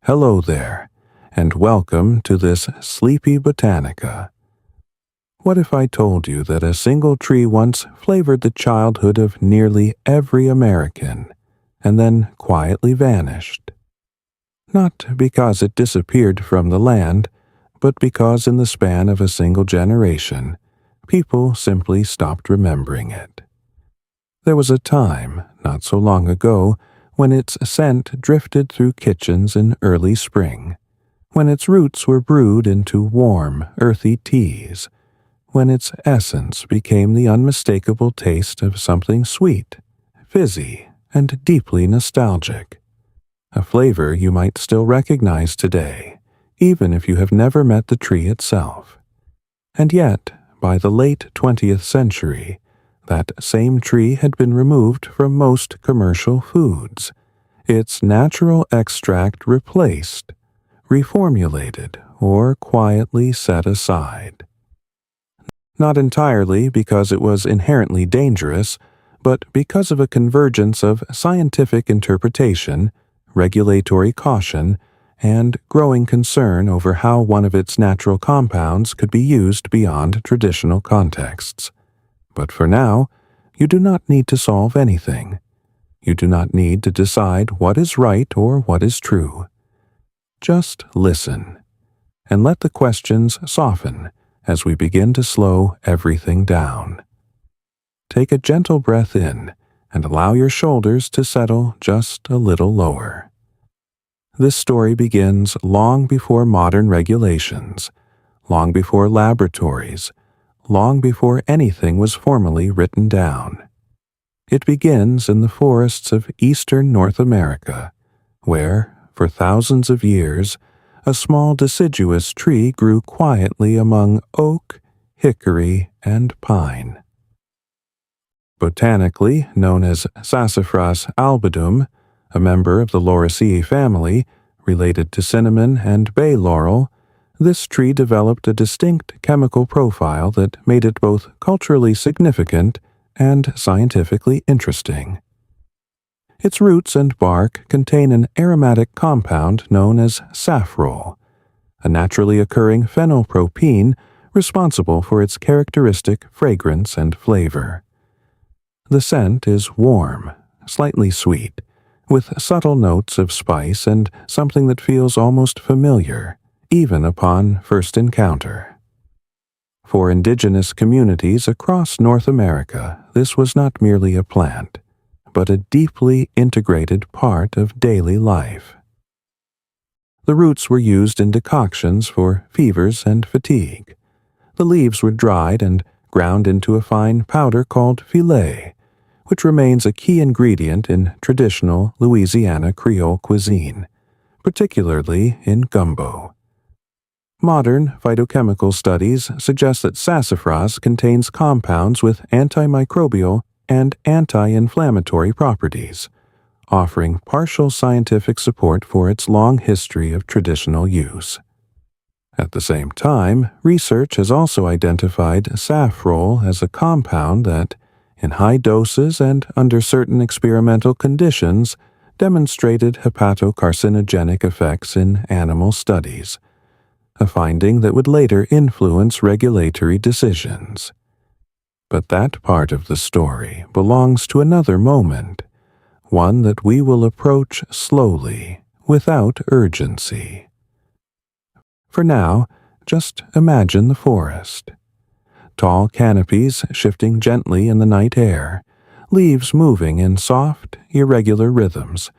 Hello there, and welcome to this Sleepy Botanica. What if I told you that a single tree once flavored the childhood of nearly every American, and then quietly vanished? Not because it disappeared from the land, but because in the span of a single generation, people simply stopped remembering it. There was a time, not so long ago, when its scent drifted through kitchens in early spring, when its roots were brewed into warm, earthy teas, when its essence became the unmistakable taste of something sweet, fizzy, and deeply nostalgic. A flavor you might still recognize today, even if you have never met the tree itself. And yet, by the late 20th century, that same tree had been removed from most commercial foods, its natural extract replaced, reformulated, or quietly set aside. Not entirely because it was inherently dangerous, but because of a convergence of scientific interpretation, regulatory caution, and growing concern over how one of its natural compounds could be used beyond traditional contexts. But for now, you do not need to solve anything. You do not need to decide what is right or what is true. Just listen, and let the questions soften as we begin to slow everything down. Take a gentle breath in and allow your shoulders to settle just a little lower. This story begins long before modern regulations, long before laboratories, long before anything was formally written down. It begins in the forests of eastern North America, where, for thousands of years, a small deciduous tree grew quietly among oak, hickory, and pine. Botanically known as Sassafras albidum, a member of the Lauraceae family, related to cinnamon and bay laurel, this tree developed a distinct chemical profile that made it both culturally significant and scientifically interesting. Its roots and bark contain an aromatic compound known as safrole, a naturally occurring phenylpropene responsible for its characteristic fragrance and flavor. The scent is warm, slightly sweet, with subtle notes of spice and something that feels almost familiar, even upon first encounter. For indigenous communities across North America, this was not merely a plant, but a deeply integrated part of daily life. The roots were used in decoctions for fevers and fatigue. The leaves were dried and ground into a fine powder called filet, which remains a key ingredient in traditional Louisiana Creole cuisine, particularly in gumbo. Modern phytochemical studies suggest that sassafras contains compounds with antimicrobial and anti-inflammatory properties, offering partial scientific support for its long history of traditional use. At the same time, research has also identified safrole as a compound that, in high doses and under certain experimental conditions, demonstrated hepatocarcinogenic effects in animal studies, a finding that would later influence regulatory decisions. But that part of the story belongs to another moment, one that we will approach slowly, without urgency. For now, just imagine the forest. Tall canopies shifting gently in the night air, leaves moving in soft, irregular rhythms,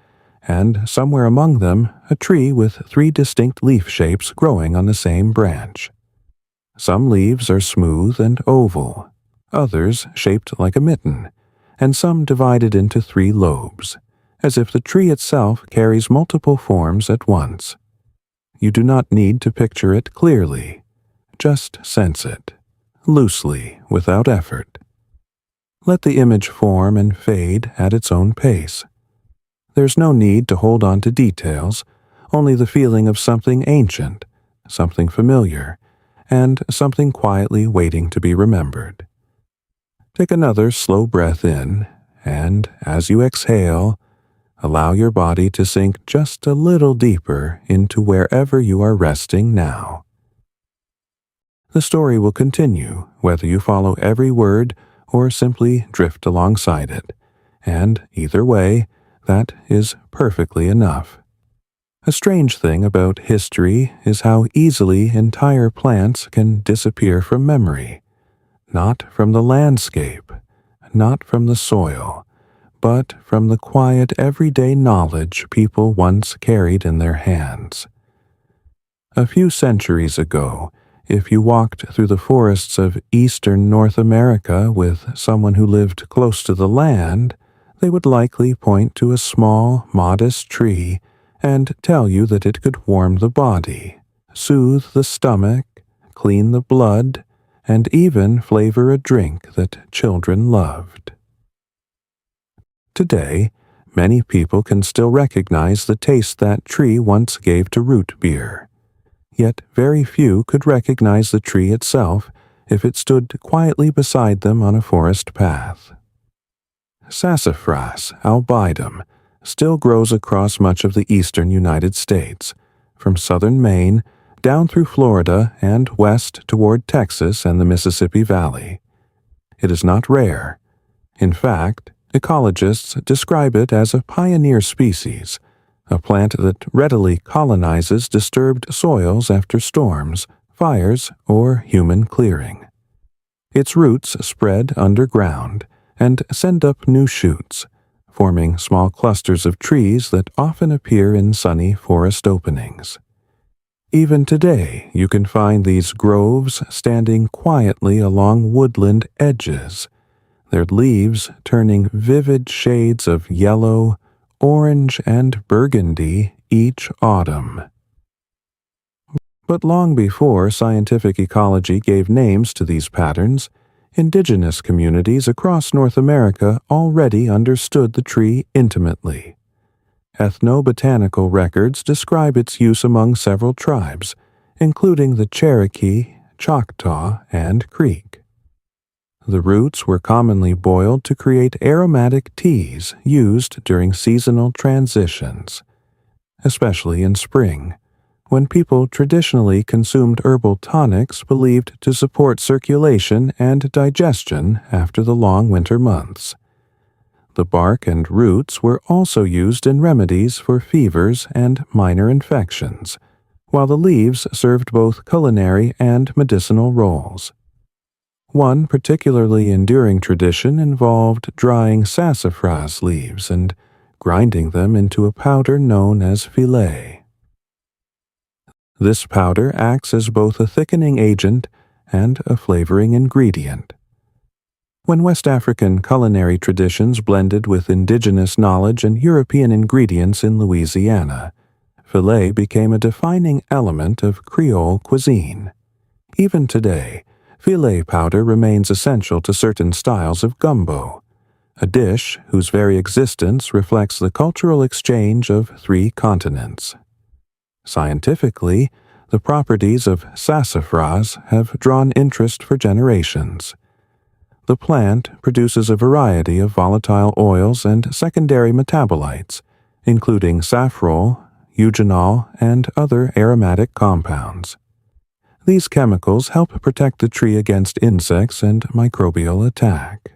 and somewhere among them a tree with 3 distinct leaf shapes growing on the same branch. Some leaves are smooth and oval, others shaped like a mitten, and some divided into 3 lobes, as if the tree itself carries multiple forms at once. You do not need to picture it clearly, just sense it, loosely, without effort. Let the image form and fade at its own pace. There's no need to hold on to details, only the feeling of something ancient, something familiar, and something quietly waiting to be remembered. Take another slow breath in, and as you exhale, Allow your body to sink just a little deeper into wherever you are resting now. The story will continue whether you follow every word or simply drift alongside it, and either way, that is perfectly enough. A strange thing about history is how easily entire plants can disappear from memory, not from the landscape, not from the soil, but from the quiet everyday knowledge people once carried in their hands. A few centuries ago, if you walked through the forests of eastern North America with someone who lived close to the land, they would likely point to a small, modest tree and tell you that it could warm the body, soothe the stomach, clean the blood, and even flavor a drink that children loved. Today, many people can still recognize the taste that tree once gave to root beer. Yet very few could recognize the tree itself if it stood quietly beside them on a forest path. Sassafras albidum still grows across much of the eastern United States, from southern Maine down through Florida and west toward Texas and the Mississippi Valley. It is not rare. In fact, ecologists describe it as a pioneer species, a plant that readily colonizes disturbed soils after storms, fires, or human clearing. Its roots spread underground and send up new shoots, forming small clusters of trees that often appear in sunny forest openings. Even today, you can find these groves standing quietly along woodland edges, their leaves turning vivid shades of yellow, orange, and burgundy each autumn. But long before scientific ecology gave names to these patterns, indigenous communities across North America already understood the tree intimately. Ethnobotanical records describe its use among several tribes, including the Cherokee, Choctaw, and Creek. The roots were commonly boiled to create aromatic teas used during seasonal transitions, especially in spring, when people traditionally consumed herbal tonics believed to support circulation and digestion after the long winter months. The bark and roots were also used in remedies for fevers and minor infections, while the leaves served both culinary and medicinal roles. One particularly enduring tradition involved drying sassafras leaves and grinding them into a powder known as filet. This powder acts as both a thickening agent and a flavoring ingredient. When West African culinary traditions blended with indigenous knowledge and European ingredients in Louisiana, filet became a defining element of Creole cuisine. Even today, filet powder remains essential to certain styles of gumbo, a dish whose very existence reflects the cultural exchange of 3 continents. Scientifically, the properties of sassafras have drawn interest for generations. The plant produces a variety of volatile oils and secondary metabolites, including safrole, eugenol, and other aromatic compounds. These chemicals help protect the tree against insects and microbial attack.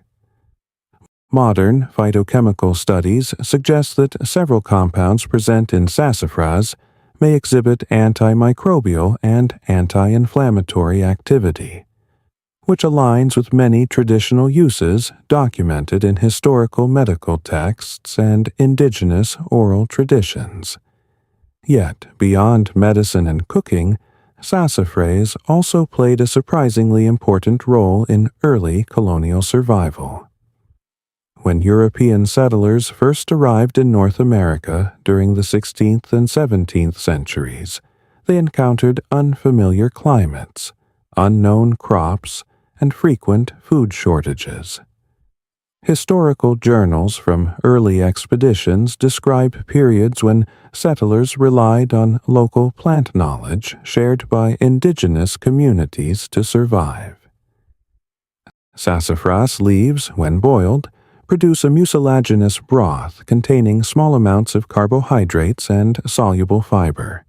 Modern phytochemical studies suggest that several compounds present in sassafras may exhibit antimicrobial and anti-inflammatory activity, which aligns with many traditional uses documented in historical medical texts and indigenous oral traditions. Yet, beyond medicine and cooking, sassafras also played a surprisingly important role in early colonial survival. When European settlers first arrived in North America during the 16th and 17th centuries, they encountered unfamiliar climates, unknown crops, and frequent food shortages. Historical journals from early expeditions describe periods when settlers relied on local plant knowledge shared by indigenous communities to survive. Sassafras leaves, when boiled, produce a mucilaginous broth containing small amounts of carbohydrates and soluble fiber.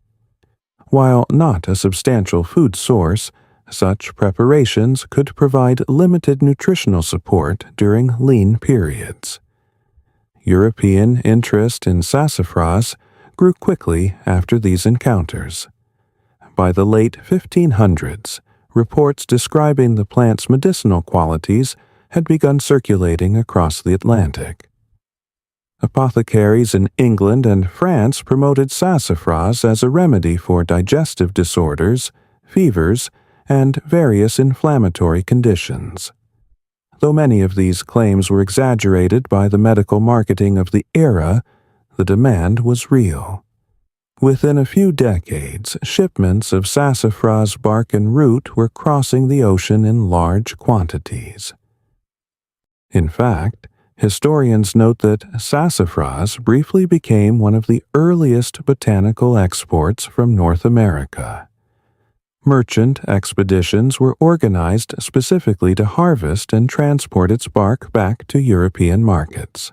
While not a substantial food source, such preparations could provide limited nutritional support during lean periods. European interest in sassafras grew quickly after these encounters. By the late 1500s, reports describing the plant's medicinal qualities had begun circulating across the Atlantic. Apothecaries in England and France promoted sassafras as a remedy for digestive disorders, fevers, and various inflammatory conditions. Though many of these claims were exaggerated by the medical marketing of the era, the demand was real. Within a few decades, shipments of sassafras bark and root were crossing the ocean in large quantities. In fact, historians note that sassafras briefly became one of the earliest botanical exports from North America. Merchant expeditions were organized specifically to harvest and transport its bark back to European markets.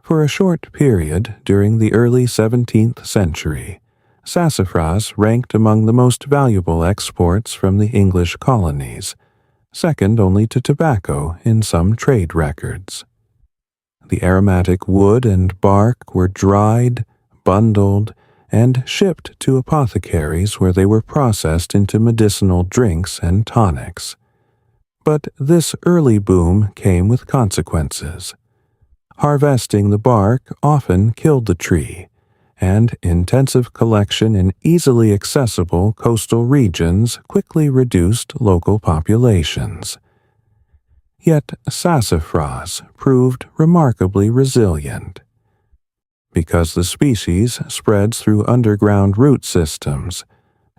For a short period during the early 17th century, sassafras ranked among the most valuable exports from the English colonies, second only to tobacco in some trade records. The aromatic wood and bark were dried, bundled, and shipped to apothecaries where they were processed into medicinal drinks and tonics. But this early boom came with consequences. Harvesting the bark often killed the tree, and intensive collection in easily accessible coastal regions quickly reduced local populations. Yet sassafras proved remarkably resilient. Because the species spreads through underground root systems,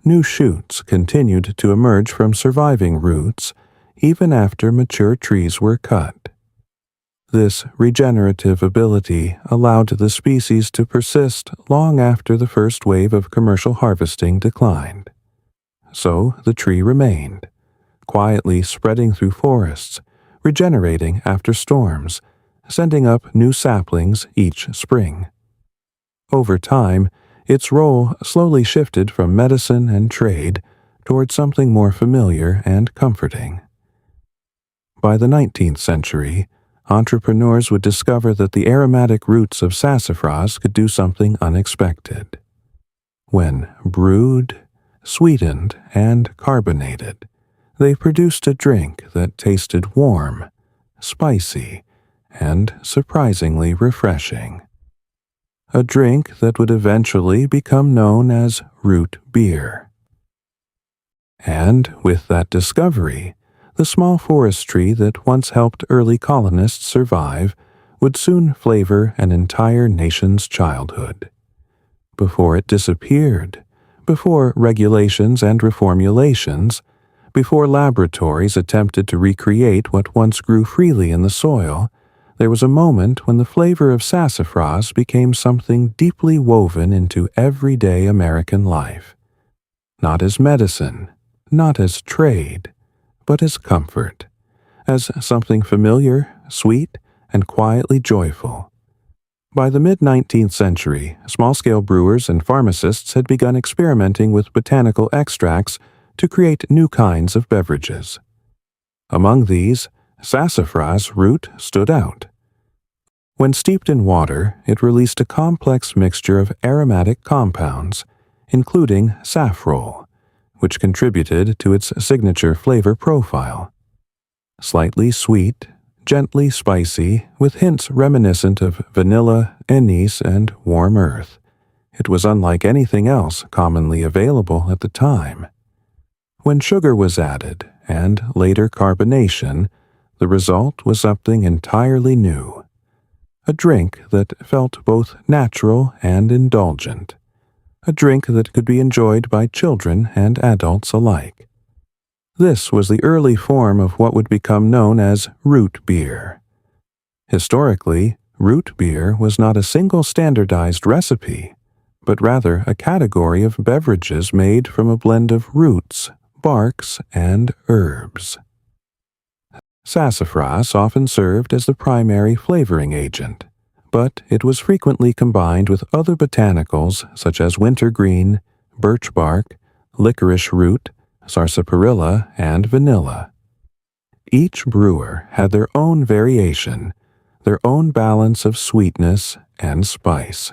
new shoots continued to emerge from surviving roots even after mature trees were cut. This regenerative ability allowed the species to persist long after the first wave of commercial harvesting declined. So the tree remained, quietly spreading through forests, regenerating after storms, sending up new saplings each spring. Over time, its role slowly shifted from medicine and trade toward something more familiar and comforting. By the 19th century, entrepreneurs would discover that the aromatic roots of sassafras could do something unexpected. When brewed, sweetened, and carbonated, they produced a drink that tasted warm, spicy, and surprisingly refreshing. A drink that would eventually become known as root beer. And with that discovery, the small forest tree that once helped early colonists survive would soon flavor an entire nation's childhood. Before it disappeared, before regulations and reformulations, before laboratories attempted to recreate what once grew freely in the soil, there was a moment when the flavor of sassafras became something deeply woven into everyday American life. Not as medicine, not as trade, but as comfort, as something familiar, sweet, and quietly joyful. By the mid-19th century, small-scale brewers and pharmacists had begun experimenting with botanical extracts to create new kinds of beverages. Among these, sassafras root stood out. When steeped in water, it released a complex mixture of aromatic compounds, including saffrole, which contributed to its signature flavor profile. Slightly sweet, gently spicy, with hints reminiscent of vanilla, anise, and warm earth. It was unlike anything else commonly available at the time. When sugar was added, and later carbonation, the result was something entirely new. A drink that felt both natural and indulgent. A drink that could be enjoyed by children and adults alike. This was the early form of what would become known as root beer. Historically, root beer was not a single standardized recipe, but rather a category of beverages made from a blend of roots, barks, and herbs. Sassafras often served as the primary flavoring agent, but it was frequently combined with other botanicals such as wintergreen, birch bark, licorice root, sarsaparilla, and vanilla. Each brewer had their own variation, their own balance of sweetness and spice.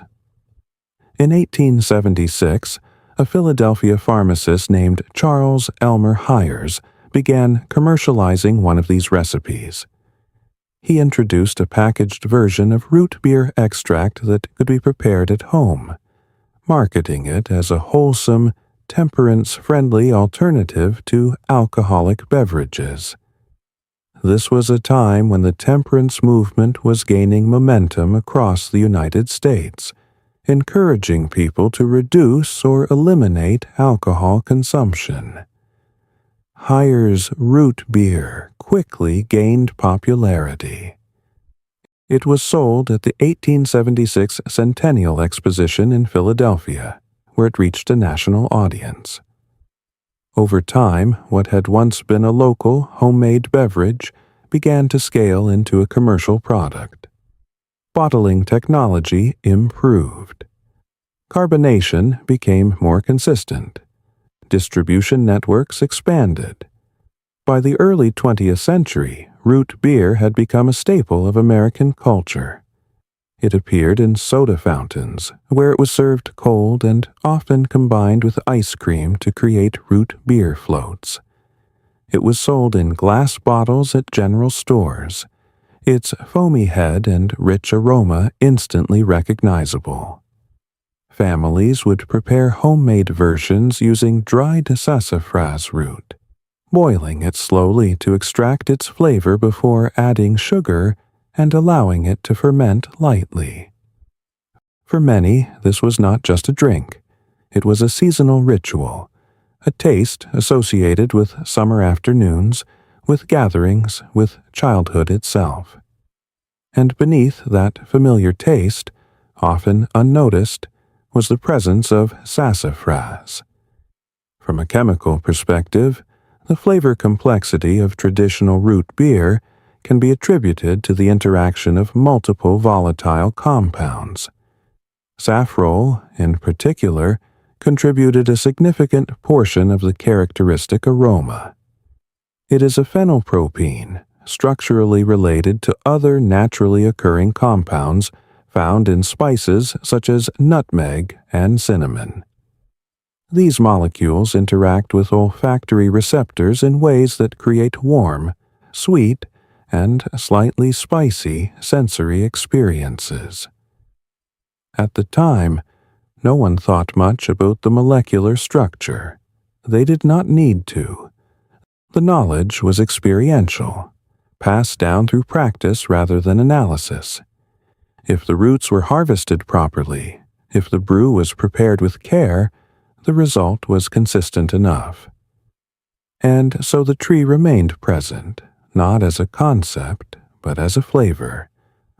In 1876, a Philadelphia pharmacist named Charles Elmer Hyers began commercializing one of these recipes. He introduced a packaged version of root beer extract that could be prepared at home, marketing it as a wholesome, temperance-friendly alternative to alcoholic beverages. This was a time when the temperance movement was gaining momentum across the United States, encouraging people to reduce or eliminate alcohol consumption. Hyers' root beer quickly gained popularity. It was sold at the 1876 Centennial Exposition in Philadelphia, where it reached a national audience. Over time, what had once been a local, homemade beverage began to scale into a commercial product. Bottling technology improved. Carbonation became more consistent. Distribution networks expanded. By the early 20th century, root beer had become a staple of American culture. It appeared in soda fountains, where it was served cold and often combined with ice cream to create root beer floats. It was sold in glass bottles at general stores, its foamy head and rich aroma instantly recognizable. Families would prepare homemade versions using dried sassafras root, boiling it slowly to extract its flavor before adding sugar and allowing it to ferment lightly. For many, this was not just a drink. It was a seasonal ritual, a taste associated with summer afternoons, with gatherings, with childhood itself. And beneath that familiar taste, often unnoticed, was the presence of sassafras. From a chemical perspective, the flavor complexity of traditional root beer can be attributed to the interaction of multiple volatile compounds. Saffrole, in particular, contributed a significant portion of the characteristic aroma. It is a phenylpropene, structurally related to other naturally occurring compounds found in spices such as nutmeg and cinnamon. These molecules interact with olfactory receptors in ways that create warm, sweet, and slightly spicy sensory experiences. At the time, no one thought much about the molecular structure. They did not need to. The knowledge was experiential, passed down through practice rather than analysis. If the roots were harvested properly, if the brew was prepared with care, the result was consistent enough. And so the tree remained present, not as a concept, but as a flavor,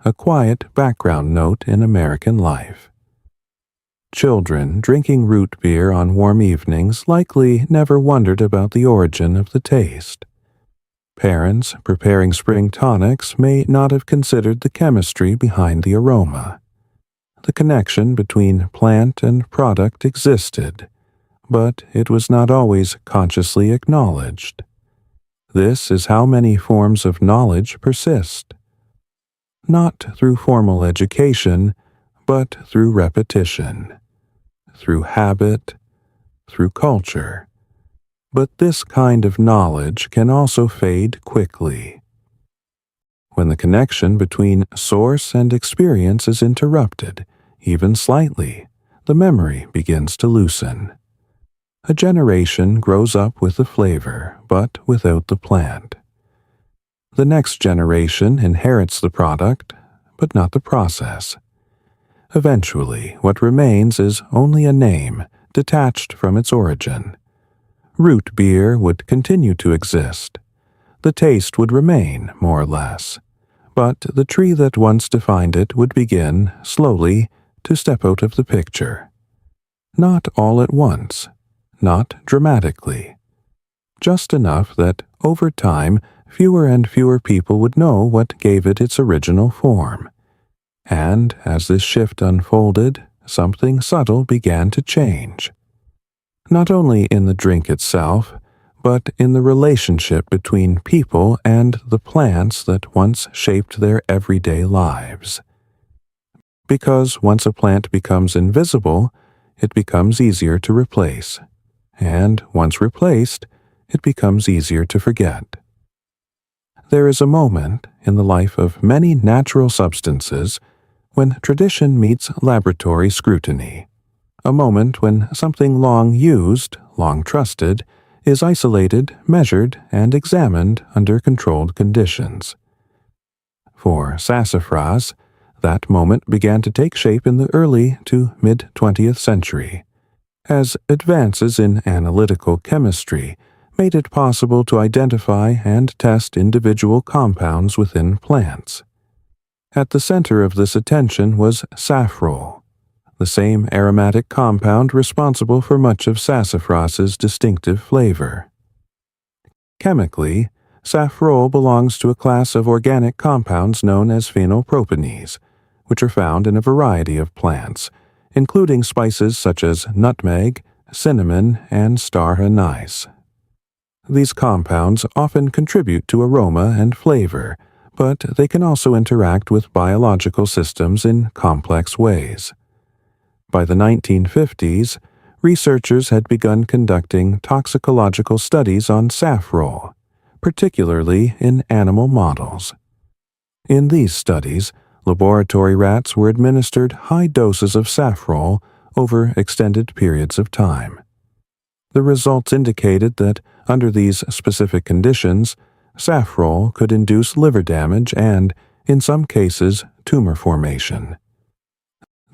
a quiet background note in American life. Children drinking root beer on warm evenings likely never wondered about the origin of the taste. Parents preparing spring tonics may not have considered the chemistry behind the aroma. The connection between plant and product existed, but it was not always consciously acknowledged. This is how many forms of knowledge persist. Not through formal education, but through repetition, through habit, through culture. But this kind of knowledge can also fade quickly. When the connection between source and experience is interrupted, even slightly, the memory begins to loosen. A generation grows up with the flavor, but without the plant. The next generation inherits the product, but not the process. Eventually, what remains is only a name, detached from its origin. Root beer would continue to exist. The taste would remain, more or less. But the tree that once defined it would begin, slowly, to step out of the picture. Not all at once, not dramatically. Just enough that, over time, fewer and fewer people would know what gave it its original form. And as this shift unfolded, something subtle began to change. Not only in the drink itself, but in the relationship between people and the plants that once shaped their everyday lives. Because once a plant becomes invisible, it becomes easier to replace, and once replaced, it becomes easier to forget. There is a moment in the life of many natural substances when tradition meets laboratory scrutiny, a moment when something long used, long trusted, is isolated, measured, and examined under controlled conditions. For sassafras, that moment began to take shape in the early to mid-20th century, as advances in analytical chemistry made it possible to identify and test individual compounds within plants. At the center of this attention was safrole, the same aromatic compound responsible for much of sassafras's distinctive flavor. Chemically, safrole belongs to a class of organic compounds known as phenylpropanes, which are found in a variety of plants, including spices such as nutmeg, cinnamon, and star anise. These compounds often contribute to aroma and flavor, but they can also interact with biological systems in complex ways. By the 1950s, researchers had begun conducting toxicological studies on safrole, particularly in animal models. In these studies, laboratory rats were administered high doses of safrole over extended periods of time. The results indicated that, under these specific conditions, safrole could induce liver damage and, in some cases, tumor formation.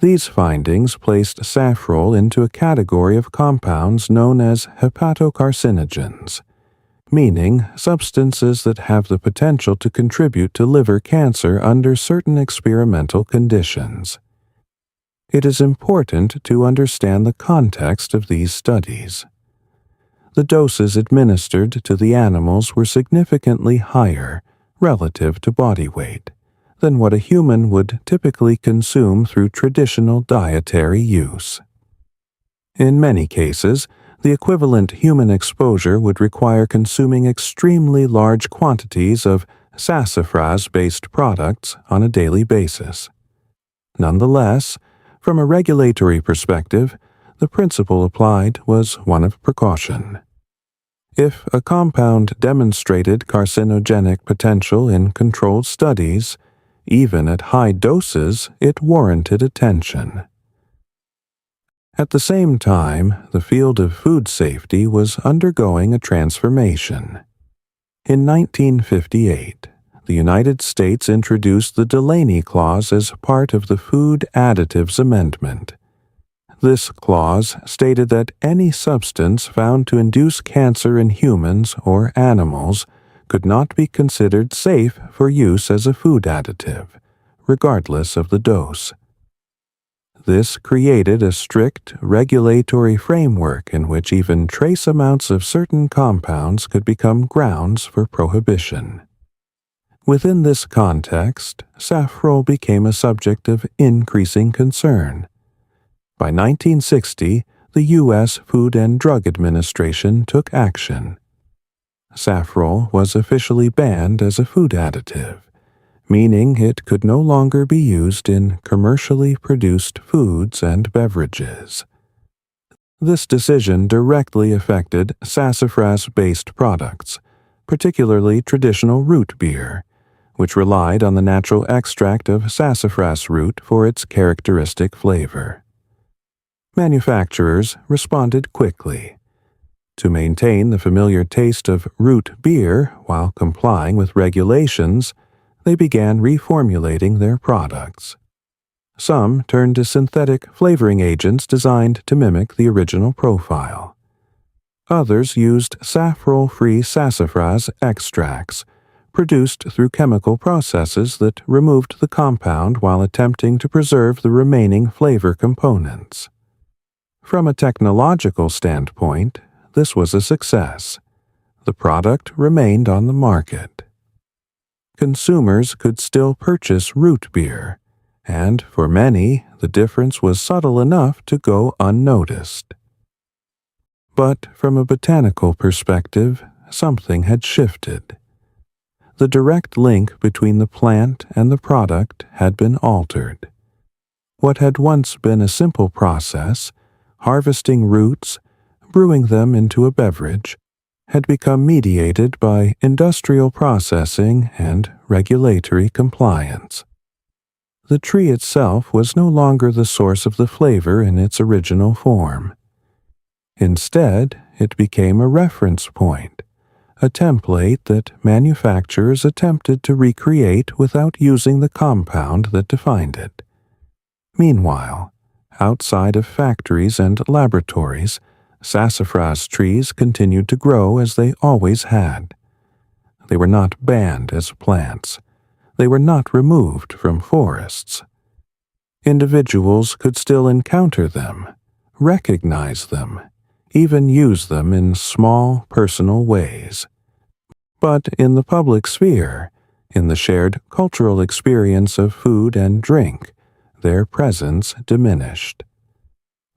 These findings placed safrole into a category of compounds known as hepatocarcinogens, meaning substances that have the potential to contribute to liver cancer under certain experimental conditions. It is important to understand the context of these studies. The doses administered to the animals were significantly higher, relative to body weight, than what a human would typically consume through traditional dietary use. In many cases, the equivalent human exposure would require consuming extremely large quantities of sassafras-based products on a daily basis. Nonetheless, from a regulatory perspective, the principle applied was one of precaution. If a compound demonstrated carcinogenic potential in controlled studies, even at high doses, it warranted attention. At the same time, the field of food safety was undergoing a transformation. In 1958, the United States introduced the Delaney Clause as part of the Food Additives Amendment. This clause stated that any substance found to induce cancer in humans or animals could not be considered safe for use as a food additive, regardless of the dose. This created a strict regulatory framework in which even trace amounts of certain compounds could become grounds for prohibition. Within this context, safrole became a subject of increasing concern. By 1960, the U.S. Food and Drug Administration took action. Safrole was officially banned as a food additive, meaning it could no longer be used in commercially produced foods and beverages. This decision directly affected sassafras-based products, particularly traditional root beer, which relied on the natural extract of sassafras root for its characteristic flavor. Manufacturers responded quickly. To maintain the familiar taste of root beer while complying with regulations, they began reformulating their products. Some turned to synthetic flavoring agents designed to mimic the original profile. Others used safrole-free sassafras extracts, produced through chemical processes that removed the compound while attempting to preserve the remaining flavor components. From a technological standpoint, this was a success. the product remained on the market. Consumers could still purchase root beer, and for many, the difference was subtle enough to go unnoticed. But from a botanical perspective, something had shifted. The direct link between the plant and the product had been altered. What had once been a simple process, harvesting roots, brewing them into a beverage, had become mediated by industrial processing and regulatory compliance. The tree itself was no longer the source of the flavor in its original form. Instead, it became a reference point, a template that manufacturers attempted to recreate without using the compound that defined it. Meanwhile, outside of factories and laboratories, sassafras trees continued to grow as they always had. They were not banned as plants. They were not removed from forests. Individuals could still encounter them, recognize them, even use them in small, personal ways. But in the public sphere, in the shared cultural experience of food and drink, their presence diminished.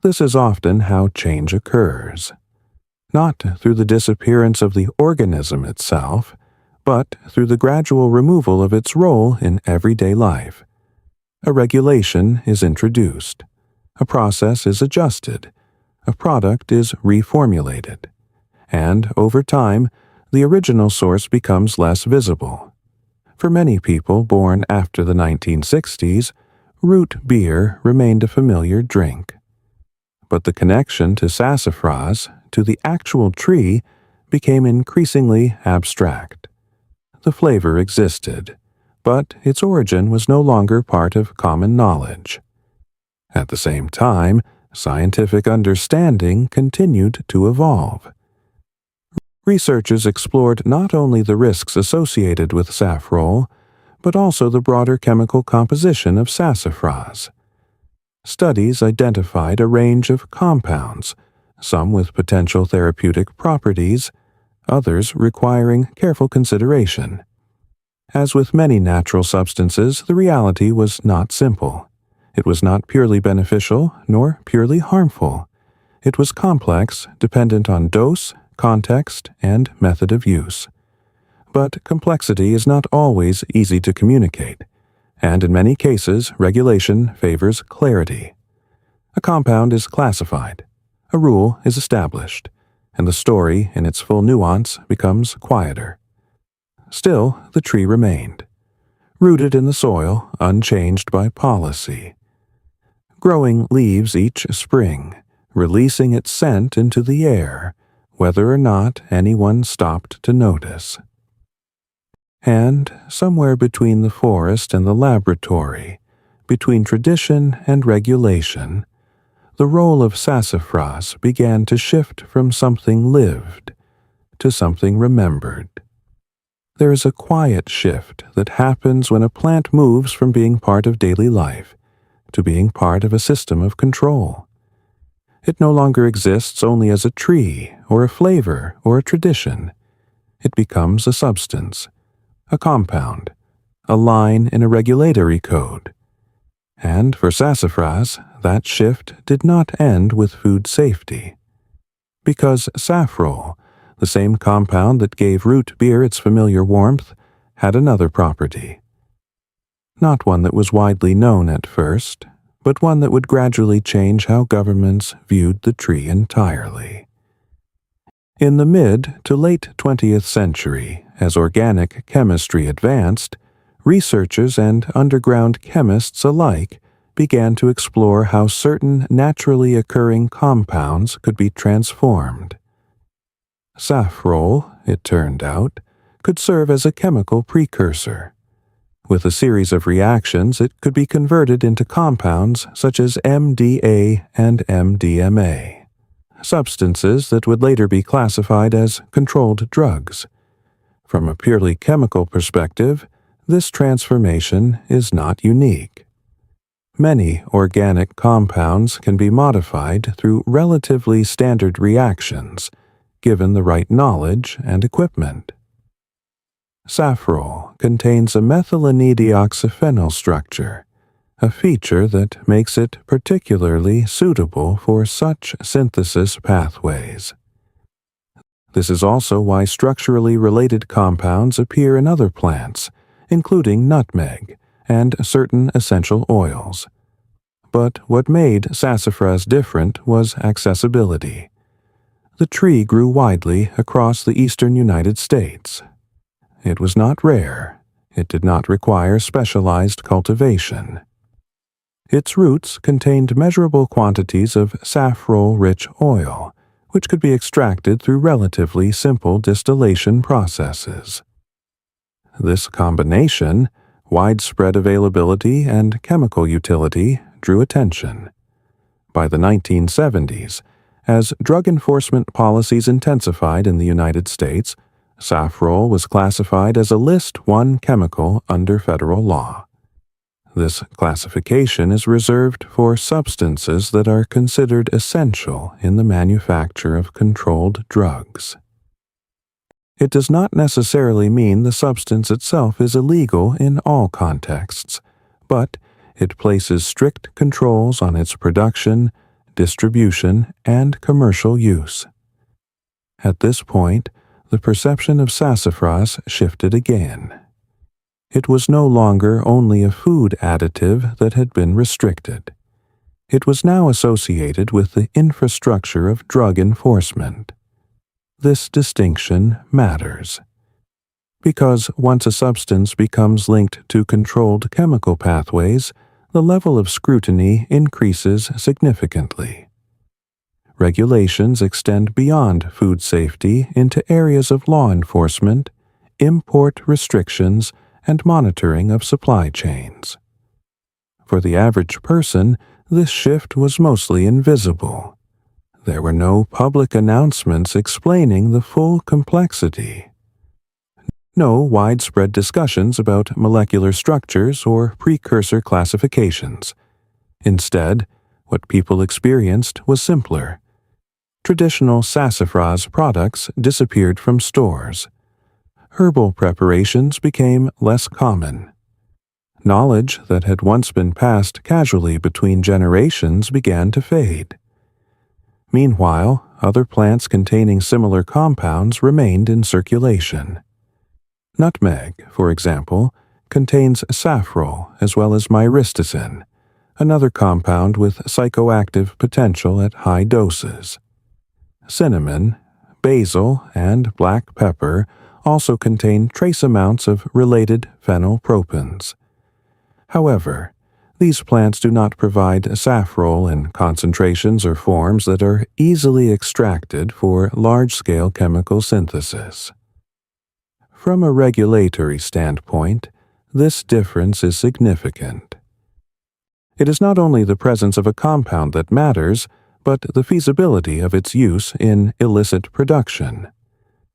This is often how change occurs. Not through the disappearance of the organism itself, but through the gradual removal of its role in everyday life. A regulation is introduced. A process is adjusted. A product is reformulated. And over time, the original source becomes less visible. For many people born after the 1960s, root beer remained a familiar drink. But the connection to sassafras, to the actual tree, became increasingly abstract. The flavor existed, but its origin was no longer part of common knowledge. At the same time, scientific understanding continued to evolve. Researchers explored not only the risks associated with saffrole, but also the broader chemical composition of sassafras. Studies identified a range of compounds, some with potential therapeutic properties, others requiring careful consideration. As with many natural substances, the reality was not simple. It was not purely beneficial nor purely harmful. It was complex, dependent on dose, context, and method of use. But complexity is not always easy to communicate, and in many cases, regulation favors clarity. A compound is classified, a rule is established, and the story in its full nuance becomes quieter. Still, the tree remained, rooted in the soil, unchanged by policy, growing leaves each spring, releasing its scent into the air, whether or not anyone stopped to notice. And somewhere between the forest and the laboratory, between tradition and regulation, the role of sassafras began to shift from something lived to something remembered. There is a quiet shift that happens when a plant moves from being part of daily life to being part of a system of control. It no longer exists only as a tree or a flavor or a tradition. It becomes a substance, a compound, a line in a regulatory code. And for sassafras, that shift did not end with food safety. Because saffrole, the same compound that gave root beer its familiar warmth, had another property. Not one that was widely known at first, but one that would gradually change how governments viewed the tree entirely. In the mid to late 20th century, as organic chemistry advanced, researchers and underground chemists alike began to explore how certain naturally occurring compounds could be transformed. Saffrole, it turned out, could serve as a chemical precursor. With a series of reactions, it could be converted into compounds such as MDA and MDMA, substances that would later be classified as controlled drugs. From a purely chemical perspective, this transformation is not unique. Many organic compounds can be modified through relatively standard reactions, given the right knowledge and equipment. Safrole contains a methylene-deoxyphenyl structure, a feature that makes it particularly suitable for such synthesis pathways. This is also why structurally related compounds appear in other plants, including nutmeg and certain essential oils. But what made sassafras different was accessibility. The tree grew widely across the eastern United States. It was not rare. It did not require specialized cultivation. Its roots contained measurable quantities of safrole-rich oil, which could be extracted through relatively simple distillation processes. This combination, widespread availability and chemical utility, drew attention. By the 1970s, as drug enforcement policies intensified in the United States, safrole was classified as a List 1 chemical under federal law. This classification is reserved for substances that are considered essential in the manufacture of controlled drugs. It does not necessarily mean the substance itself is illegal in all contexts, but it places strict controls on its production, distribution, and commercial use. At this point, the perception of sassafras shifted again. It was no longer only a food additive that had been restricted. It was now associated with the infrastructure of drug enforcement. This distinction matters, because once a substance becomes linked to controlled chemical pathways, the level of scrutiny increases significantly. Regulations extend beyond food safety into areas of law enforcement, import restrictions, and monitoring of supply chains. For the average person, this shift was mostly invisible. There were no public announcements explaining the full complexity. No widespread discussions about molecular structures or precursor classifications. Instead, what people experienced was simpler. Traditional sassafras products disappeared from stores. Herbal preparations became less common. Knowledge that had once been passed casually between generations began to fade. Meanwhile, other plants containing similar compounds remained in circulation. Nutmeg, for example, contains safrole as well as myristicin, another compound with psychoactive potential at high doses. Cinnamon, basil, and black pepper also contain trace amounts of related phenylpropans. However, these plants do not provide safrole in concentrations or forms that are easily extracted for large-scale chemical synthesis. From a regulatory standpoint, this difference is significant. It is not only the presence of a compound that matters, but the feasibility of its use in illicit production.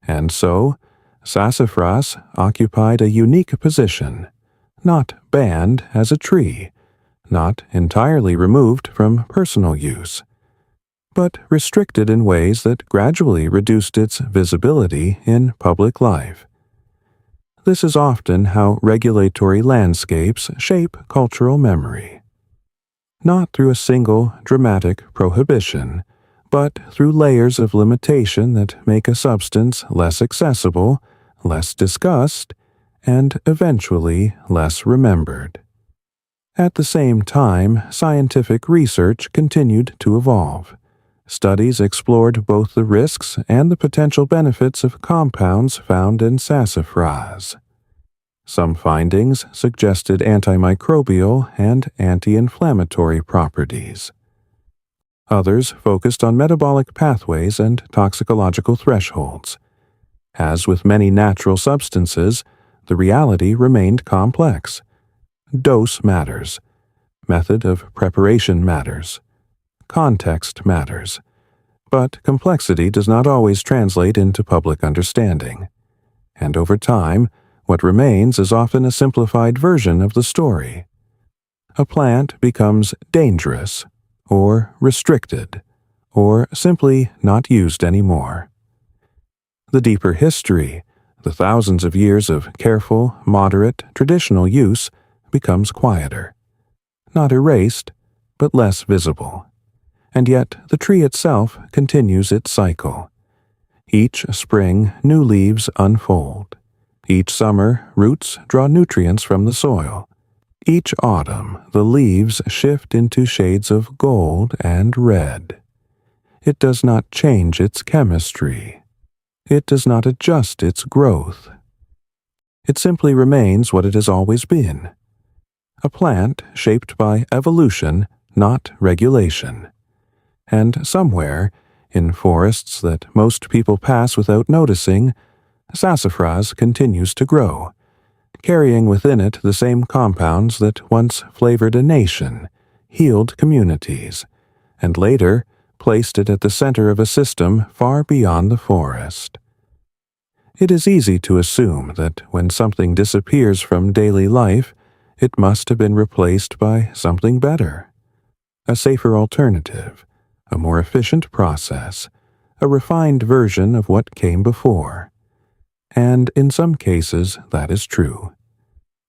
And so, sassafras occupied a unique position, not banned as a tree, not entirely removed from personal use, but restricted in ways that gradually reduced its visibility in public life. This is often how regulatory landscapes shape cultural memory. Not through a single dramatic prohibition, but through layers of limitation that make a substance less accessible, less discussed, and eventually less remembered. At the same time, scientific research continued to evolve. Studies explored both the risks and the potential benefits of compounds found in sassafras. Some findings suggested antimicrobial and anti-inflammatory properties. Others focused on metabolic pathways and toxicological thresholds. As with many natural substances, the reality remained complex. Dose matters. Method of preparation matters. Context matters. But complexity does not always translate into public understanding. And over time, what remains is often a simplified version of the story. A plant becomes dangerous, or restricted, or simply not used anymore. The deeper history, the thousands of years of careful, moderate, traditional use, becomes quieter. Not erased, but less visible. And yet the tree itself continues its cycle. Each spring, new leaves unfold. Each summer, roots draw nutrients from the soil. Each autumn, the leaves shift into shades of gold and red. It does not change its chemistry. It does not adjust its growth. It simply remains what it has always been. A plant shaped by evolution, not regulation. And somewhere, in forests that most people pass without noticing, sassafras continues to grow, carrying within it the same compounds that once flavored a nation, healed communities, and later placed it at the center of a system far beyond the forest. It is easy to assume that when something disappears from daily life, it must have been replaced by something better, a safer alternative, a more efficient process, a refined version of what came before. And in some cases, that is true.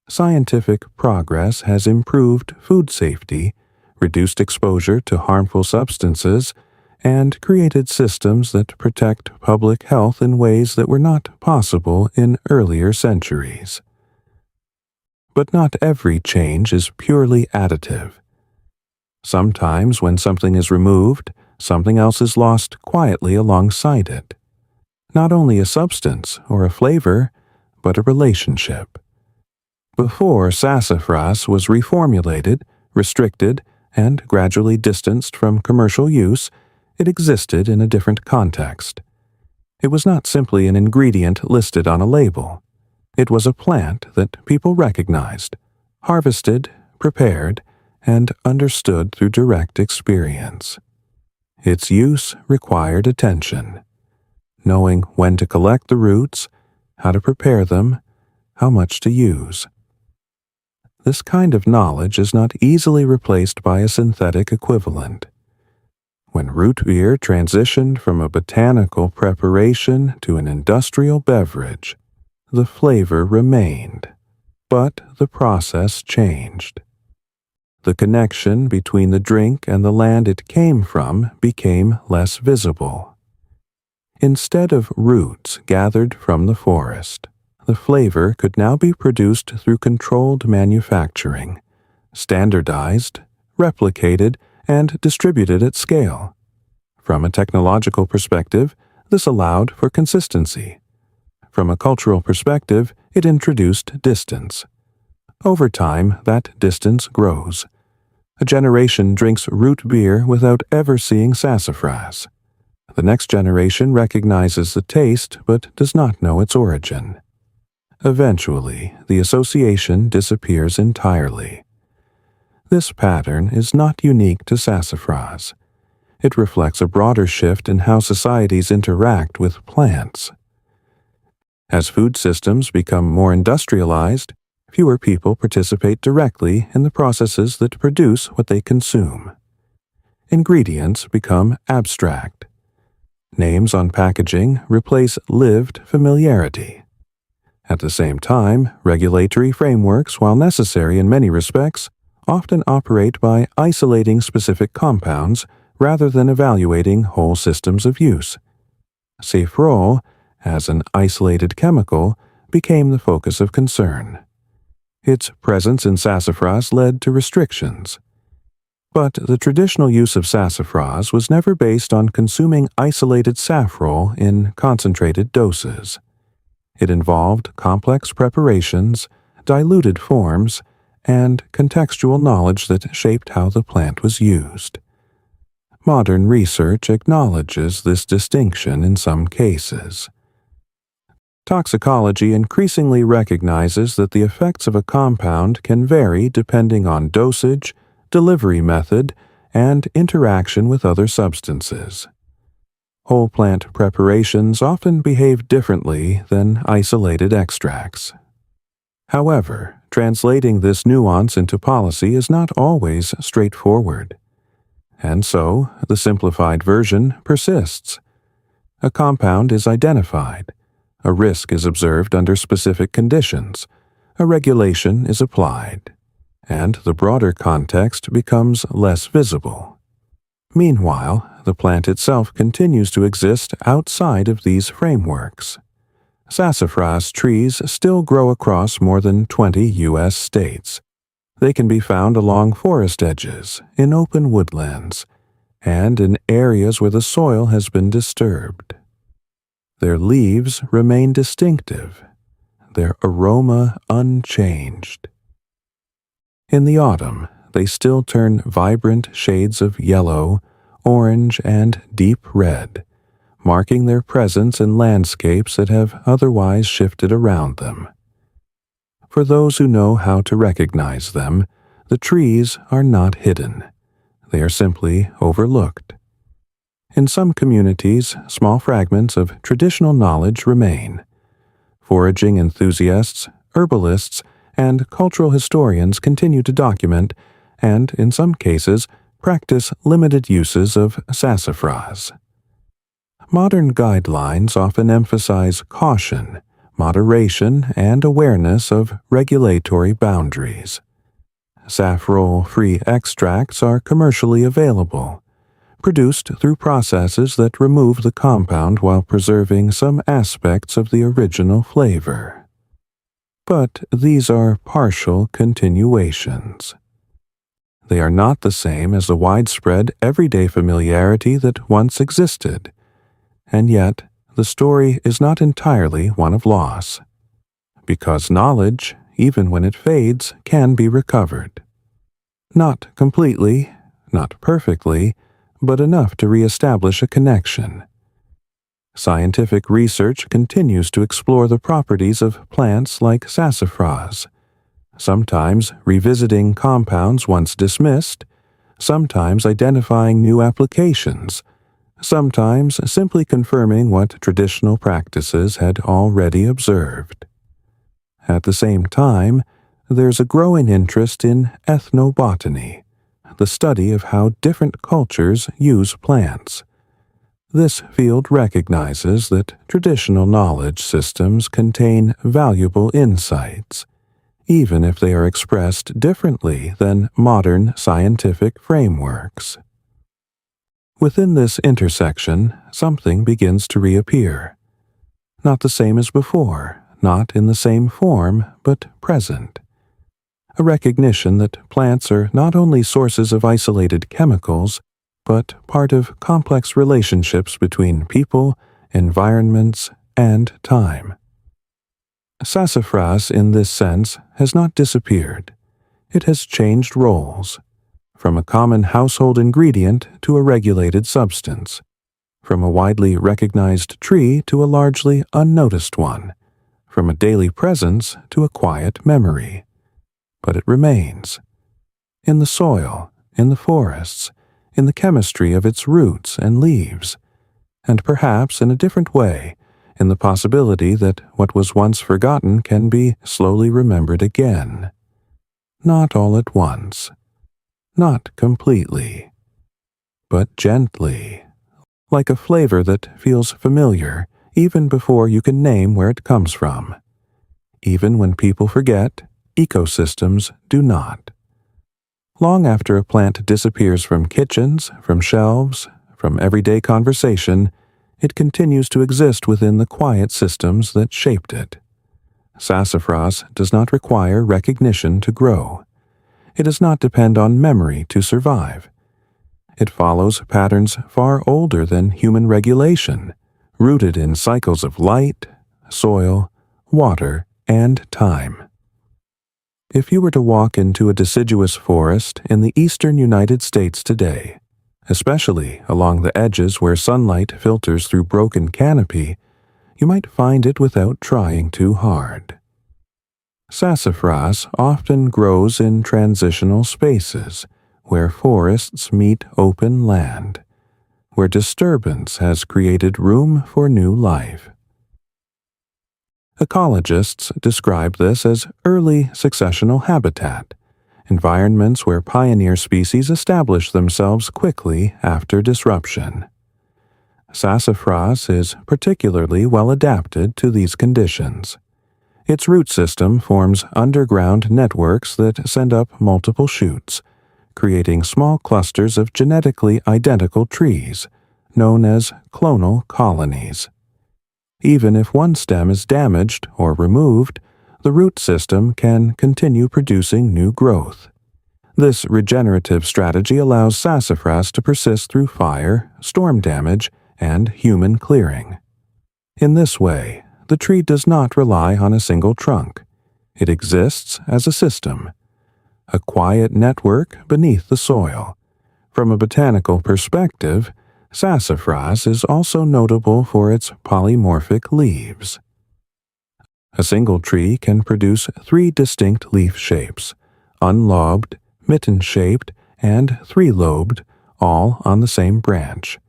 Scientific progress has improved food safety, reduced exposure to harmful substances, and created systems that protect public health in ways that were not possible in earlier centuries. But not every change is purely additive. Sometimes when something is removed, something else is lost quietly alongside it. Not only a substance or a flavor, but a relationship. Before sassafras was reformulated, restricted, and gradually distanced from commercial use, it existed in a different context. It was not simply an ingredient listed on a label. It was a plant that people recognized, harvested, prepared, and understood through direct experience. Its use required attention, knowing when to collect the roots, how to prepare them, how much to use. This kind of knowledge is not easily replaced by a synthetic equivalent. When root beer transitioned from a botanical preparation to an industrial beverage, the flavor remained, but the process changed. The connection between the drink and the land it came from became less visible. Instead of roots gathered from the forest, the flavor could now be produced through controlled manufacturing, standardized, replicated, and distributed at scale. From a technological perspective, this allowed for consistency. From a cultural perspective, it introduced distance. Over time, that distance grows. A generation drinks root beer without ever seeing sassafras. The next generation recognizes the taste but does not know its origin. Eventually, the association disappears entirely. This pattern is not unique to sassafras. It reflects a broader shift in how societies interact with plants. As food systems become more industrialized, fewer people participate directly in the processes that produce what they consume. Ingredients become abstract. Names on packaging replace lived familiarity. At the same time, regulatory frameworks, while necessary in many respects, often operate by isolating specific compounds rather than evaluating whole systems of use. Saffrole, as an isolated chemical, became the focus of concern. Its presence in sassafras led to restrictions. But the traditional use of sassafras was never based on consuming isolated saffrole in concentrated doses. It involved complex preparations, diluted forms, and contextual knowledge that shaped how the plant was used. Modern research acknowledges this distinction in some cases. Toxicology increasingly recognizes that the effects of a compound can vary depending on dosage, delivery method, and interaction with other substances. Whole plant preparations often behave differently than isolated extracts. However, translating this nuance into policy is not always straightforward. And so, the simplified version persists. A compound is identified. A risk is observed under specific conditions. A regulation is applied, and the broader context becomes less visible. Meanwhile, the plant itself continues to exist outside of these frameworks. Sassafras trees still grow across more than 20 U.S. states. They can be found along forest edges, in open woodlands, and in areas where the soil has been disturbed. Their leaves remain distinctive, their aroma unchanged. In the autumn, they still turn vibrant shades of yellow, orange, and deep red, marking their presence in landscapes that have otherwise shifted around them. For those who know how to recognize them, the trees are not hidden. They are simply overlooked. In some communities, small fragments of traditional knowledge remain. Foraging enthusiasts, herbalists, and cultural historians continue to document and, in some cases, practice limited uses of sassafras. Modern guidelines often emphasize caution, moderation, and awareness of regulatory boundaries. Saffrole-free extracts are commercially available, produced through processes that remove the compound while preserving some aspects of the original flavor. But these are partial continuations. They are not the same as the widespread everyday familiarity that once existed, and yet the story is not entirely one of loss, because knowledge, even when it fades, can be recovered. Not completely, not perfectly, but enough to reestablish a connection. Scientific research continues to explore the properties of plants like sassafras, sometimes revisiting compounds once dismissed, sometimes identifying new applications, sometimes simply confirming what traditional practices had already observed. At the same time, there's a growing interest in ethnobotany, the study of how different cultures use plants. This field recognizes that traditional knowledge systems contain valuable insights, even if they are expressed differently than modern scientific frameworks. Within this intersection, something begins to reappear. Not the same as before, not in the same form, but present. A recognition that plants are not only sources of isolated chemicals, but part of complex relationships between people, environments, and time. Sassafras, in this sense, has not disappeared. It has changed roles, from a common household ingredient to a regulated substance, from a widely recognized tree to a largely unnoticed one, from a daily presence to a quiet memory. But it remains. In the soil, in the forests, in the chemistry of its roots and leaves, and perhaps in a different way, in the possibility that what was once forgotten can be slowly remembered again. Not all at once, not completely, but gently, like a flavor that feels familiar even before you can name where it comes from. Even when people forget, ecosystems do not. Long after a plant disappears from kitchens, from shelves, from everyday conversation, it continues to exist within the quiet systems that shaped it. Sassafras does not require recognition to grow. It does not depend on memory to survive. It follows patterns far older than human regulation, rooted in cycles of light, soil, water, and time. If you were to walk into a deciduous forest in the eastern United States today, especially along the edges where sunlight filters through broken canopy, you might find it without trying too hard. Sassafras often grows in transitional spaces where forests meet open land, where disturbance has created room for new life. Ecologists describe this as early successional habitat, environments where pioneer species establish themselves quickly after disruption. Sassafras is particularly well adapted to these conditions. Its root system forms underground networks that send up multiple shoots, creating small clusters of genetically identical trees, known as clonal colonies. Even if one stem is damaged or removed, the root system can continue producing new growth. This regenerative strategy allows sassafras to persist through fire, storm damage, and human clearing. In this way, the tree does not rely on a single trunk. It exists as a system, a quiet network beneath the soil. From a botanical perspective, sassafras is also notable for its polymorphic leaves. A single tree can produce 3 distinct leaf shapes: unlobed, mitten-shaped, and 3-lobed, all on the same branch.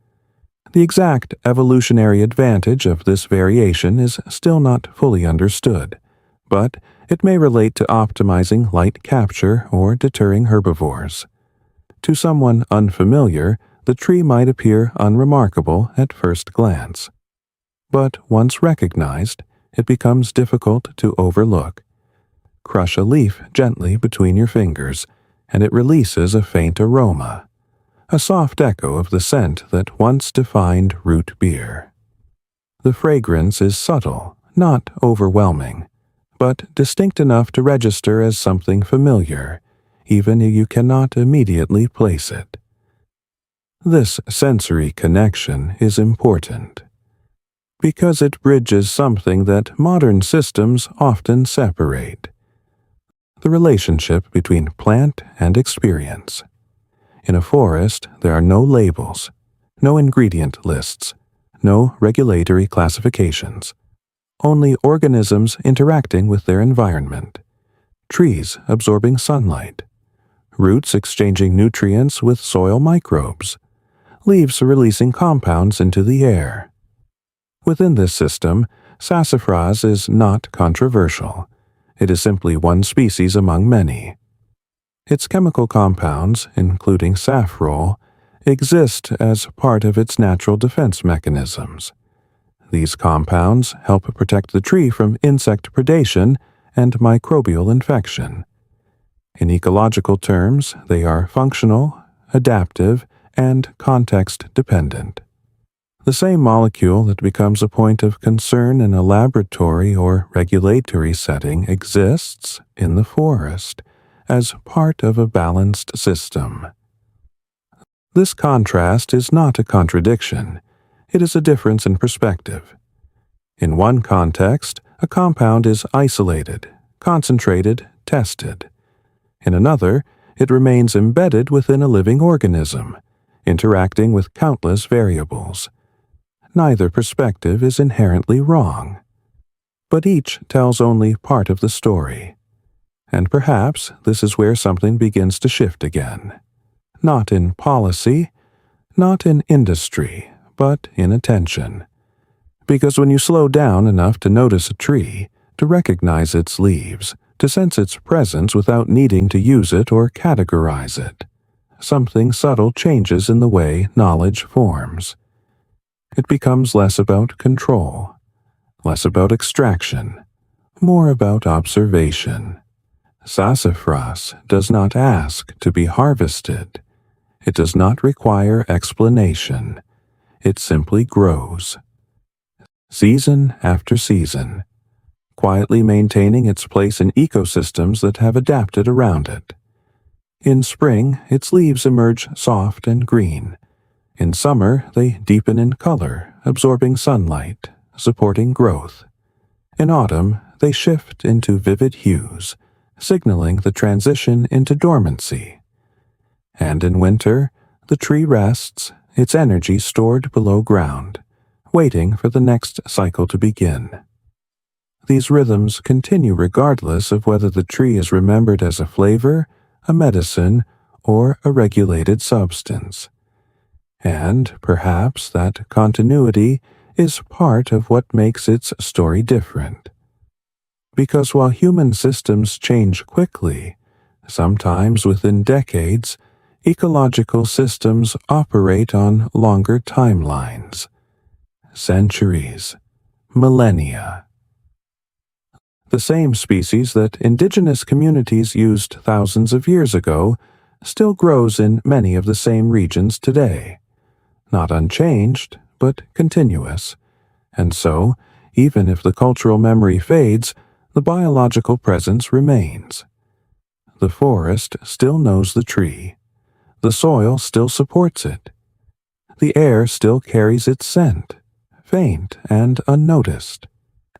The exact evolutionary advantage of this variation is still not fully understood, but it may relate to optimizing light capture or deterring herbivores. To someone unfamiliar, the tree might appear unremarkable at first glance. But once recognized, it becomes difficult to overlook. Crush a leaf gently between your fingers, and it releases a faint aroma, a soft echo of the scent that once defined root beer. The fragrance is subtle, not overwhelming, but distinct enough to register as something familiar, even if you cannot immediately place it. This sensory connection is important, because it bridges something that modern systems often separate: the relationship between plant and experience. In a forest, there are no labels, no ingredient lists, no regulatory classifications, only organisms interacting with their environment, trees absorbing sunlight, roots exchanging nutrients with soil microbes, leaves releasing compounds into the air. Within this system, sassafras is not controversial. It is simply one species among many. Its chemical compounds, including safrole, exist as part of its natural defense mechanisms. These compounds help protect the tree from insect predation and microbial infection. In ecological terms, they are functional, adaptive, and context-dependent. The same molecule that becomes a point of concern in a laboratory or regulatory setting exists in the forest as part of a balanced system. This contrast is not a contradiction. It is a difference in perspective. In one context, a compound is isolated, concentrated, tested. In another, it remains embedded within a living organism, interacting with countless variables. Neither perspective is inherently wrong, but each tells only part of the story. And perhaps this is where something begins to shift again. Not in policy, not in industry, but in attention. Because when you slow down enough to notice a tree, to recognize its leaves, to sense its presence without needing to use it or categorize it, something subtle changes in the way knowledge forms. It becomes less about control, less about extraction, more about observation. Sassafras does not ask to be harvested. It does not require explanation. It simply grows, season after season, quietly maintaining its place in ecosystems that have adapted around it. In spring, its leaves emerge soft and green. In summer, they deepen in color, absorbing sunlight, supporting growth. In autumn, they shift into vivid hues, signaling the transition into dormancy. And in winter, the tree rests, its energy stored below ground, waiting for the next cycle to begin. These rhythms continue regardless of whether the tree is remembered as a flavor, a medicine, or a regulated substance. And perhaps that continuity is part of what makes its story different. Because while human systems change quickly, sometimes within decades, ecological systems operate on longer timelines. centuries, millennia. The same species that indigenous communities used thousands of years ago still grows in many of the same regions today. Not unchanged, but continuous. And so, even if the cultural memory fades, the biological presence remains. The forest still knows the tree. The soil still supports it. The air still carries its scent, faint and unnoticed.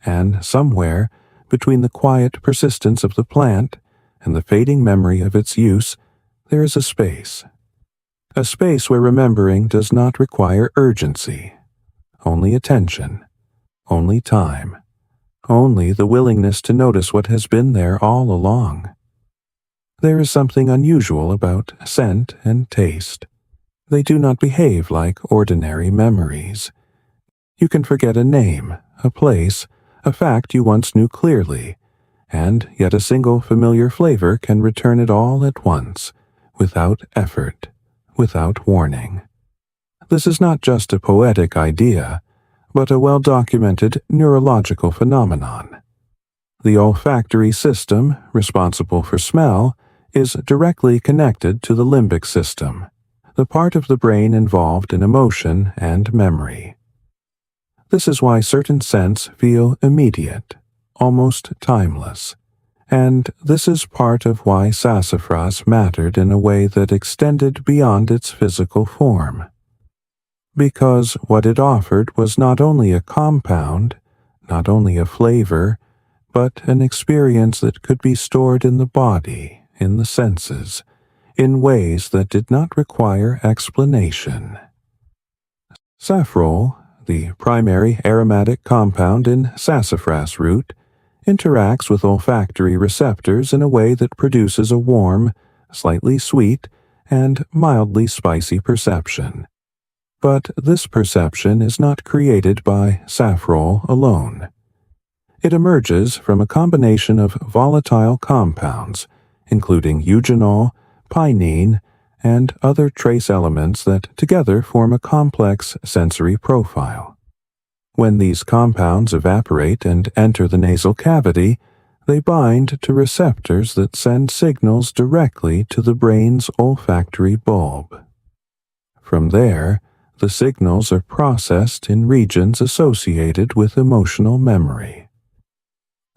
And somewhere, between the quiet persistence of the plant and the fading memory of its use, there is a space. A space where remembering does not require urgency, only attention, only time, only the willingness to notice what has been there all along. There is something unusual about scent and taste. They do not behave like ordinary memories. You can forget a name, a place, a fact you once knew clearly, and yet a single familiar flavor can return it all at once, without effort, without warning. This is not just a poetic idea, but a well-documented neurological phenomenon. The olfactory system, responsible for smell, is directly connected to the limbic system, the part of the brain involved in emotion and memory. This is why certain scents feel immediate, almost timeless, and this is part of why sassafras mattered in a way that extended beyond its physical form. Because what it offered was not only a compound, not only a flavor, but an experience that could be stored in the body, in the senses, in ways that did not require explanation. Saffrole, the primary aromatic compound in sassafras root, interacts with olfactory receptors in a way that produces a warm, slightly sweet, and mildly spicy perception. But this perception is not created by saffrole alone. It emerges from a combination of volatile compounds, including eugenol, pinene, and other trace elements that together form a complex sensory profile. When these compounds evaporate and enter the nasal cavity, they bind to receptors that send signals directly to the brain's olfactory bulb. From there, the signals are processed in regions associated with emotional memory.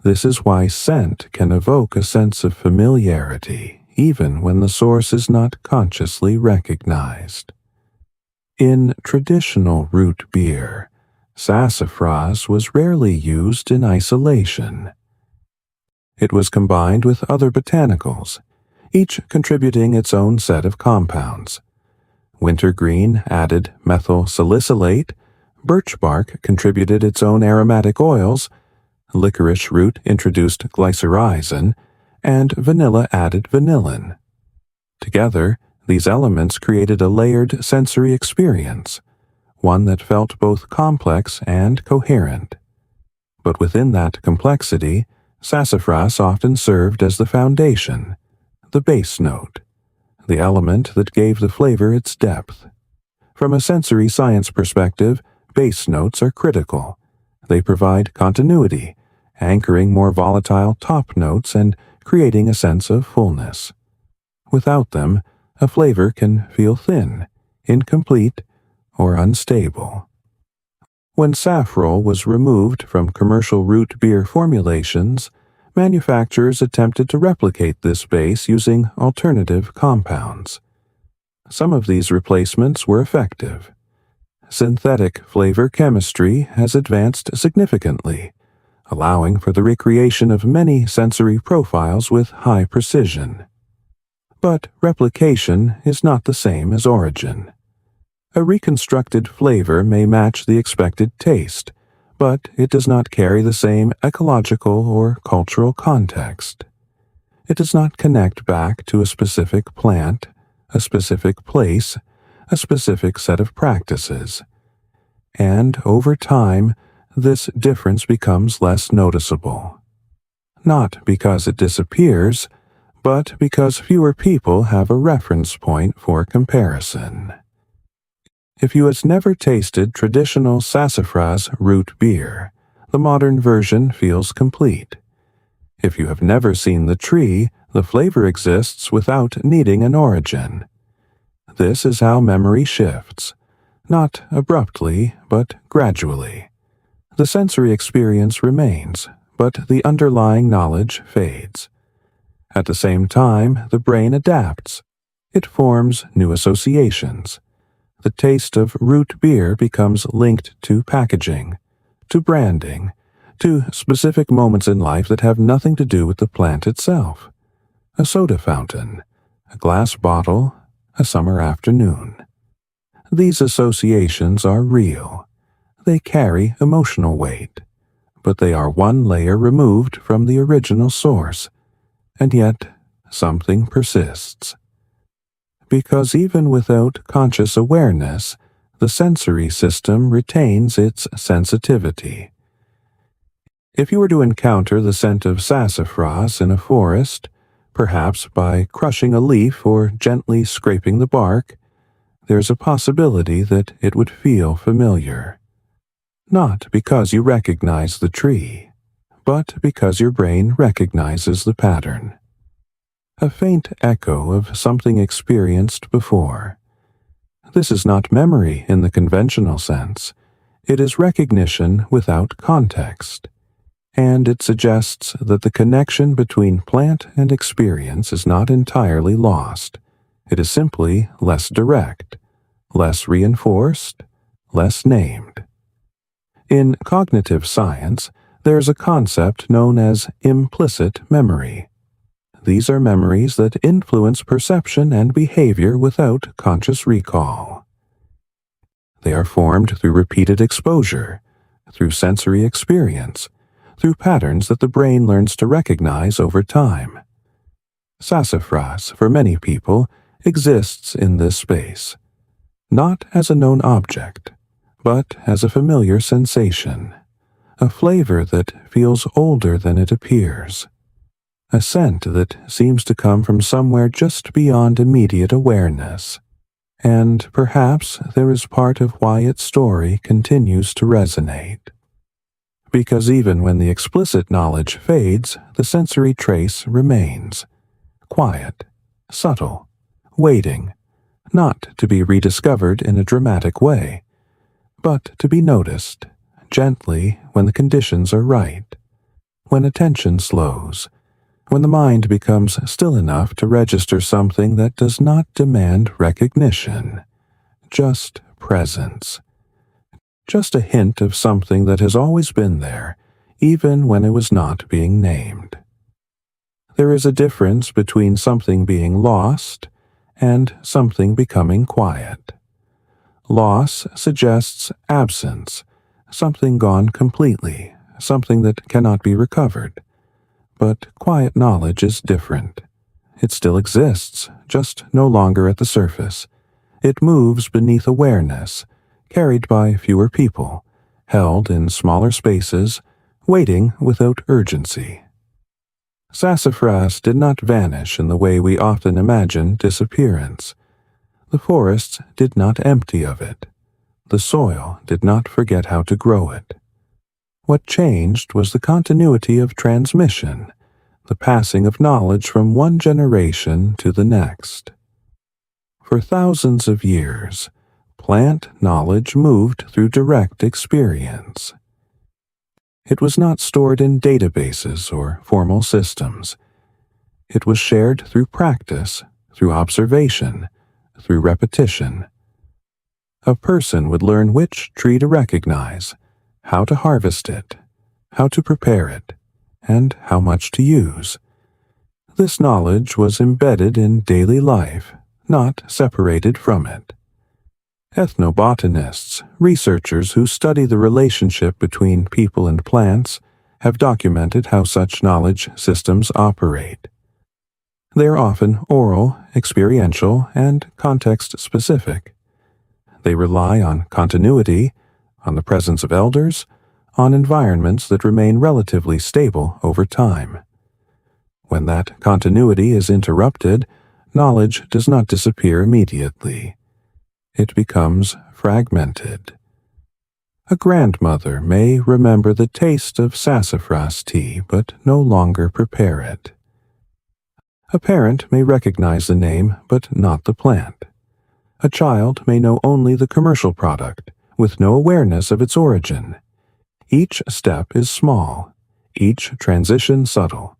This is why scent can evoke a sense of familiarity, even when the source is not consciously recognized. In traditional root beer, sassafras was rarely used in isolation. It was combined with other botanicals, each contributing its own set of compounds. Wintergreen added methyl salicylate, birch bark contributed its own aromatic oils, licorice root introduced glycyrrhizin, and vanilla added vanillin. Together, these elements created a layered sensory experience, one that felt both complex and coherent. But within that complexity, sassafras often served as the foundation, the base note, the element that gave the flavor its depth. From a sensory science perspective, base notes are critical. They provide continuity, anchoring more volatile top notes and creating a sense of fullness. Without them, a flavor can feel thin, incomplete, or unstable. When saffrole was removed from commercial root beer formulations, manufacturers attempted to replicate this base using alternative compounds. Some of these replacements were effective. Synthetic flavor chemistry has advanced significantly, allowing for the recreation of many sensory profiles with high precision. But replication is not the same as origin. A reconstructed flavor may match the expected taste, but it does not carry the same ecological or cultural context. It does not connect back to a specific plant, a specific place, a specific set of practices. And over time, this difference becomes less noticeable. Not because it disappears, but because fewer people have a reference point for comparison. If you has never tasted traditional sassafras root beer, the modern version feels complete. If you have never seen the tree, the flavor exists without needing an origin. This is how memory shifts, not abruptly, but gradually. The sensory experience remains, but the underlying knowledge fades. At the same time, the brain adapts. It forms new associations. The taste of root beer becomes linked to packaging, to branding, to specific moments in life that have nothing to do with the plant itself. A soda fountain, a glass bottle, a summer afternoon. These associations are real. They carry emotional weight, but they are one layer removed from the original source, and yet something persists. Because even without conscious awareness, the sensory system retains its sensitivity. If you were to encounter the scent of sassafras in a forest, perhaps by crushing a leaf or gently scraping the bark, there's a possibility that it would feel familiar. Not because you recognize the tree, but because your brain recognizes the pattern. A faint echo of something experienced before. This is not memory in the conventional sense. It is recognition without context. And it suggests that the connection between plant and experience is not entirely lost. It is simply less direct, less reinforced, less named. In cognitive science, there is a concept known as implicit memory. These are memories that influence perception and behavior without conscious recall. They are formed through repeated exposure, through sensory experience, through patterns that the brain learns to recognize over time. Sassafras, for many people, exists in this space, not as a known object, but as a familiar sensation, a flavor that feels older than it appears, a scent that seems to come from somewhere just beyond immediate awareness. And perhaps there is part of why its story continues to resonate. Because even when the explicit knowledge fades, the sensory trace remains. Quiet, subtle, waiting, not to be rediscovered in a dramatic way, but to be noticed, gently when the conditions are right, when attention slows, when the mind becomes still enough to register something that does not demand recognition, just presence. Just a hint of something that has always been there, even when it was not being named. There is a difference between something being lost and something becoming quiet. Loss suggests absence, something gone completely, something that cannot be recovered. But quiet knowledge is different. It still exists, just no longer at the surface. It moves beneath awareness, carried by fewer people, held in smaller spaces, waiting without urgency. Sassafras did not vanish in the way we often imagine disappearance. The forests did not empty of it. The soil did not forget how to grow it. What changed was the continuity of transmission, the passing of knowledge from one generation to the next. For thousands of years, plant knowledge moved through direct experience. It was not stored in databases or formal systems. It was shared through practice, through observation, through repetition. A person would learn which tree to recognize, how to harvest it, how to prepare it, and how much to use. This knowledge was embedded in daily life, not separated from it. Ethnobotanists, researchers who study the relationship between people and plants, have documented how such knowledge systems operate. They are often oral, experiential, and context-specific. They rely on continuity, on the presence of elders, on environments that remain relatively stable over time. When that continuity is interrupted, knowledge does not disappear immediately. It becomes fragmented. A grandmother may remember the taste of sassafras tea but no longer prepare it. A parent may recognize the name but not the plant. A child may know only the commercial product, with no awareness of its origin. Each step is small, each transition subtle,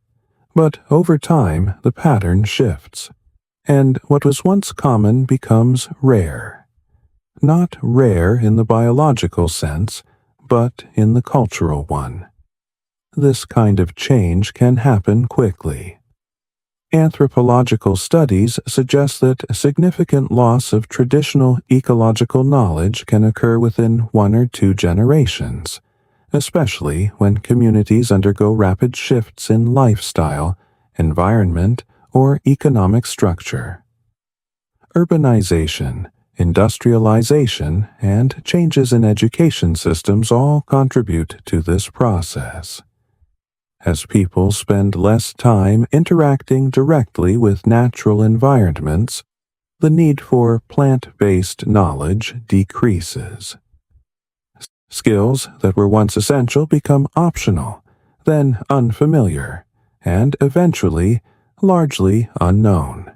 but over time the pattern shifts, and what was once common becomes rare. Not rare in the biological sense, but in the cultural one. This kind of change can happen quickly. Anthropological studies suggest that significant loss of traditional ecological knowledge can occur within 1 or 2 generations, especially when communities undergo rapid shifts in lifestyle, environment, or economic structure. Urbanization, industrialization, and changes in education systems all contribute to this process. As people spend less time interacting directly with natural environments, the need for plant-based knowledge decreases. Skills that were once essential become optional, then unfamiliar, and eventually largely unknown.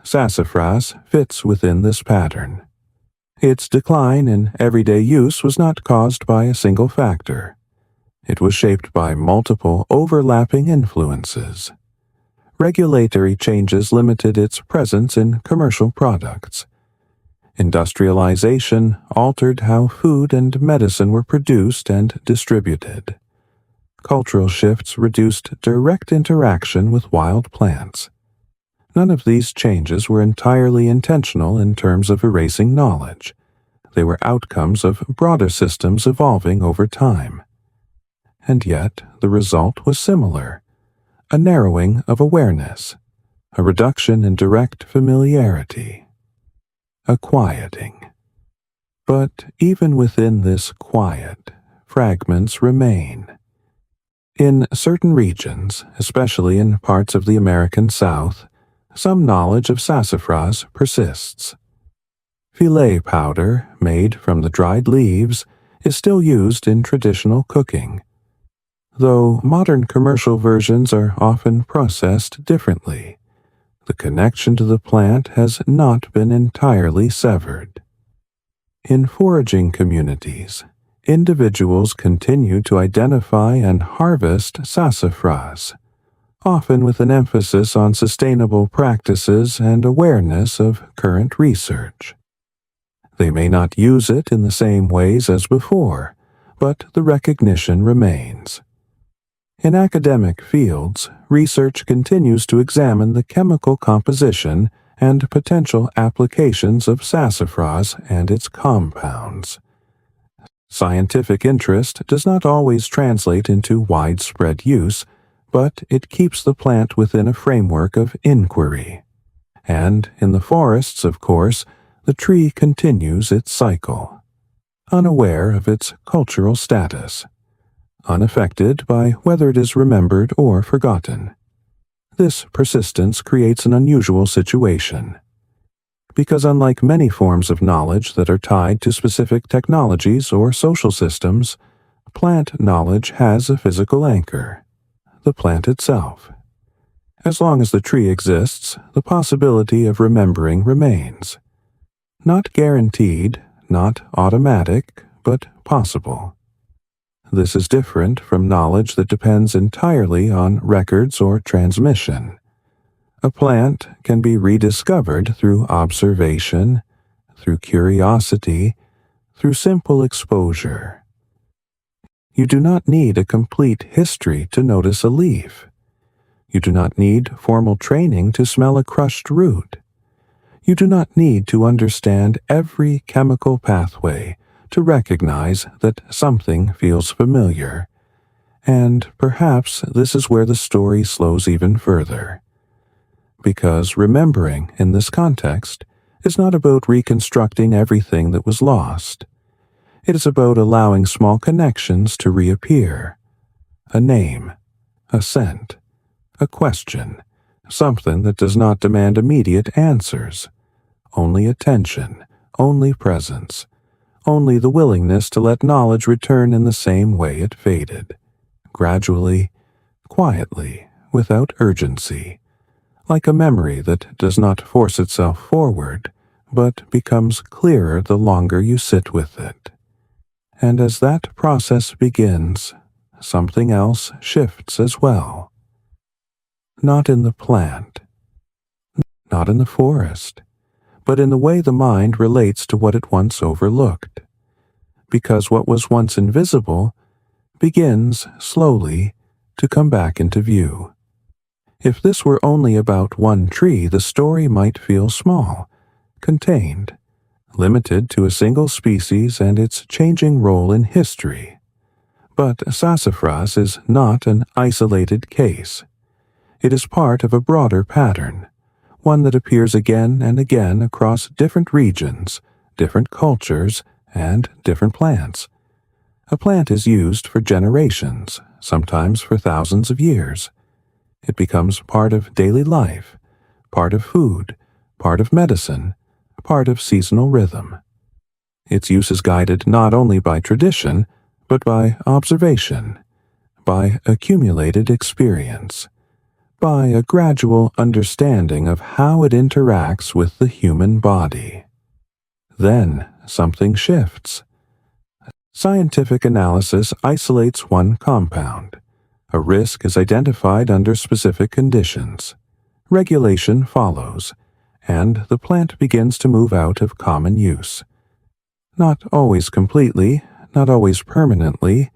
Sassafras fits within this pattern. Its decline in everyday use was not caused by a single factor. It was shaped by multiple overlapping influences. Regulatory changes limited its presence in commercial products. Industrialization altered how food and medicine were produced and distributed. Cultural shifts reduced direct interaction with wild plants. None of these changes were entirely intentional in terms of erasing knowledge. They were outcomes of broader systems evolving over time. And yet, the result was similar: a narrowing of awareness, a reduction in direct familiarity, a quieting. But even within this quiet, fragments remain. In certain regions, especially in parts of the American South, some knowledge of sassafras persists. Filet powder, made from the dried leaves, is still used in traditional cooking, though modern commercial versions are often processed differently. The connection to the plant has not been entirely severed. In foraging communities, individuals continue to identify and harvest sassafras, often with an emphasis on sustainable practices and awareness of current research. They may not use it in the same ways as before, but the recognition remains. In academic fields, research continues to examine the chemical composition and potential applications of sassafras and its compounds. Scientific interest does not always translate into widespread use, but it keeps the plant within a framework of inquiry. And in the forests, of course, the tree continues its cycle, unaware of its cultural status, unaffected by whether it is remembered or forgotten. This persistence creates an unusual situation, because unlike many forms of knowledge that are tied to specific technologies or social systems, plant knowledge has a physical anchor: the plant itself. As long as the tree exists, the possibility of remembering remains. Not guaranteed, not automatic, but possible. This is different from knowledge that depends entirely on records or transmission. A plant can be rediscovered through observation, through curiosity, through simple exposure. You do not need a complete history to notice a leaf. You do not need formal training to smell a crushed root. You do not need to understand every chemical pathway to recognize that something feels familiar. And perhaps this is where the story slows even further. Because remembering, in this context, is not about reconstructing everything that was lost. It is about allowing small connections to reappear. A name, a scent, a question, something that does not demand immediate answers, only attention, only presence, only the willingness to let knowledge return in the same way it faded, gradually, quietly, without urgency, like a memory that does not force itself forward, but becomes clearer the longer you sit with it. And as that process begins, something else shifts as well. Not in the plant, not in the forest, but in the way the mind relates to what it once overlooked. Because what was once invisible begins, slowly, to come back into view. If this were only about one tree, the story might feel small, contained, limited to a single species and its changing role in history. But sassafras is not an isolated case. It is part of a broader pattern, one that appears again and again across different regions, different cultures, and different plants. A plant is used for generations, sometimes for thousands of years. It becomes part of daily life, part of food, part of medicine, part of seasonal rhythm. Its use is guided not only by tradition, but by observation, by accumulated experience, by a gradual understanding of how it interacts with the human body. Then something shifts. Scientific analysis isolates one compound. A risk is identified under specific conditions. Regulation follows, and the plant begins to move out of common use. Not always completely, not always permanently,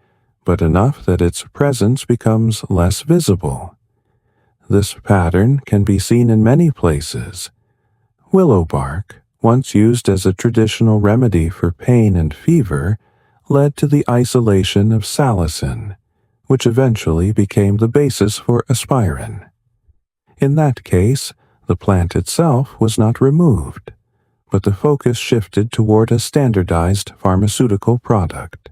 but enough that its presence becomes less visible. This pattern can be seen in many places. Willow bark, once used as a traditional remedy for pain and fever, led to the isolation of salicin, which eventually became the basis for aspirin. In that case, the plant itself was not removed, but the focus shifted toward a standardized pharmaceutical product.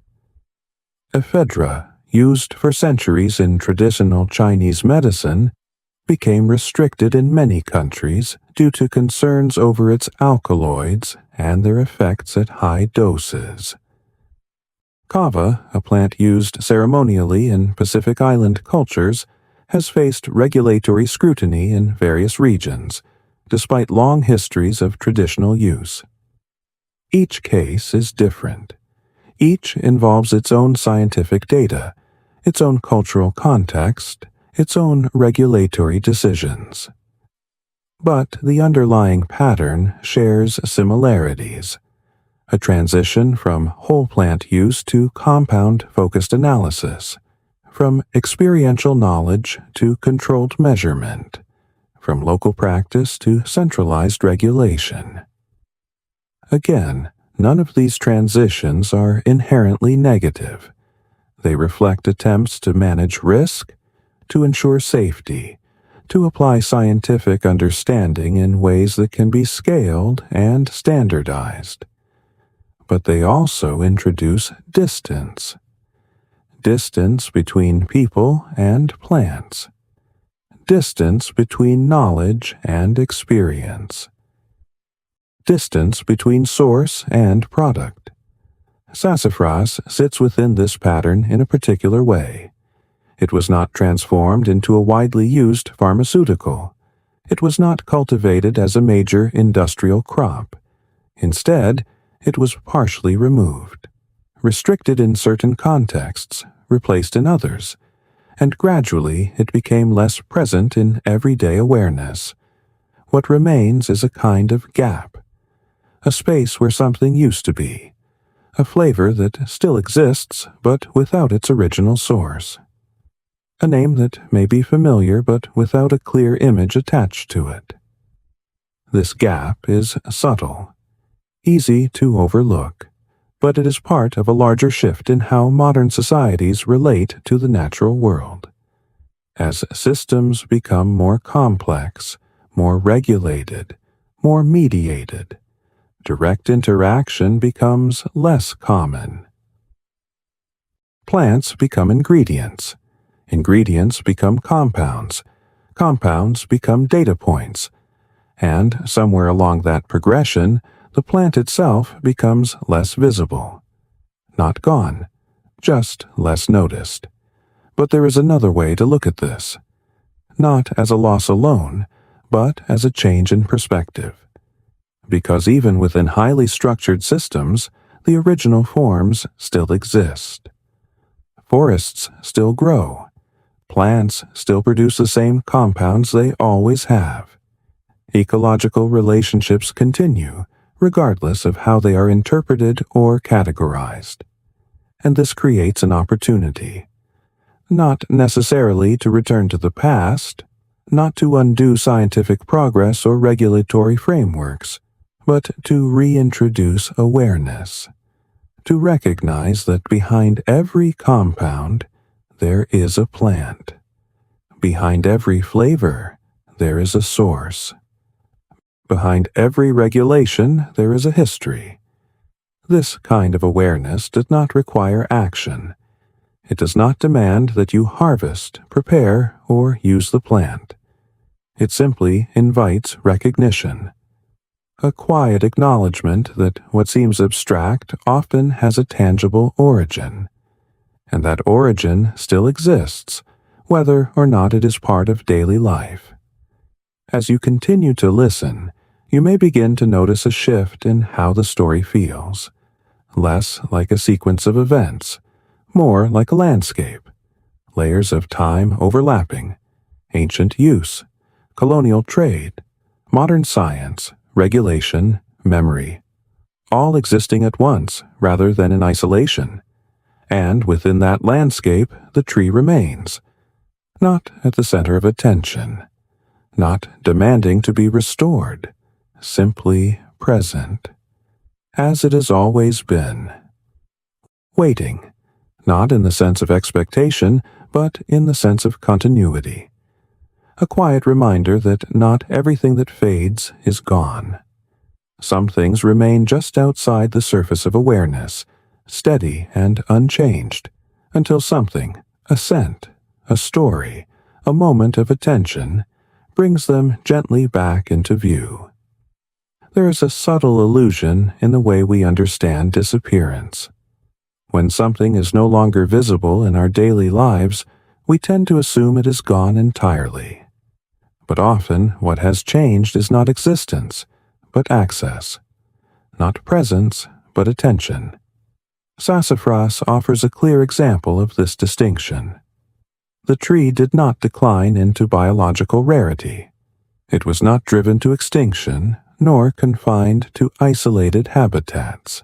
Ephedra, used for centuries in traditional Chinese medicine, became restricted in many countries due to concerns over its alkaloids and their effects at high doses. Kava, a plant used ceremonially in Pacific Island cultures, has faced regulatory scrutiny in various regions, despite long histories of traditional use. Each case is different. Each involves its own scientific data, its own cultural context, its own regulatory decisions. But the underlying pattern shares similarities. A transition from whole plant use to compound-focused analysis, from experiential knowledge to controlled measurement, from local practice to centralized regulation. Again, none of these transitions are inherently negative. They reflect attempts to manage risk, to ensure safety, to apply scientific understanding in ways that can be scaled and standardized. But they also introduce distance. Distance between people and plants. Distance between knowledge and experience. Distance between source and product. Sassafras sits within this pattern in a particular way. It was not transformed into a widely used pharmaceutical. It was not cultivated as a major industrial crop. Instead, it was partially removed, restricted in certain contexts, replaced in others, and gradually it became less present in everyday awareness. What remains is a kind of gap, a space where something used to be, a flavor that still exists but without its original source. A name that may be familiar but without a clear image attached to it. This gap is subtle, easy to overlook, but it is part of a larger shift in how modern societies relate to the natural world. As systems become more complex, more regulated, more mediated, direct interaction becomes less common. Plants become ingredients. Ingredients become compounds. Compounds become data points. And somewhere along that progression, the plant itself becomes less visible. Not gone, just less noticed. But there is another way to look at this. Not as a loss alone, but as a change in perspective. Because even within highly structured systems, the original forms still exist. Forests still grow. Plants still produce the same compounds they always have. Ecological relationships continue, regardless of how they are interpreted or categorized. And this creates an opportunity. Not necessarily to return to the past, not to undo scientific progress or regulatory frameworks, but to reintroduce awareness. To recognize that behind every compound, there is a plant. Behind every flavor, there is a source. Behind every regulation, there is a history. This kind of awareness does not require action. It does not demand that you harvest, prepare, or use the plant. It simply invites recognition. A quiet acknowledgement that what seems abstract often has a tangible origin, and that origin still exists, whether or not it is part of daily life. As you continue to listen, you may begin to notice a shift in how the story feels, less like a sequence of events, more like a landscape, layers of time overlapping, ancient use, colonial trade, modern science, regulation, memory, all existing at once rather than in isolation. And within that landscape, the tree remains, not at the center of attention, not demanding to be restored, simply present, as it has always been. Waiting, not in the sense of expectation, but in the sense of continuity. A quiet reminder that not everything that fades is gone. Some things remain just outside the surface of awareness, steady and unchanged, until something, a scent, a story, a moment of attention, brings them gently back into view. There is a subtle illusion in the way we understand disappearance. When something is no longer visible in our daily lives, we tend to assume it is gone entirely. But often what has changed is not existence, but access. Not presence, but attention. Sassafras offers a clear example of this distinction. The tree did not decline into biological rarity. It was not driven to extinction, nor confined to isolated habitats.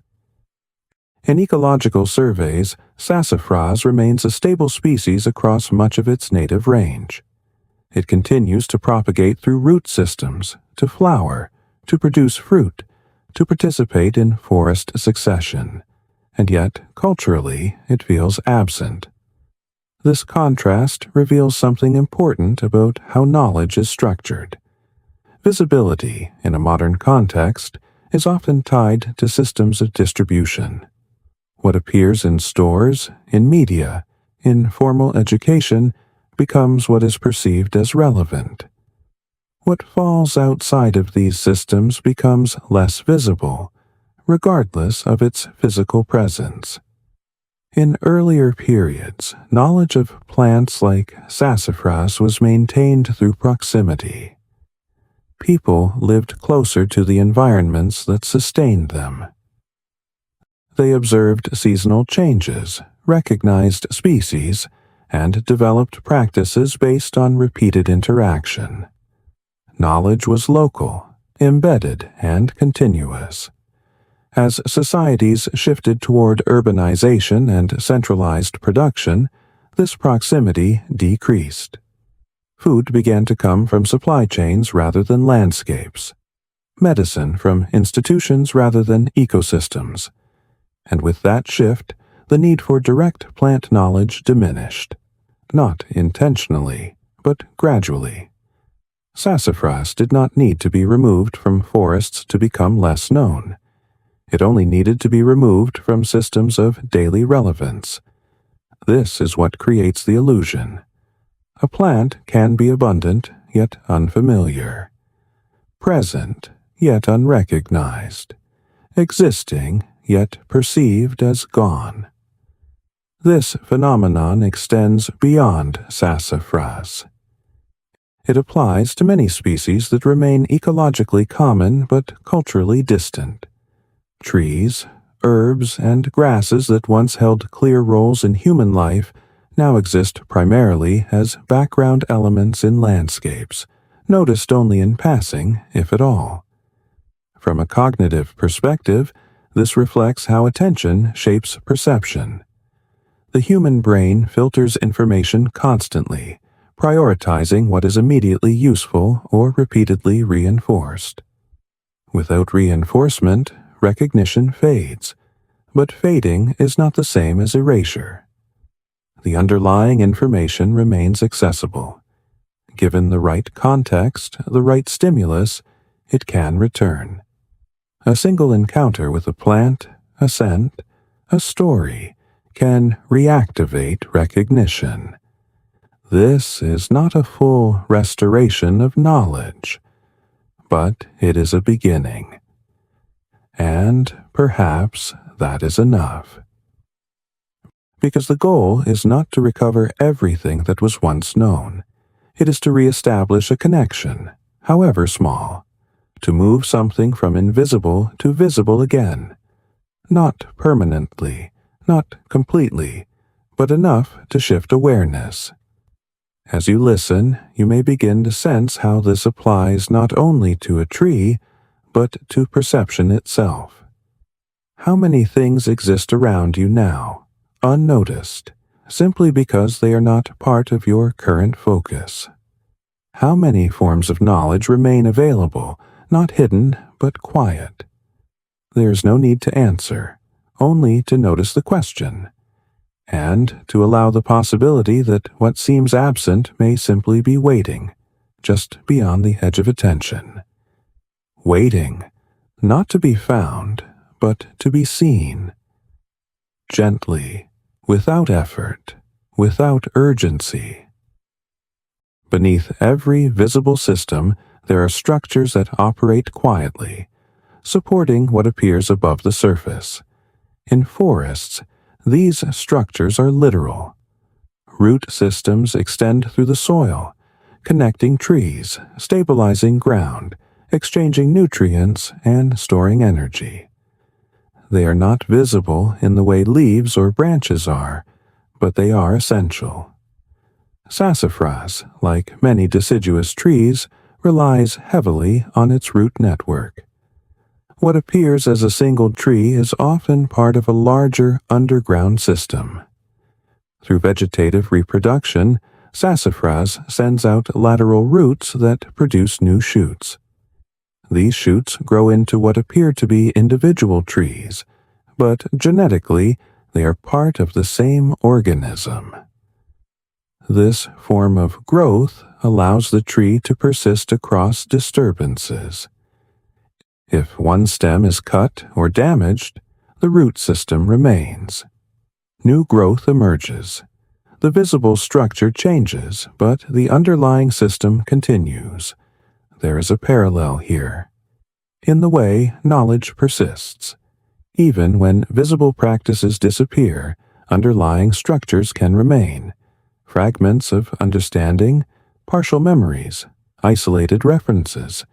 In ecological surveys, sassafras remains a stable species across much of its native range. It continues to propagate through root systems, to flower, to produce fruit, to participate in forest succession, and yet, culturally, it feels absent. This contrast reveals something important about how knowledge is structured. Visibility, in a modern context, is often tied to systems of distribution. What appears in stores, in media, in formal education, becomes what is perceived as relevant. What falls outside of these systems becomes less visible, regardless of its physical presence. In earlier periods, knowledge of plants like sassafras was maintained through proximity. People lived closer to the environments that sustained them. They observed seasonal changes, recognized species, and developed practices based on repeated interaction. Knowledge was local, embedded, and continuous. As societies shifted toward urbanization and centralized production, this proximity decreased. Food began to come from supply chains rather than landscapes. Medicine from institutions rather than ecosystems. And with that shift, the need for direct plant knowledge diminished. Not intentionally, but gradually. Sassafras did not need to be removed from forests to become less known. It only needed to be removed from systems of daily relevance. This is what creates the illusion. A plant can be abundant, yet unfamiliar. Present, yet unrecognized. existing yet perceived as gone. This phenomenon extends beyond sassafras. It applies to many species that remain ecologically common but culturally distant. Trees, herbs, and grasses that once held clear roles in human life now exist primarily as background elements in landscapes, noticed only in passing, if at all. From a cognitive perspective, this reflects how attention shapes perception. The human brain filters information constantly, prioritizing what is immediately useful or repeatedly reinforced. Without reinforcement, recognition fades, but fading is not the same as erasure. The underlying information remains accessible. Given the right context, the right stimulus, it can return. A single encounter with a plant, a scent, a story can reactivate recognition. This is not a full restoration of knowledge, but it is a beginning. And perhaps that is enough. Because the goal is not to recover everything that was once known. It is to reestablish a connection, however small, to move something from invisible to visible again. Not permanently, not completely, but enough to shift awareness. As you listen, you may begin to sense how this applies not only to a tree, but to perception itself. How many things exist around you now, unnoticed, simply because they are not part of your current focus? How many forms of knowledge remain available, not hidden, but quiet? There's no need to answer, only to notice the question, and to allow the possibility that what seems absent may simply be waiting, just beyond the edge of attention. Waiting, not to be found, but to be seen. Gently, without effort, without urgency. Beneath every visible system, there are structures that operate quietly, supporting what appears above the surface. In forests, these structures are literal. Root systems extend through the soil, connecting trees, stabilizing ground, exchanging nutrients, and storing energy. They are not visible in the way leaves or branches are, but they are essential. Sassafras, like many deciduous trees, relies heavily on its root network. What appears as a single tree is often part of a larger underground system. Through vegetative reproduction, sassafras sends out lateral roots that produce new shoots. These shoots grow into what appear to be individual trees, but genetically they are part of the same organism. This form of growth allows the tree to persist across disturbances. If one stem is cut or damaged, the root system remains. New growth emerges. The visible structure changes, but the underlying system continues. There is a parallel here. In the way knowledge persists. Even when visible practices disappear, underlying structures can remain. Fragments of understanding, partial memories, isolated references.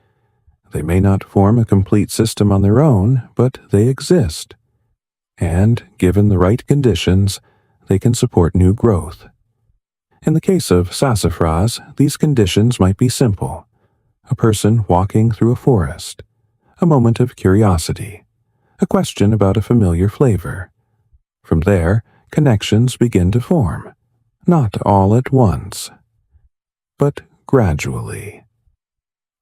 They may not form a complete system on their own, but they exist. And, given the right conditions, they can support new growth. In the case of sassafras, these conditions might be simple. A person walking through a forest, a moment of curiosity, a question about a familiar flavor. From there, connections begin to form, not all at once, but gradually.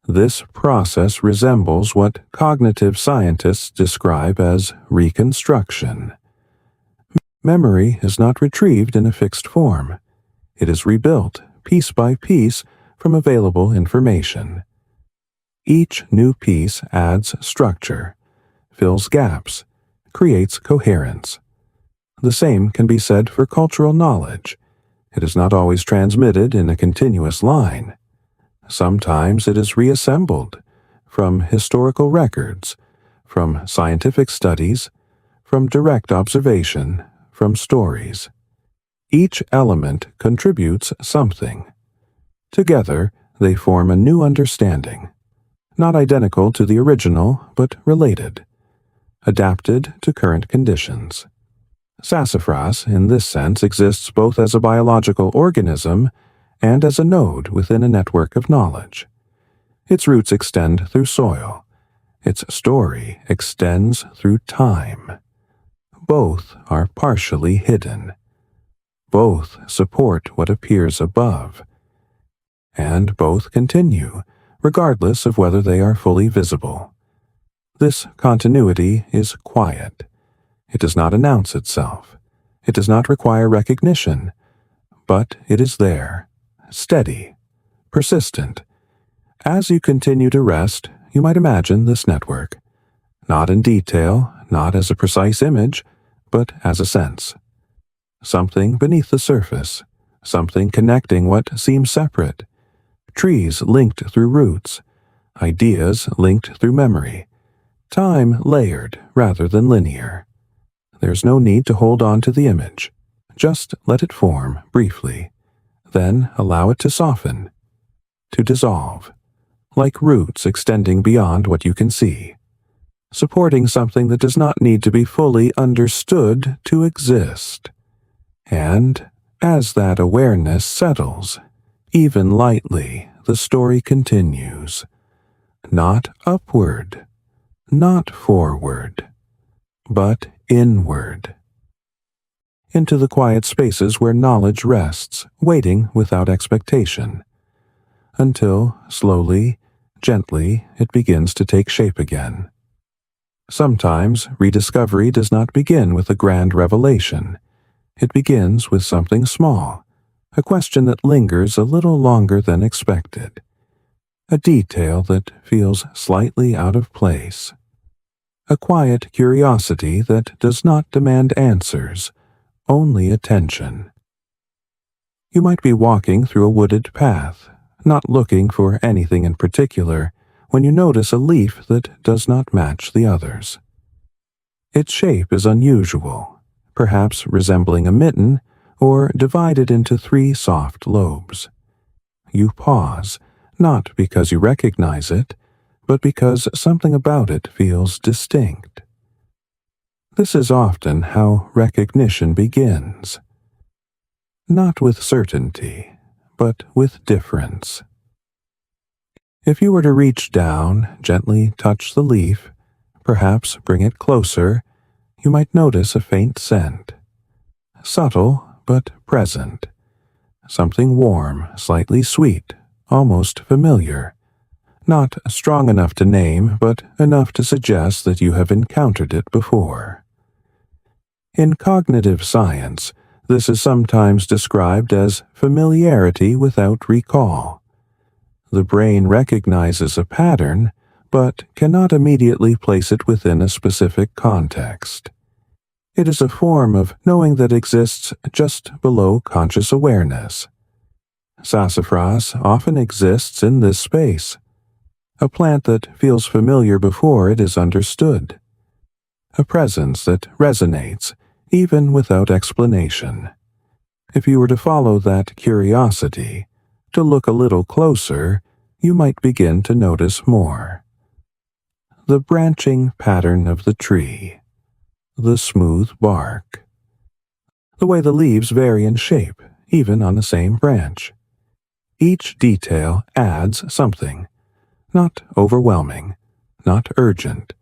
This process resembles what cognitive scientists describe as reconstruction. Memory is not retrieved in a fixed form. It is rebuilt, piece by piece, from available information. Each new piece adds structure, fills gaps, creates coherence. The same can be said for cultural knowledge. It is not always transmitted in a continuous line. Sometimes it is reassembled from historical records, from scientific studies, from direct observation, from stories. Each element contributes something. Together, they form a new understanding, not identical to the original, but related, adapted to current conditions. Sassafras, in this sense, exists both as a biological organism and as a node within a network of knowledge. Its roots extend through soil. Its story extends through time. Both are partially hidden. Both support what appears above. And both continue, regardless of whether they are fully visible. This continuity is quiet. It does not announce itself. It does not require recognition. But it is there, steady, persistent. As you continue to rest, you might imagine this network, not in detail, not as a precise image, but as a sense. Something beneath the surface, something connecting what seems separate. Trees linked through roots, ideas linked through memory, time layered rather than linear. There's no need to hold on to the image. Just let it form briefly, then allow it to soften, to dissolve, like roots extending beyond what you can see, supporting something that does not need to be fully understood to exist. And as that awareness settles, even lightly, the story continues. Not upward, not forward, but inward. Into the quiet spaces where knowledge rests, waiting without expectation, until, slowly, gently, it begins to take shape again. Sometimes rediscovery does not begin with a grand revelation. It begins with something small, a question that lingers a little longer than expected, a detail that feels slightly out of place, a quiet curiosity that does not demand answers, only attention. You might be walking through a wooded path, not looking for anything in particular, when you notice a leaf that does not match the others. Its shape is unusual, perhaps resembling a mitten, or divided into 3 soft lobes. You pause, not because you recognize it, but because something about it feels distinct. This is often how recognition begins. Not with certainty, but with difference. If you were to reach down, gently touch the leaf, perhaps bring it closer, you might notice a faint scent. Subtle, but present. Something warm, slightly sweet, almost familiar. Not strong enough to name, but enough to suggest that you have encountered it before. In cognitive science, this is sometimes described as familiarity without recall. The brain recognizes a pattern, but cannot immediately place it within a specific context. It is a form of knowing that exists just below conscious awareness. Sassafras often exists in this space, a plant that feels familiar before it is understood, a presence that resonates even without explanation. If you were to follow that curiosity, to look a little closer, you might begin to notice more. The branching pattern of the tree, the smooth bark, the way the leaves vary in shape, even on the same branch. Each detail adds something, not overwhelming, not urgent,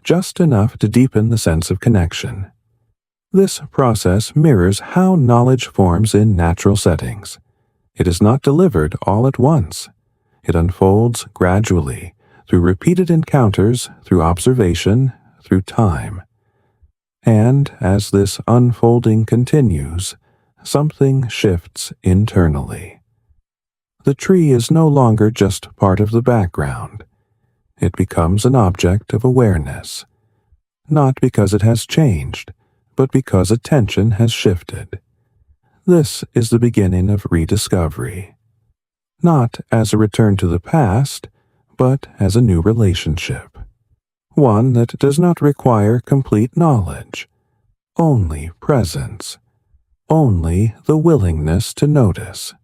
just enough to deepen the sense of connection. This process mirrors how knowledge forms in natural settings. It is not delivered all at once. It unfolds gradually, through repeated encounters, through observation, through time. And as this unfolding continues, something shifts internally. The tree is no longer just part of the background. It becomes an object of awareness, not because it has changed, but because attention has shifted. This is the beginning of rediscovery, not as a return to the past, but as a new relationship, one that does not require complete knowledge, only presence, only the willingness to notice.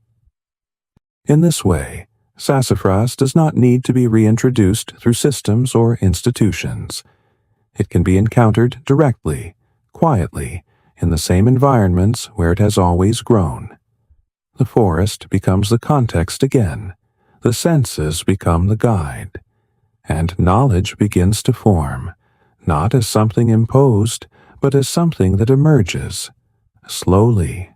In this way, sassafras does not need to be reintroduced through systems or institutions. It can be encountered directly, quietly, in the same environments where it has always grown. The forest becomes the context again, the senses become the guide, and knowledge begins to form, not as something imposed, but as something that emerges, slowly,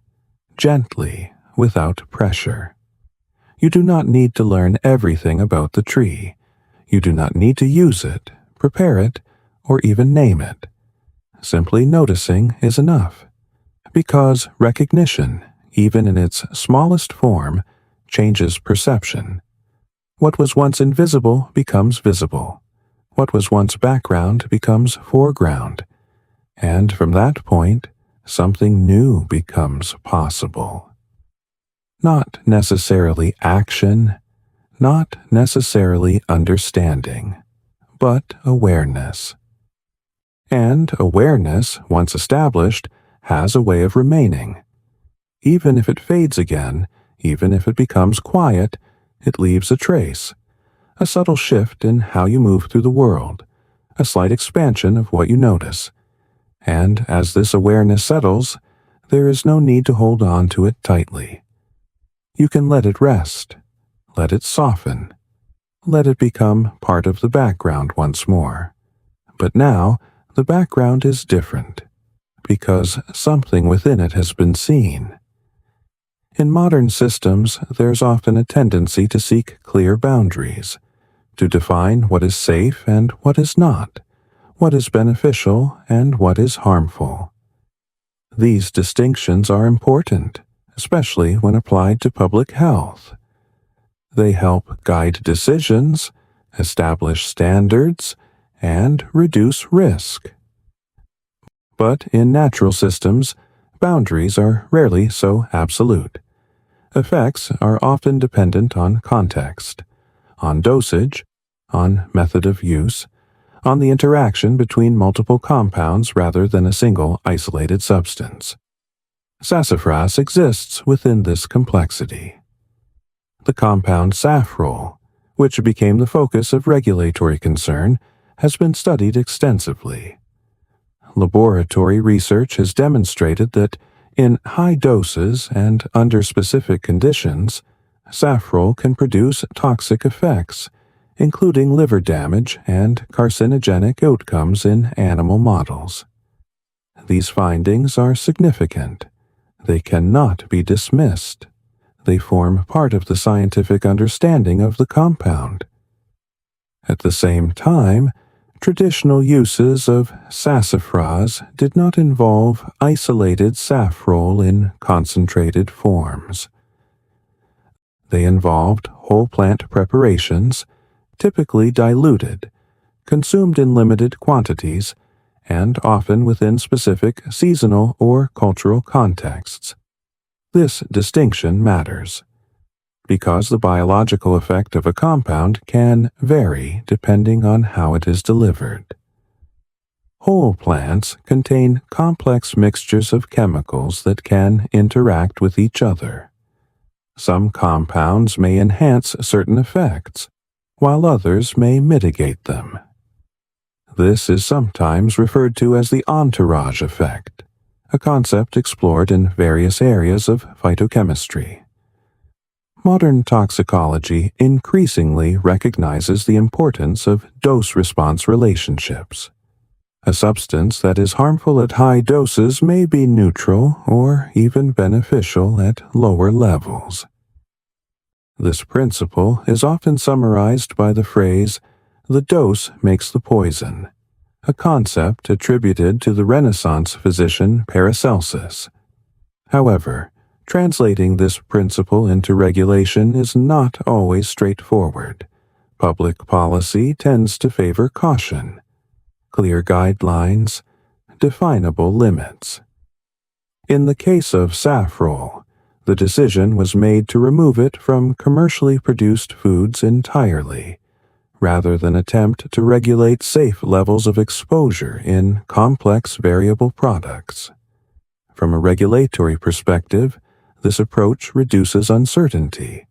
gently, without pressure. You do not need to learn everything about the tree. You do not need to use it, prepare it, or even name it. Simply noticing is enough, because recognition, even in its smallest form, changes perception. What was once invisible becomes visible. What was once background becomes foreground. And from that point, something new becomes possible. Not necessarily action, not necessarily understanding, but awareness. And awareness, once established, has a way of remaining. Even if it fades again, even if it becomes quiet, it leaves a trace, a subtle shift in how you move through the world, a slight expansion of what you notice. And as this awareness settles, there is no need to hold on to it tightly. You can let it rest, let it soften, let it become part of the background once more. But now, the background is different, because something within it has been seen. In modern systems, there's often a tendency to seek clear boundaries, to define what is safe and what is not, what is beneficial and what is harmful. These distinctions are important, especially when applied to public health. They help guide decisions, establish standards, and reduce risk. But in natural systems, boundaries are rarely so absolute. Effects are often dependent on context, on dosage, on method of use, on the interaction between multiple compounds rather than a single isolated substance. Sassafras exists within this complexity. The compound safrole, which became the focus of regulatory concern, has been studied extensively. Laboratory research has demonstrated that in high doses and under specific conditions, safrole can produce toxic effects, including liver damage and carcinogenic outcomes in animal models. These findings are significant. They cannot be dismissed. They form part of the scientific understanding of the compound. At the same time, traditional uses of sassafras did not involve isolated safrole in concentrated forms. They involved whole plant preparations, typically diluted, consumed in limited quantities, and often within specific seasonal or cultural contexts. This distinction matters, because the biological effect of a compound can vary depending on how it is delivered. Whole plants contain complex mixtures of chemicals that can interact with each other. Some compounds may enhance certain effects, while others may mitigate them. This is sometimes referred to as the entourage effect, a concept explored in various areas of phytochemistry. Modern toxicology increasingly recognizes the importance of dose-response relationships. A substance that is harmful at high doses may be neutral or even beneficial at lower levels. This principle is often summarized by the phrase, "the dose makes the poison," a concept attributed to the Renaissance physician Paracelsus. However, translating this principle into regulation is not always straightforward. Public policy tends to favor caution, clear guidelines, definable limits. In the case of safrole, the decision was made to remove it from commercially produced foods entirely, rather than attempt to regulate safe levels of exposure in complex variable products. From a regulatory perspective, this approach reduces uncertainty.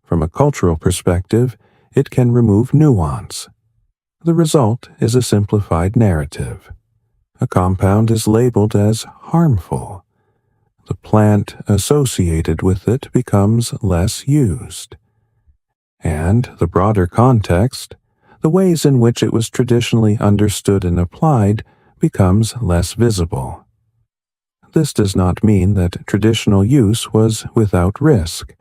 From a cultural perspective, it can remove nuance. The result is a simplified narrative. A compound is labeled as harmful. The plant associated with it becomes less used. And the broader context, the ways in which it was traditionally understood and applied, becomes less visible. This does not mean that traditional use was without risk.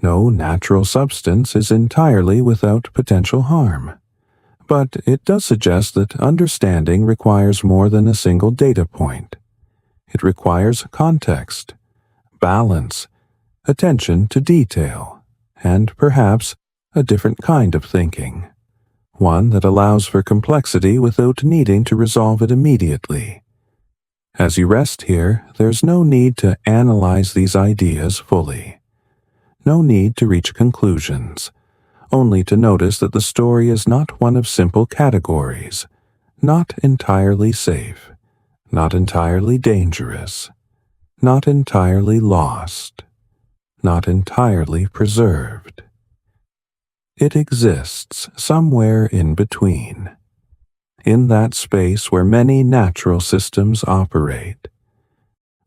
No natural substance is entirely without potential harm. But it does suggest that understanding requires more than a single data point. It requires context, balance, attention to detail, and perhaps a different kind of thinking. One that allows for complexity without needing to resolve it immediately. As you rest here, there's no need to analyze these ideas fully. No need to reach conclusions. Only to notice that the story is not one of simple categories, not entirely safe, not entirely dangerous, not entirely lost, not entirely preserved. It exists somewhere in between, in that space where many natural systems operate,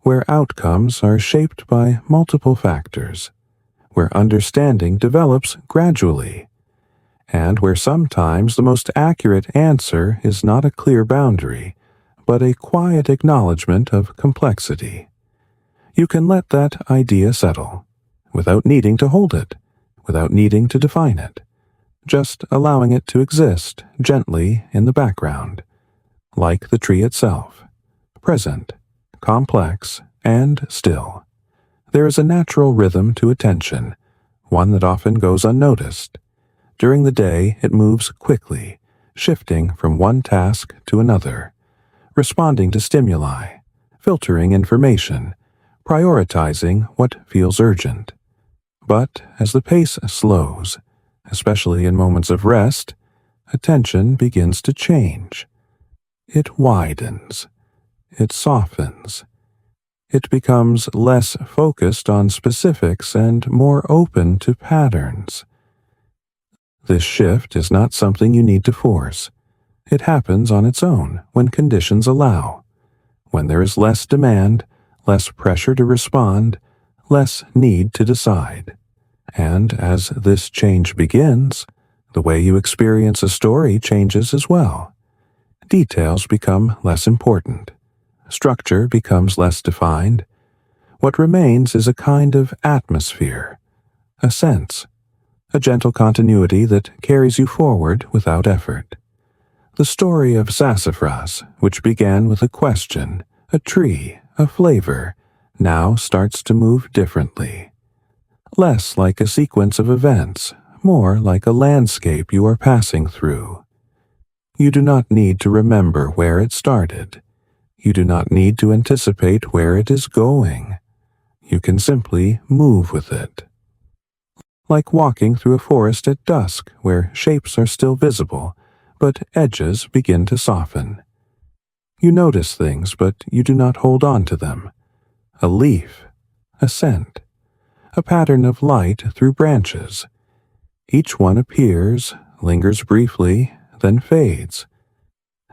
where outcomes are shaped by multiple factors, where understanding develops gradually, and where sometimes the most accurate answer is not a clear boundary, but a quiet acknowledgement of complexity. You can let that idea settle, without needing to hold it, without needing to define it, just allowing it to exist gently in the background, like the tree itself, present, complex, and still. There is a natural rhythm to attention, one that often goes unnoticed. During the day, it moves quickly, shifting from one task to another, responding to stimuli, filtering information, prioritizing what feels urgent. But as the pace slows, especially in moments of rest, attention begins to change. It widens. It softens. It becomes less focused on specifics and more open to patterns. This shift is not something you need to force. It happens on its own when conditions allow, when there is less demand, less pressure to respond, less need to decide. And as this change begins, the way you experience a story changes as well. Details become less important. Structure becomes less defined. What remains is a kind of atmosphere, a sense, a gentle continuity that carries you forward without effort. The story of sassafras, which began with a question, a tree, a flavor, now starts to move differently. Less like a sequence of events, more like a landscape you are passing through. You do not need to remember where it started. You do not need to anticipate where it is going. You can simply move with it. Like walking through a forest at dusk where shapes are still visible, but edges begin to soften. You notice things, but you do not hold on to them. A leaf, a scent, a pattern of light through branches. Each one appears, lingers briefly, then fades.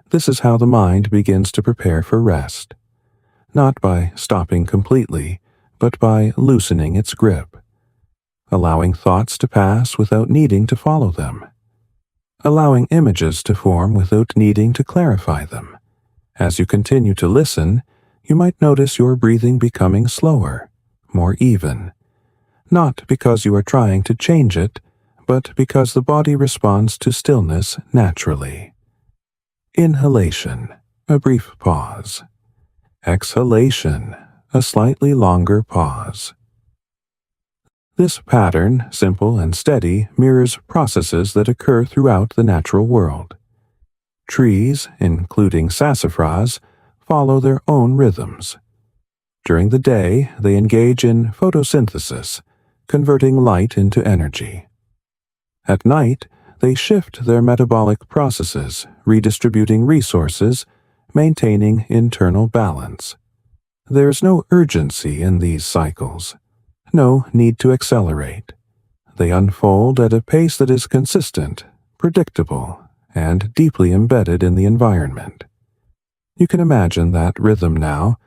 This is how the mind begins to prepare for rest, not by stopping completely, but by loosening its grip, allowing thoughts to pass without needing to follow them, allowing images to form without needing to clarify them. As you continue to listen, you might notice your breathing becoming slower, more even, not because you are trying to change it, but because the body responds to stillness naturally. Inhalation, a brief pause. Exhalation, a slightly longer pause. This pattern, simple and steady, mirrors processes that occur throughout the natural world. Trees, including sassafras, follow their own rhythms. During the day, they engage in photosynthesis, converting light into energy. At night, They shift their metabolic processes, redistributing resources, maintaining internal balance. There is no urgency in these cycles, no need to accelerate. They unfold at a pace that is consistent, predictable, and deeply embedded in the environment. You can imagine that rhythm now,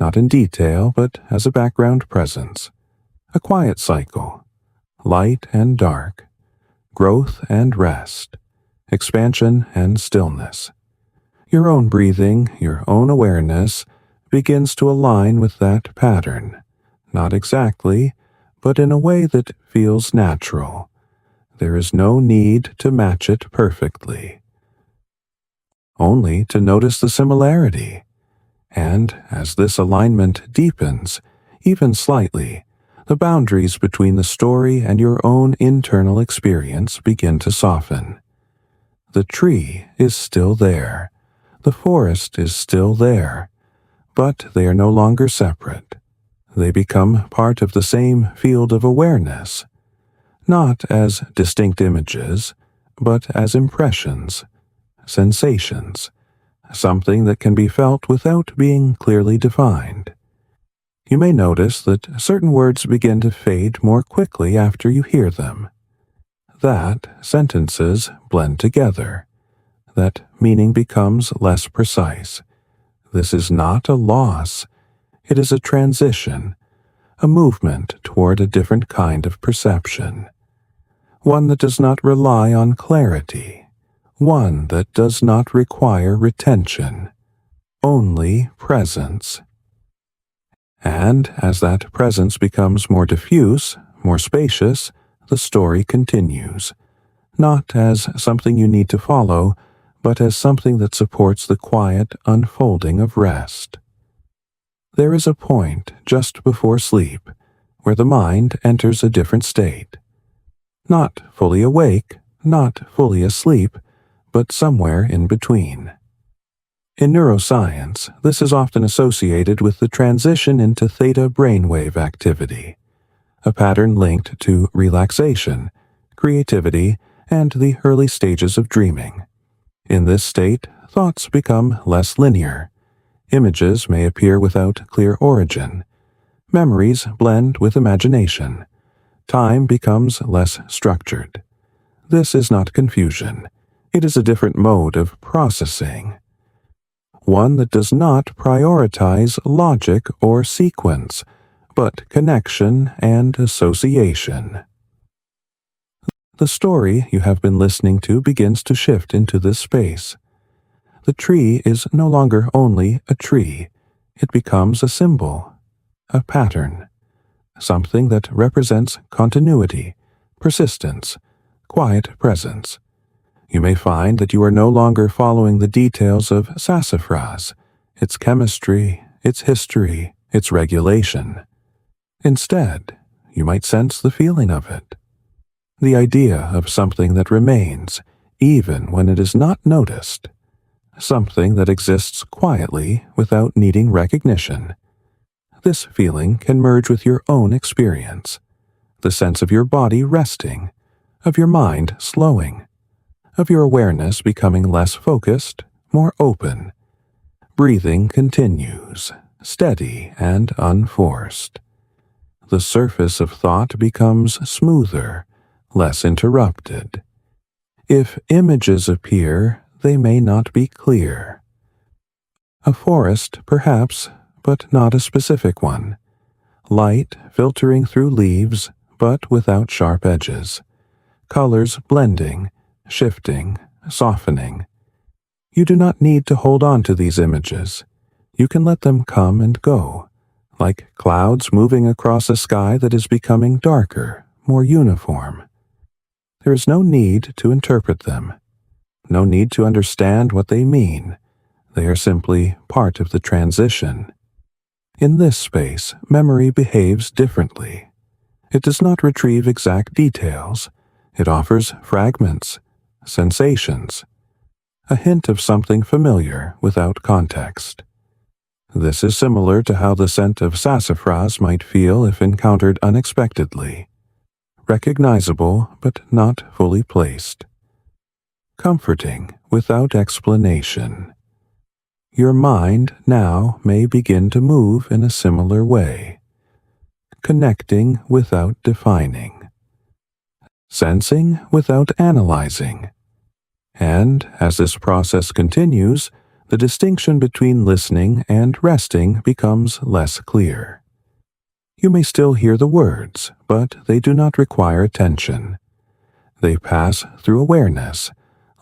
not in detail, but as a background presence. A quiet cycle, light and dark, growth and rest, expansion and stillness. Your own breathing, your own awareness, begins to align with that pattern, not exactly, but in a way that feels natural. There is no need to match it perfectly, only to notice the similarity. And as this alignment deepens, even slightly, the boundaries between the story and your own internal experience begin to soften. The tree is still there, the forest is still there, but they are no longer separate. They become part of the same field of awareness, not as distinct images, but as impressions, sensations, something that can be felt without being clearly defined. You may notice that certain words begin to fade more quickly after you hear them, that sentences blend together, that meaning becomes less precise. This is not a loss, it is a transition, a movement toward a different kind of perception, one that does not rely on clarity, one that does not require retention, only presence. And as that presence becomes more diffuse, more spacious, the story continues, not as something you need to follow, but as something that supports the quiet unfolding of rest. There is a point just before sleep where the mind enters a different state. Not fully awake, not fully asleep, but somewhere in between. In neuroscience, this is often associated with the transition into theta brainwave activity, a pattern linked to relaxation, creativity, and the early stages of dreaming. In this state, thoughts become less linear. Images may appear without clear origin. Memories blend with imagination. Time becomes less structured. This is not confusion. It is a different mode of processing, one that does not prioritize logic or sequence, but connection and association. The story you have been listening to begins to shift into this space. The tree is no longer only a tree. It becomes a symbol, a pattern, something that represents continuity, persistence, quiet presence. You may find that you are no longer following the details of sassafras, its chemistry, its history, its regulation. Instead, you might sense the feeling of it, the idea of something that remains, even when it is not noticed, something that exists quietly without needing recognition. This feeling can merge with your own experience, the sense of your body resting, of your mind slowing, of your awareness becoming less focused, more open. Breathing continues, steady and unforced. The surface of thought becomes smoother, less interrupted. If images appear, they may not be clear. A forest, perhaps, but not a specific one. Light filtering through leaves, but without sharp edges. Colors blending, shifting, softening. You do not need to hold on to these images. You can let them come and go, like clouds moving across a sky that is becoming darker, more uniform. There is no need to interpret them, no need to understand what they mean. They are simply part of the transition. In this space, memory behaves differently. It does not retrieve exact details. It offers fragments, sensations, a hint of something familiar without context. This is similar to how the scent of sassafras might feel if encountered unexpectedly. Recognizable, but not fully placed. comforting without explanation. Your mind now may begin to move in a similar way, connecting without defining, sensing without analyzing. And as this process continues, the distinction between listening and resting becomes less clear. You may still hear the words, but they do not require attention. They pass through awareness,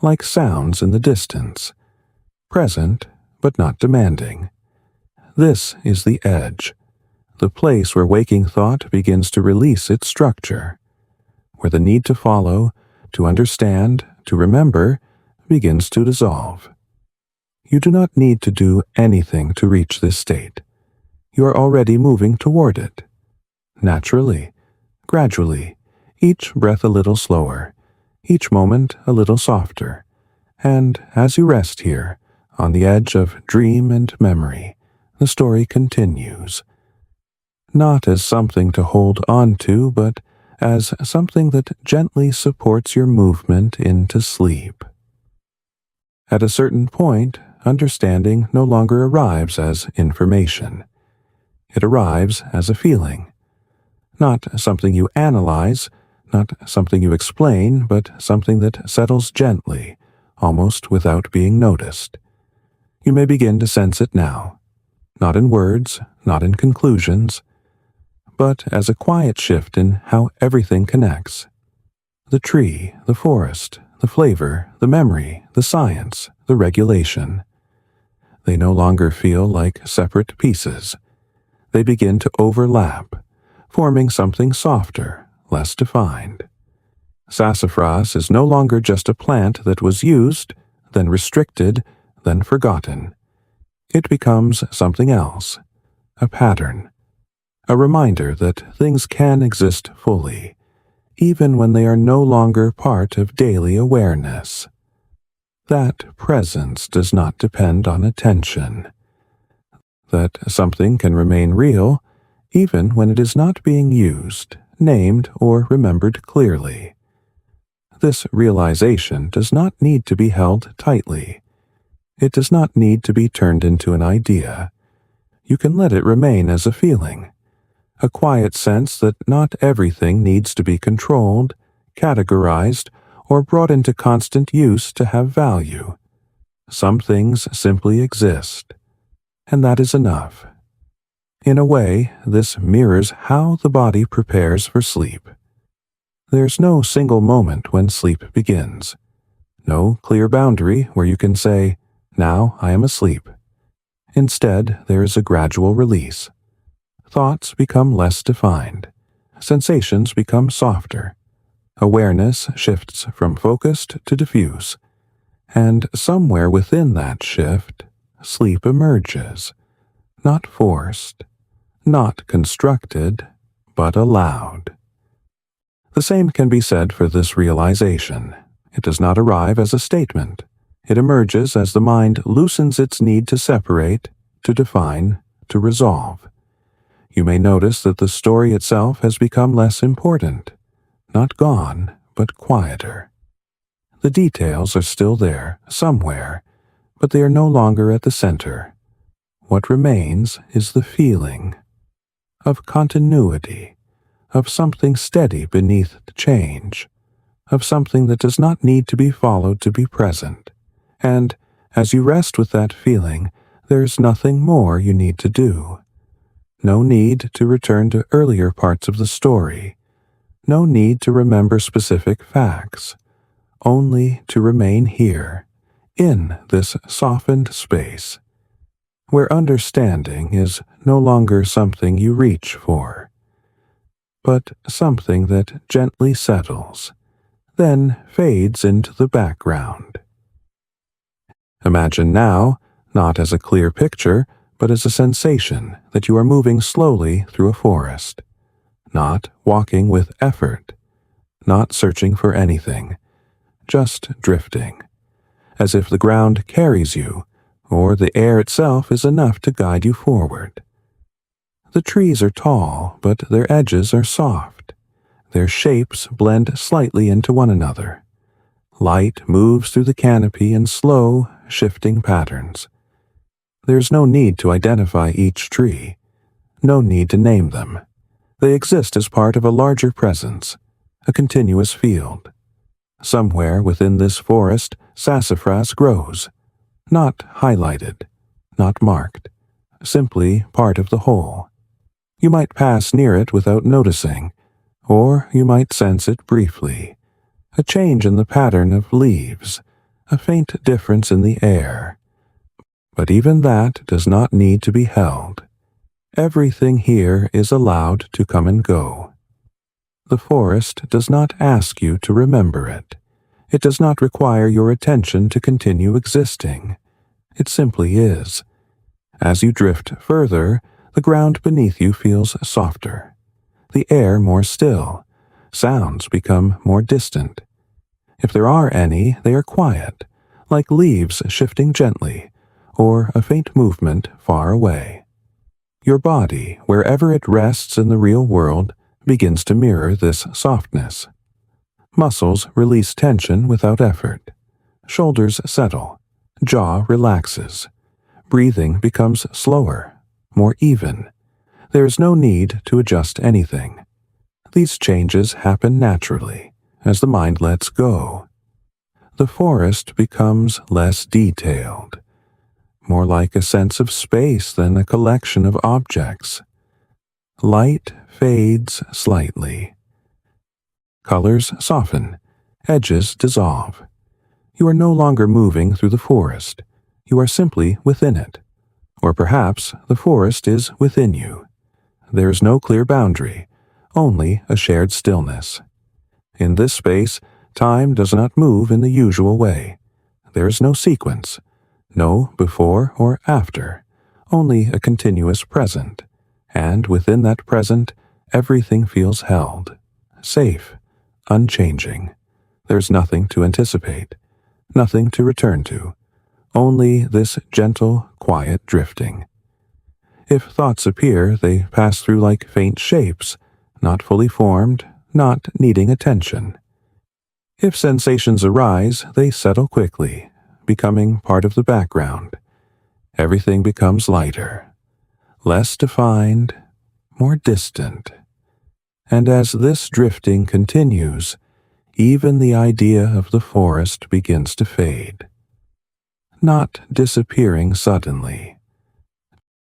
like sounds in the distance, present but not demanding. This is the edge, the place where waking thought begins to release its structure, where the need to follow, to understand, to remember, begins to dissolve. You do not need to do anything to reach this state. You are already moving toward it. Naturally, gradually, each breath a little slower, each moment a little softer, and as you rest here, on the edge of dream and memory, the story continues. Not as something to hold on to, but as something that gently supports your movement into sleep. At a certain point, understanding no longer arrives as information. It arrives as a feeling. Not something you analyze, not something you explain, but something that settles gently, almost without being noticed. You may begin to sense it now, not in words, not in conclusions, but as a quiet shift in how everything connects. The tree, the forest, the flavor, the memory, the science, the regulation. They no longer feel like separate pieces. They begin to overlap, forming something softer, less defined. Sassafras is no longer just a plant that was used, then restricted, then forgotten. It becomes something else, a pattern, a reminder that things can exist fully, even when they are no longer part of daily awareness. That presence does not depend on attention. That something can remain real, even when it is not being used, named, or remembered clearly. This realization does not need to be held tightly. It does not need to be turned into an idea. You can let it remain as a feeling, a quiet sense that not everything needs to be controlled, categorized, or brought into constant use to have value. Some things simply exist, and that is enough. In a way, this mirrors how the body prepares for sleep. There's no single moment when sleep begins, no clear boundary where you can say, "Now I am asleep." Instead, there is a gradual release. Thoughts become less defined. Sensations become softer. Awareness shifts from focused to diffuse. And somewhere within that shift, sleep emerges. Not forced, not constructed, but allowed. The same can be said for this realization. It does not arrive as a statement. It emerges as the mind loosens its need to separate, to define, to resolve. You may notice that the story itself has become less important. Not gone, but quieter. The details are still there, somewhere, but they are no longer at the center. What remains is the feeling of continuity, of something steady beneath the change, of something that does not need to be followed to be present. And as you rest with that feeling, there's nothing more you need to do. No need to return to earlier parts of the story. No need to remember specific facts. Only to remain here, in this softened space, where understanding is no longer something you reach for, but something that gently settles, then fades into the background. Imagine now, not as a clear picture, but as a sensation that you are moving slowly through a forest, not walking with effort, not searching for anything, just drifting, as if the ground carries you, or the air itself is enough to guide you forward. The trees are tall, but their edges are soft. Their shapes blend slightly into one another, Light moves through the canopy in slow, shifting patterns. There's no need to identify each tree, no need to name them. They exist as part of a larger presence, a continuous field. Somewhere within this forest, sassafras grows, not highlighted, not marked, simply part of the whole. You might pass near it without noticing, or you might sense it briefly. A change in the pattern of leaves, a faint difference in the air. But even that does not need to be held. Everything here is allowed to come and go. The forest does not ask you to remember it. It does not require your attention to continue existing. It simply is. As you drift further, the ground beneath you feels softer, the air more still, sounds become more distant. If there are any, they are quiet, like leaves shifting gently, or a faint movement far away. Your body, wherever it rests in the real world, begins to mirror this softness. Muscles release tension without effort. Shoulders settle. Jaw relaxes. Breathing becomes slower, more even. There is no need to adjust anything. These changes happen naturally, as the mind lets go. The forest becomes less detailed, more like a sense of space than a collection of objects. Light fades slightly. Colors soften, edges dissolve. You are no longer moving through the forest. You are simply within it. Or perhaps the forest is within you. There is no clear boundary, only a shared stillness. In this space, time does not move in the usual way. There is no sequence, no before or after, only a continuous present. And within that present, everything feels held, safe, unchanging. There's nothing to anticipate, nothing to return to, only this gentle, quiet drifting. If thoughts appear, they pass through like faint shapes, not fully formed, not needing attention. If sensations arise, they settle quickly, becoming part of the background. Everything becomes lighter, less defined, more distant. And as this drifting continues, even the idea of the forest begins to fade. Not disappearing suddenly,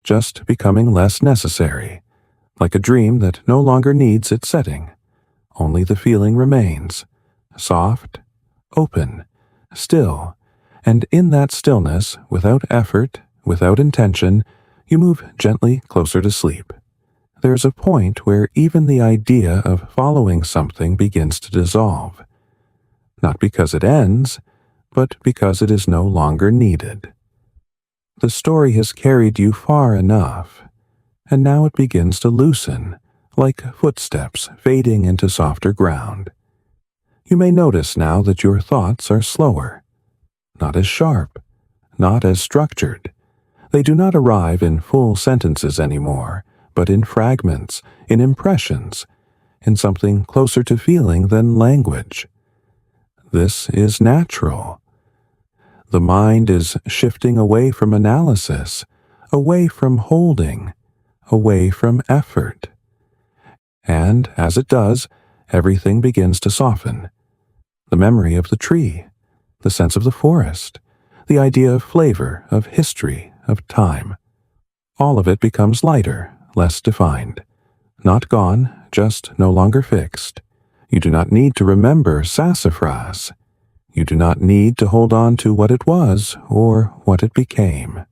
just becoming less necessary, like a dream that no longer needs its setting. Only the feeling remains, soft, open, still, and in that stillness, without effort, without intention, you move gently closer to sleep. There's a point where even the idea of following something begins to dissolve. Not because it ends, but because it is no longer needed. The story has carried you far enough, and now it begins to loosen, like footsteps fading into softer ground. You may notice now that your thoughts are slower, not as sharp, not as structured. They do not arrive in full sentences anymore, but in fragments, in impressions, in something closer to feeling than language. This is natural. The mind is shifting away from analysis, away from holding, away from effort. And as it does, everything begins to soften. The memory of the tree, the sense of the forest, the idea of flavor, of history, of time. All of it becomes lighter, less defined. Not gone, just no longer fixed. You do not need to remember sassafras. You do not need to hold on to what it was or what it became.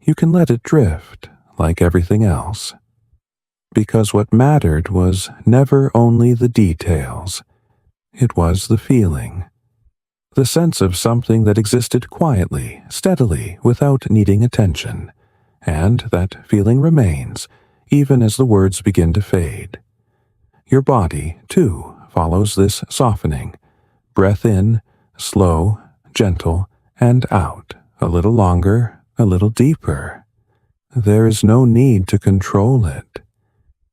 You can let it drift, like everything else. Because what mattered was never only the details. It was the feeling. The sense of something that existed quietly, steadily, without needing attention. And that feeling remains, even as the words begin to fade. Your body, too, follows this softening. Breath in, slow, gentle, and out, a little longer, a little deeper. There is no need to control it.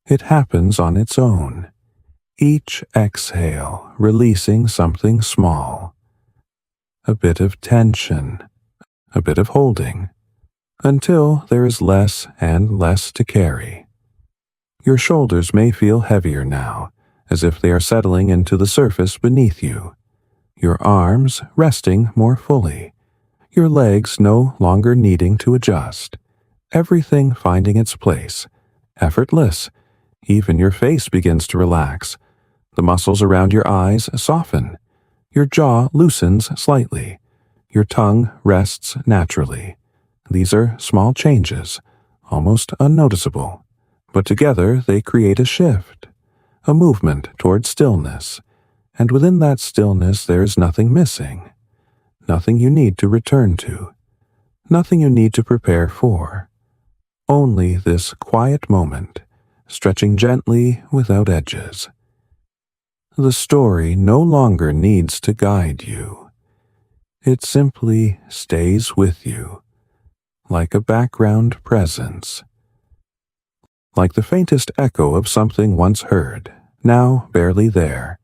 It happens on its own. Each exhale releasing something small, a bit of tension, a bit of holding, until there is less and less to carry. Your shoulders may feel heavier now, as if they are settling into the surface beneath you, your arms resting more fully, your legs no longer needing to adjust, everything finding its place, effortless. Even your face begins to relax. The muscles around your eyes soften. Your jaw loosens slightly. Your tongue rests naturally. These are small changes, almost unnoticeable, but together they create a shift, a movement toward stillness, and within that stillness there is nothing missing, nothing you need to return to, nothing you need to prepare for. Only this quiet moment, stretching gently without edges. The story no longer needs to guide you. It simply stays with you, like a background presence, like the faintest echo of something once heard, now barely there.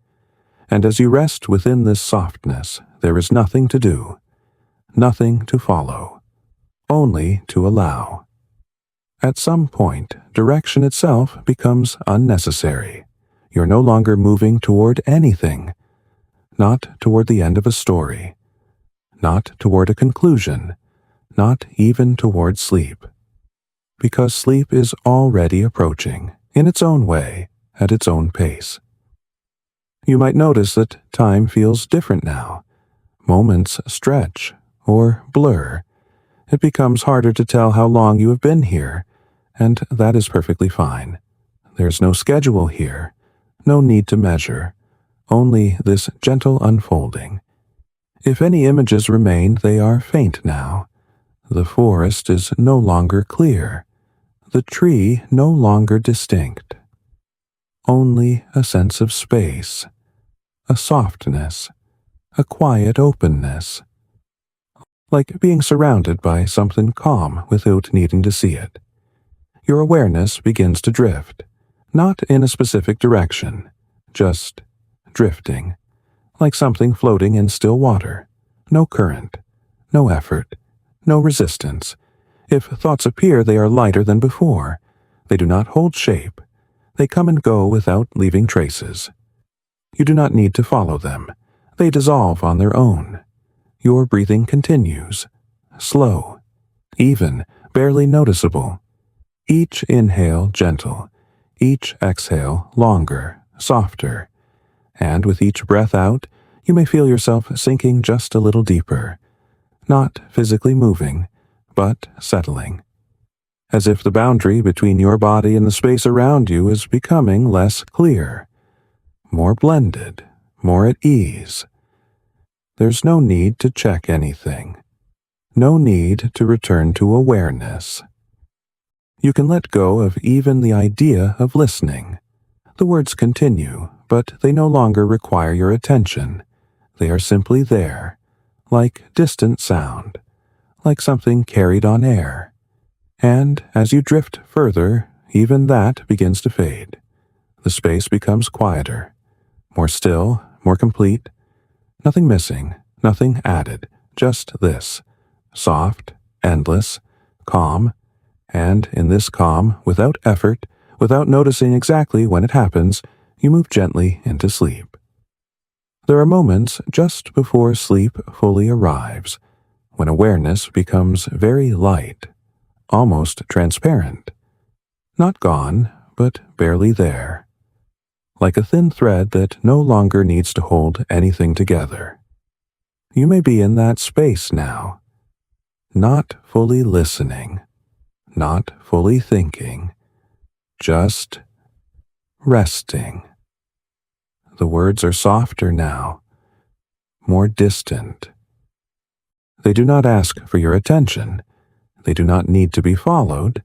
And as you rest within this softness, there is nothing to do, nothing to follow, only to allow. At some point, direction itself becomes unnecessary. You're no longer moving toward anything, not toward the end of a story, not toward a conclusion, not even toward sleep. Because sleep is already approaching, in its own way, at its own pace. You might notice that time feels different now. Moments stretch or blur. It becomes harder to tell how long you have been here, and that is perfectly fine. There's no schedule here, no need to measure, only this gentle unfolding. If any images remain, they are faint now. The forest is no longer clear, the tree no longer distinct. Only a sense of space, a softness, a quiet openness, like being surrounded by something calm without needing to see it. Your awareness begins to drift, not in a specific direction, just drifting, like something floating in still water. No current, no effort, no resistance. If thoughts appear, they are lighter than before. They do not hold shape. They come and go without leaving traces. You do not need to follow them. They dissolve on their own. Your breathing continues, slow, even, barely noticeable. Each inhale gentle, each exhale longer, softer, and with each breath out, you may feel yourself sinking just a little deeper, not physically moving, but settling, as if the boundary between your body and the space around you is becoming less clear, more blended, more at ease. There's no need to check anything, no need to return to awareness. You can let go of even the idea of listening. The words continue, but they no longer require your attention. They are simply there, like distant sound, like something carried on air. And as you drift further, even that begins to fade. The space becomes quieter, more still, more complete. Nothing missing, nothing added, just this, soft, endless, calm, and in this calm, without effort, without noticing exactly when it happens, you move gently into sleep. There are moments just before sleep fully arrives, when awareness becomes very light, almost transparent. Not gone, but barely there. Like a thin thread that no longer needs to hold anything together. You may be in that space now, not fully listening, not fully thinking, just resting. The words are softer now, more distant. They do not ask for your attention. They do not need to be followed.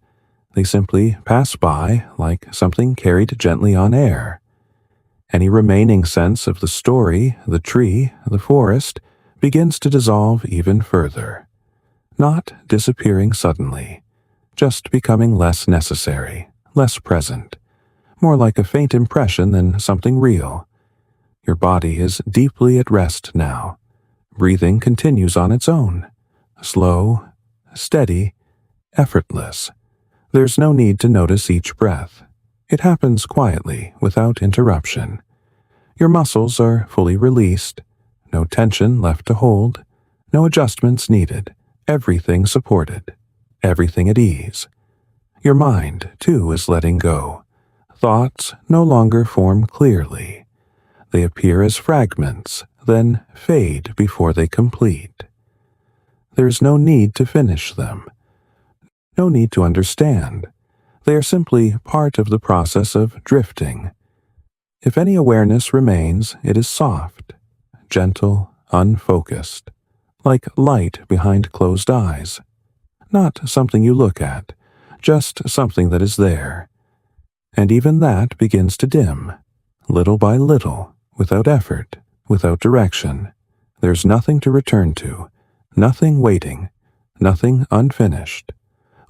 They simply pass by like something carried gently on air. Any remaining sense of the story, the tree, the forest, begins to dissolve even further, not disappearing suddenly, just becoming less necessary, less present, more like a faint impression than something real. Your body is deeply at rest now, Breathing continues on its own. Slow, steady, effortless. There's no need to notice each breath. It happens quietly, without interruption. Your muscles are fully released, no tension left to hold, no adjustments needed, everything supported, everything at ease. Your mind, too, is letting go. Thoughts no longer form clearly. They appear as fragments, then fade before they complete. There's no need to finish them. No need to understand. They are simply part of the process of drifting. If any awareness remains, it is soft, gentle, unfocused, like light behind closed eyes. Not something you look at, just something that is there. And even that begins to dim, little by little, without effort, without direction. There's nothing to return to, nothing waiting, nothing unfinished.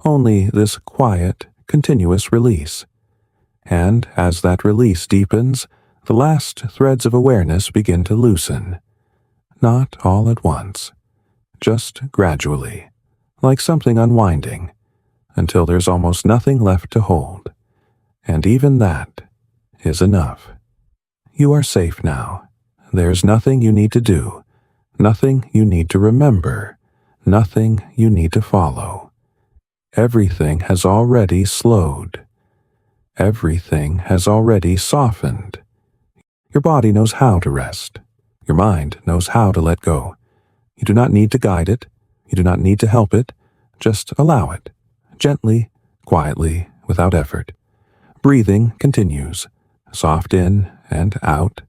Only this quiet, continuous release. And as that release deepens, the last threads of awareness begin to loosen. Not all at once, just gradually, like something unwinding, until there's almost nothing left to hold. And even that is enough. You are safe now. There's nothing you need to do, nothing you need to remember, nothing you need to follow. Everything has already slowed. Everything has already softened. Your body knows how to rest. Your mind knows how to let go. You do not need to guide it. You do not need to help it. Just allow it, gently, quietly, without effort. Breathing continues, soft in and out,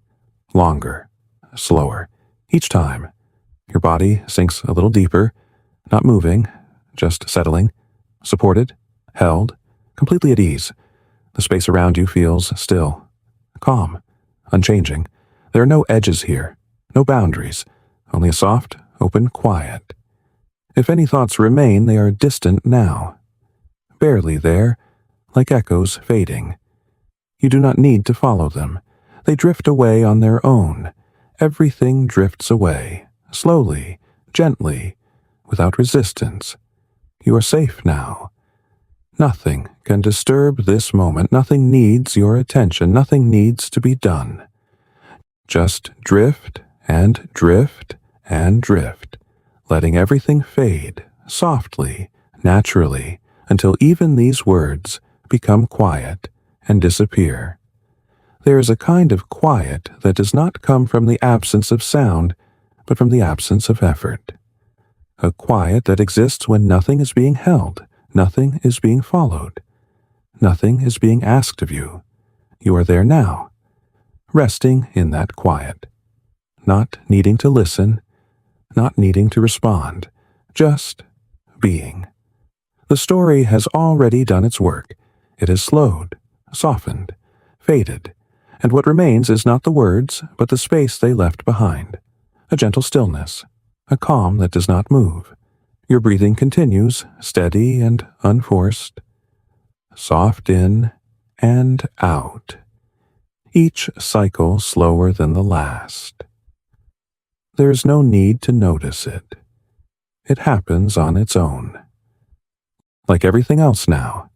longer, slower. Each time, your body sinks a little deeper, not moving, just settling, supported, held, completely at ease. The space around you feels still, calm, unchanging. There are no edges here, no boundaries, only a soft, open quiet. If any thoughts remain, they are distant now, barely there, like echoes fading. You do not need to follow them. They drift away on their own. Everything drifts away, slowly, gently, without resistance. You are safe now. Nothing can disturb this moment. Nothing needs your attention. Nothing needs to be done. Just drift and drift and drift, letting everything fade softly, naturally, until even these words become quiet and disappear. There is a kind of quiet that does not come from the absence of sound, but from the absence of effort. A quiet that exists when nothing is being held, nothing is being followed, nothing is being asked of you. You are there now, resting in that quiet, not needing to listen, not needing to respond, just being. The story has already done its work. It has slowed, softened, faded, and what remains is not the words, but the space they left behind. A gentle stillness, a calm that does not move. Your breathing continues, steady and unforced, soft in and out, each cycle slower than the last. There is no need to notice it. It happens on its own. Like everything else now,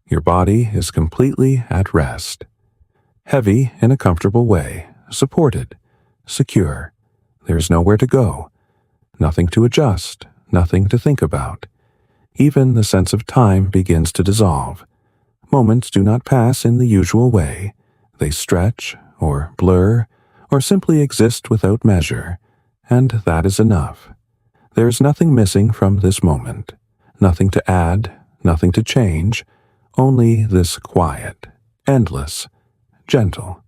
your body is completely at rest, heavy in a comfortable way, supported, secure. There is nowhere to go, nothing to adjust, nothing to think about. Even the sense of time begins to dissolve. Moments do not pass in the usual way. They stretch, or blur, or simply exist without measure, and that is enough. There is nothing missing from this moment, nothing to add, nothing to change, only this quiet, endless, gentle,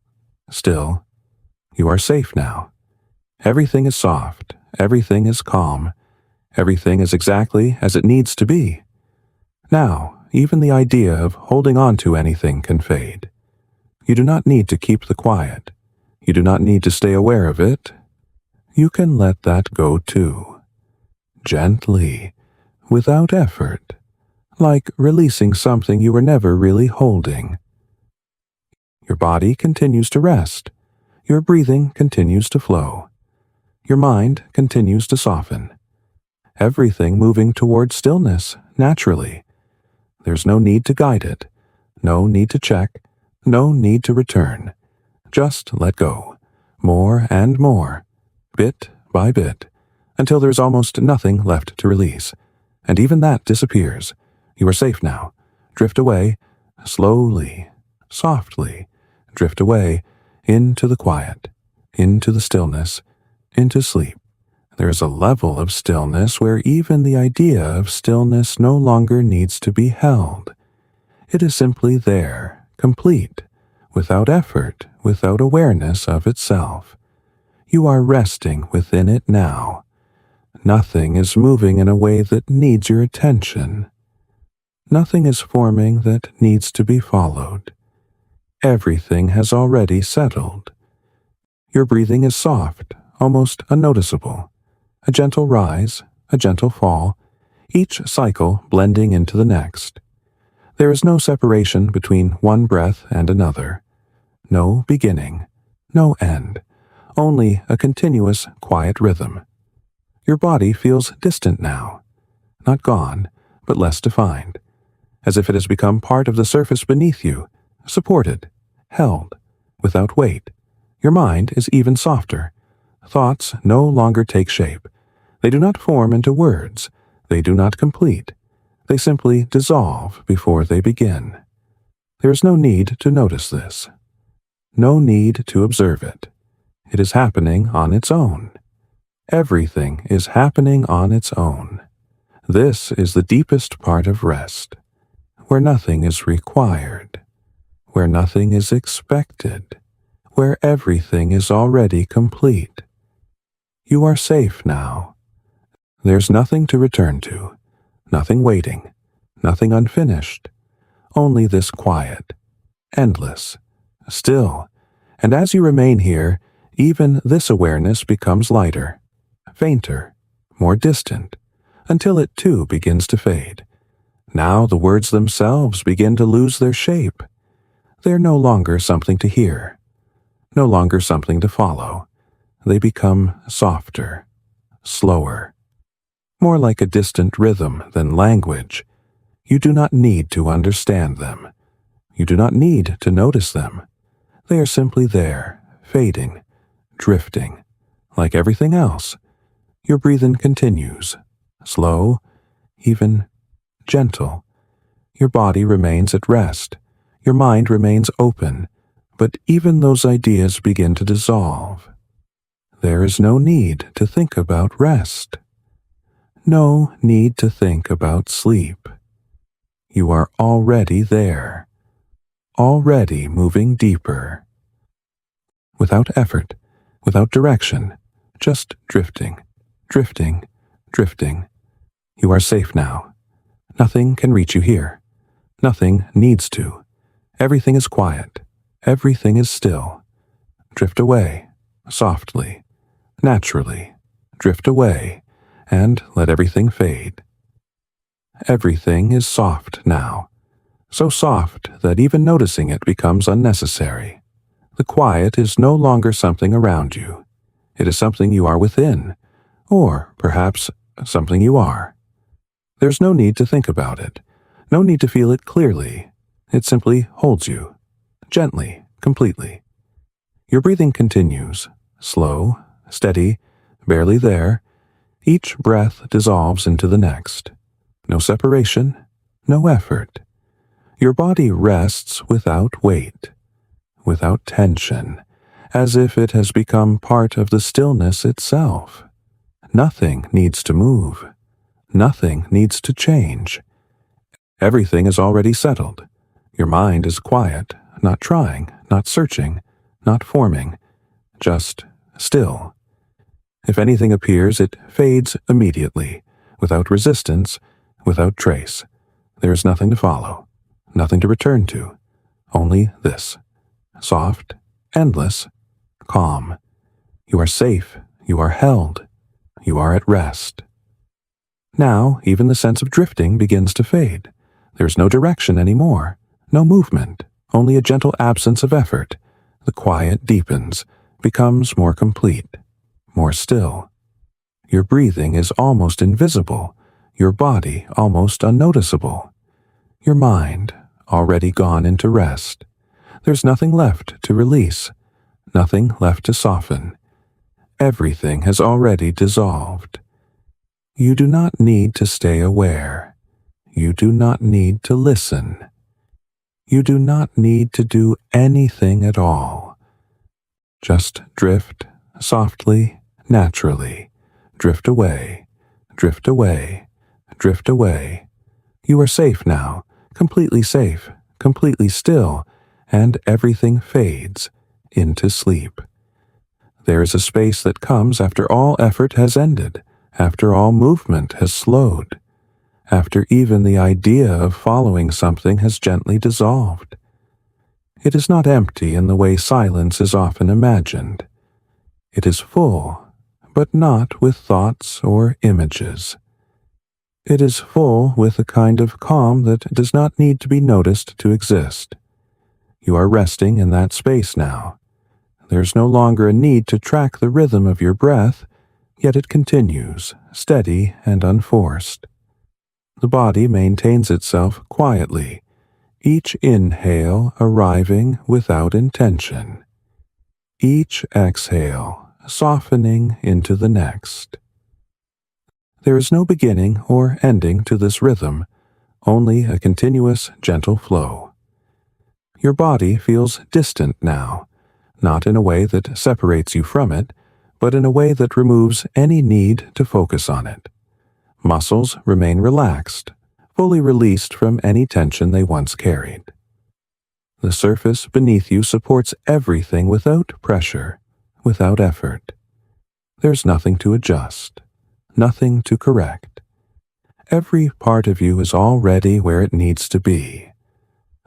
still. You are safe now. Everything is soft, everything is calm, everything is exactly as it needs to be. Now, even the idea of holding on to anything can fade. You do not need to keep the quiet. You do not need to stay aware of it. You can let that go too. Gently, without effort, like releasing something you were never really holding. Your body continues to rest. Your breathing continues to flow. Your mind continues to soften. Everything moving toward stillness naturally. There's no need to guide it, no need to check, no need to return. Just let go, more and more, bit by bit, until there's almost nothing left to release. And even that disappears. You are safe now. Drift away, slowly, softly, drift away into the quiet, into the stillness, into sleep. There is a level of stillness where even the idea of stillness no longer needs to be held. It is simply there, complete, without effort, without awareness of itself. You are resting within it now. Nothing is moving in a way that needs your attention. Nothing is forming that needs to be followed. Everything has already settled. Your breathing is soft, almost unnoticeable. A gentle rise, a gentle fall, each cycle blending into the next. There is no separation between one breath and another. No beginning, no end, only a continuous, quiet rhythm. Your body feels distant now, not gone, but less defined, as if it has become part of the surface beneath you, supported, held, without weight. Your mind is even softer. Thoughts no longer take shape. They do not form into words. They do not complete. They simply dissolve before they begin. There is no need to notice this. No need to observe it. It is happening on its own. Everything is happening on its own. This is the deepest part of rest, where nothing is required, where nothing is expected, where everything is already complete. You are safe now. There's nothing to return to, nothing waiting, nothing unfinished, only this quiet, endless, still, and as you remain here, even this awareness becomes lighter, fainter, more distant, until it too begins to fade. Now the words themselves begin to lose their shape. They're no longer something to hear, no longer something to follow. They become softer, slower, more like a distant rhythm than language. You do not need to understand them. You do not need to notice them. They are simply there, fading, drifting, like everything else. Your breathing continues, slow, even gentle. Your body remains at rest. Your mind remains open, but even those ideas begin to dissolve. There is no need to think about rest. No need to think about sleep. You are already there, already moving deeper. Without effort, without direction, just drifting, drifting, drifting. You are safe now. Nothing can reach you here. Nothing needs to. Everything is quiet. Everything is still. Drift away, softly, naturally. Drift away, and let everything fade. Everything is soft now, so soft that even noticing it becomes unnecessary. The quiet is no longer something around you. It is something you are within, or perhaps something you are. There's no need to think about it, no need to feel it clearly. It simply holds you, gently, completely. Your breathing continues, slow, steady, barely there. Each breath dissolves into the next. No separation, no effort. Your body rests without weight, without tension, as if it has become part of the stillness itself. Nothing needs to move. Nothing needs to change. Everything is already settled. Your mind is quiet, not trying, not searching, not forming, just still. If anything appears, it fades immediately, without resistance, without trace. There is nothing to follow, nothing to return to, only this. Soft, endless, calm. You are safe, you are held, you are at rest. Now, even the sense of drifting begins to fade. There is no direction anymore, no movement, only a gentle absence of effort. The quiet deepens, becomes more complete, more still. Your breathing is almost invisible, your body almost unnoticeable. Your mind already gone into rest. There's nothing left to release, nothing left to soften. Everything has already dissolved. You do not need to stay aware. You do not need to listen. You do not need to do anything at all. Just drift softly, naturally. Drift away, drift away, drift away. You are safe now, completely safe, completely still, and everything fades into sleep. There is a space that comes after all effort has ended, after all movement has slowed, after even the idea of following something has gently dissolved. It is not empty in the way silence is often imagined. It is full, but not with thoughts or images. It is full with a kind of calm that does not need to be noticed to exist. You are resting in that space now. There's no longer a need to track the rhythm of your breath, yet it continues, steady and unforced. The body maintains itself quietly, each inhale arriving without intention, each exhale softening into the next. There is no beginning or ending to this rhythm, only a continuous, gentle flow. Your body feels distant now, not in a way that separates you from it, but in a way that removes any need to focus on it. Muscles remain relaxed, fully released from any tension they once carried. The surface beneath you supports everything without pressure, without effort. There's nothing to adjust, nothing to correct. Every part of you is already where it needs to be.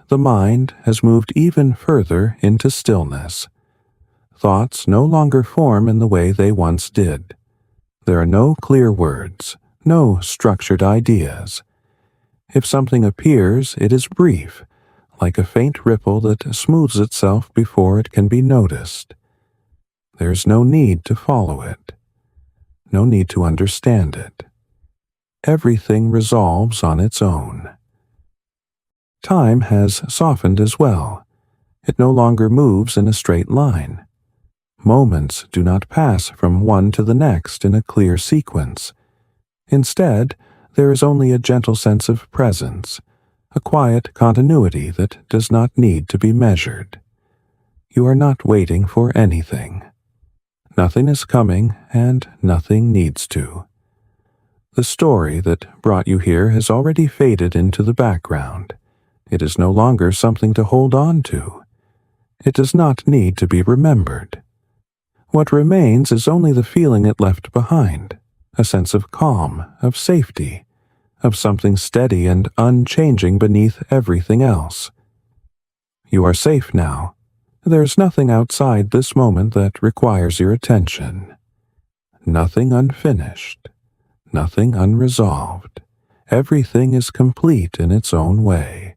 The mind has moved even further into stillness. Thoughts no longer form in the way they once did. There are no clear words, no structured ideas. If something appears, it is brief, like a faint ripple that smooths itself before it can be noticed. There's no need to follow it, no need to understand it. Everything resolves on its own. Time has softened as well. It no longer moves in a straight line. Moments do not pass from one to the next in a clear sequence. Instead, there is only a gentle sense of presence, a quiet continuity that does not need to be measured. You are not waiting for anything. Nothing is coming, and nothing needs to. The story that brought you here has already faded into the background. It is no longer something to hold on to. It does not need to be remembered. What remains is only the feeling it left behind, a sense of calm, of safety, of something steady and unchanging beneath everything else. You are safe now. There's nothing outside this moment that requires your attention. Nothing unfinished, nothing unresolved. Everything is complete in its own way.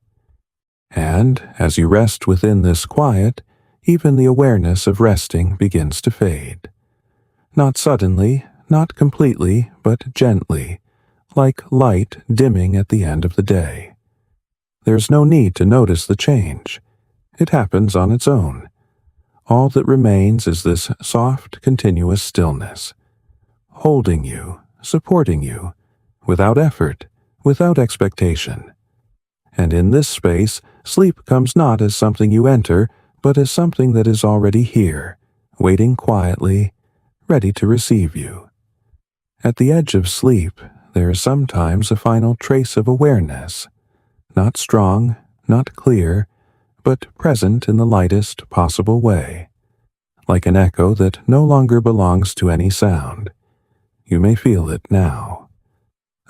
And as you rest within this quiet, even the awareness of resting begins to fade. Not suddenly, not completely, but gently, like light dimming at the end of the day. There's no need to notice the change. It happens on its own. All that remains is this soft, continuous stillness, holding you, supporting you, without effort, without expectation. And in this space, sleep comes not as something you enter, but as something that is already here, waiting quietly, ready to receive you. At the edge of sleep, there is sometimes a final trace of awareness, not strong, not clear, but present in the lightest possible way, like an echo that no longer belongs to any sound. You may feel it now.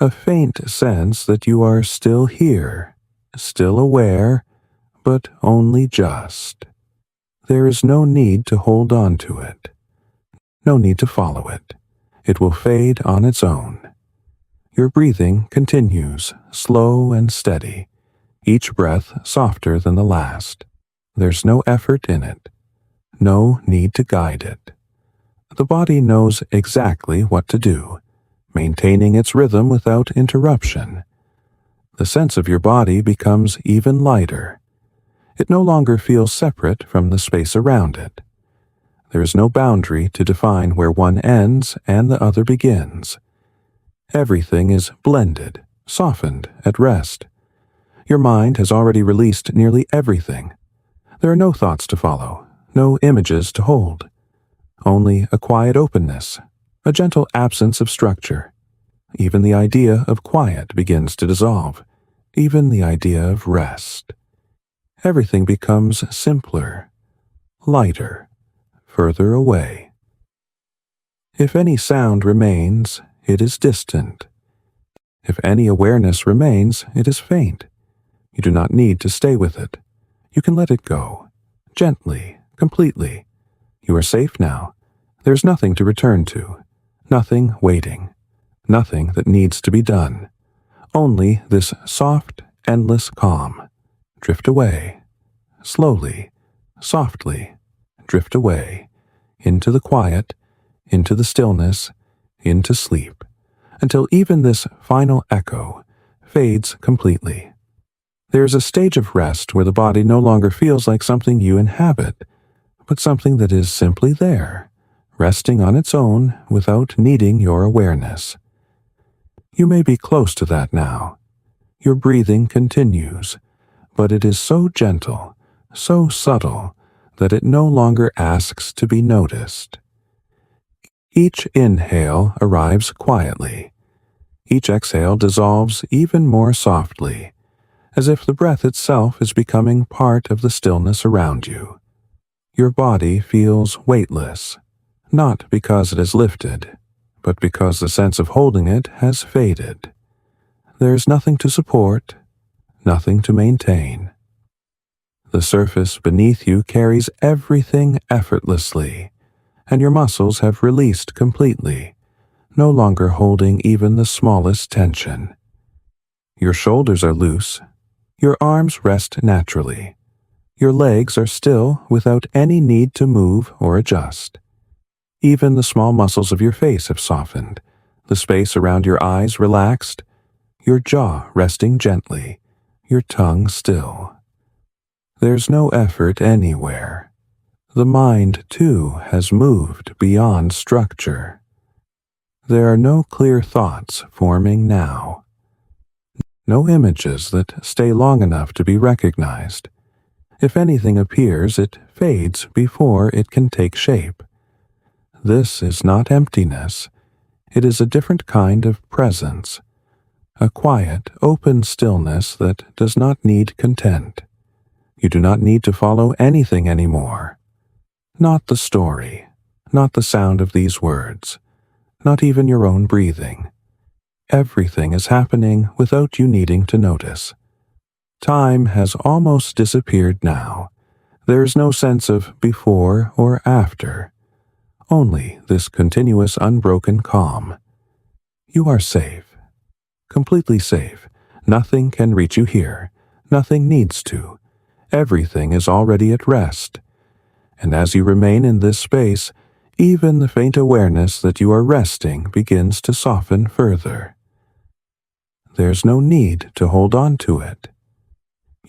A faint sense that you are still here, still aware, but only just. There is no need to hold on to it, no need to follow it. It will fade on its own. Your breathing continues, slow and steady, each breath softer than the last. There's no effort in it, no need to guide it. The body knows exactly what to do, maintaining its rhythm without interruption. The sense of your body becomes even lighter. It no longer feels separate from the space around it. There is no boundary to define where one ends and the other begins. Everything is blended, softened, at rest. Your mind has already released nearly everything. There are no thoughts to follow, no images to hold. Only a quiet openness, a gentle absence of structure. Even the idea of quiet begins to dissolve, even the idea of rest. Everything becomes simpler, lighter, further away. If any sound remains, it is distant. If any awareness remains, it is faint. You do not need to stay with it. You can let it go, gently, completely. You are safe now. There's nothing to return to, nothing waiting, nothing that needs to be done. Only this soft, endless calm. Drift away, slowly, softly, drift away, into the quiet, into the stillness, into sleep, until even this final echo fades completely. There's a stage of rest where the body no longer feels like something you inhabit, but something that is simply there, resting on its own without needing your awareness. You may be close to that now. Your breathing continues, but it is so gentle, so subtle, that it no longer asks to be noticed. Each inhale arrives quietly. Each exhale dissolves even more softly, as if the breath itself is becoming part of the stillness around you. Your body feels weightless, not because it is lifted, but because the sense of holding it has faded. There is nothing to support, nothing to maintain. The surface beneath you carries everything effortlessly, and your muscles have released completely, no longer holding even the smallest tension. Your shoulders are loose, your arms rest naturally, your legs are still without any need to move or adjust. Even the small muscles of your face have softened, the space around your eyes relaxed, your jaw resting gently, your tongue still. There's no effort anywhere. The mind, too, has moved beyond structure. There are no clear thoughts forming now. No images that stay long enough to be recognized. If anything appears, it fades before it can take shape. This is not emptiness. It is a different kind of presence. A quiet, open stillness that does not need content. You do not need to follow anything anymore. Not the story, not the sound of these words, not even your own breathing. Everything is happening without you needing to notice. Time has almost disappeared now. There is no sense of before or after. Only this continuous unbroken calm. You are safe. Completely safe. Nothing can reach you here. Nothing needs to. Everything is already at rest. And as you remain in this space, even the faint awareness that you are resting begins to soften further. There's no need to hold on to it.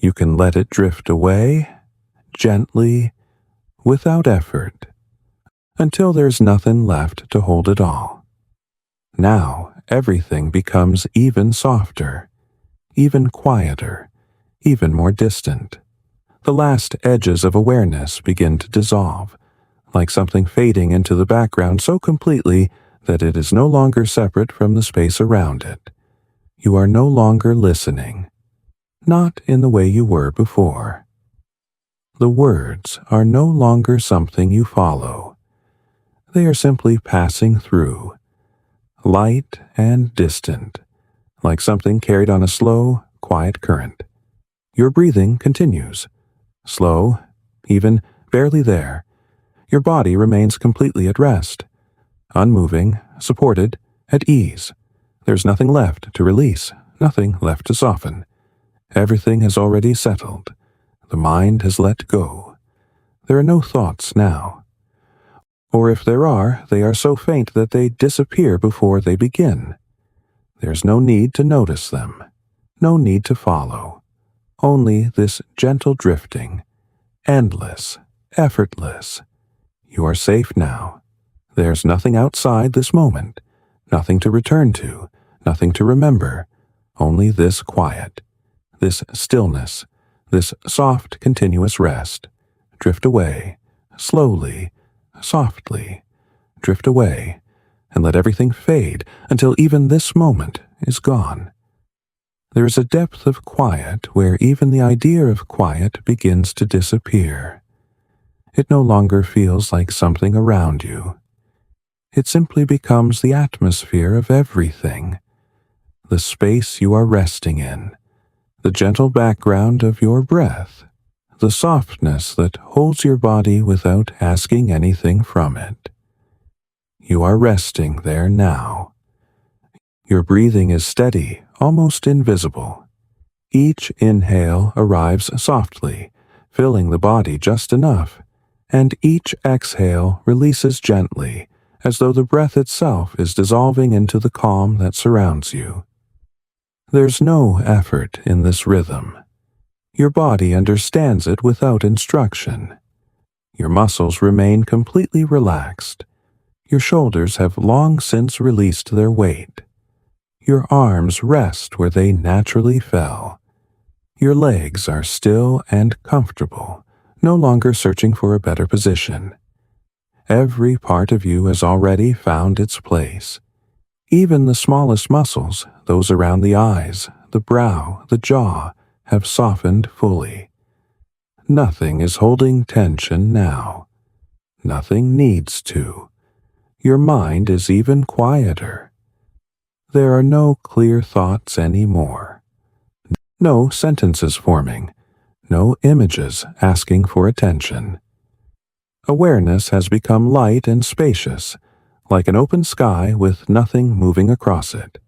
You can let it drift away, gently, without effort, until there's nothing left to hold it all. Now everything becomes even softer, even quieter, even more distant. The last edges of awareness begin to dissolve, like something fading into the background so completely that it is no longer separate from the space around it. You are no longer listening, not in the way you were before. The words are no longer something you follow. They are simply passing through, light and distant, like something carried on a slow, quiet current. Your breathing continues. Slow, even barely there. Your body remains completely at rest, unmoving, supported, at ease. There's nothing left to release, nothing left to soften. Everything has already settled. The mind has let go. There are no thoughts now. Or if there are, they are so faint that they disappear before they begin. There's no need to notice them, no need to follow, only this gentle drifting, endless, effortless. You are safe now. There's nothing outside this moment, nothing to return to, nothing to remember, only this quiet, this stillness, this soft, continuous rest. Drift away, slowly, softly, drift away, and let everything fade until even this moment is gone. There is a depth of quiet where even the idea of quiet begins to disappear. It no longer feels like something around you. It simply becomes the atmosphere of everything, the space you are resting in, the gentle background of your breath, the softness that holds your body without asking anything from it. You are resting there now. Your breathing is steady, almost invisible. Each inhale arrives softly, filling the body just enough, and each exhale releases gently, as though the breath itself is dissolving into the calm that surrounds you. There's no effort in this rhythm. Your body understands it without instruction. Your muscles remain completely relaxed. Your shoulders have long since released their weight. Your arms rest where they naturally fell. Your legs are still and comfortable, no longer searching for a better position. Every part of you has already found its place. Even the smallest muscles, those around the eyes, the brow, the jaw, have softened fully. Nothing is holding tension now. Nothing needs to. Your mind is even quieter. There are no clear thoughts anymore. No sentences forming. No images asking for attention. Awareness has become light and spacious, like an open sky with nothing moving across it.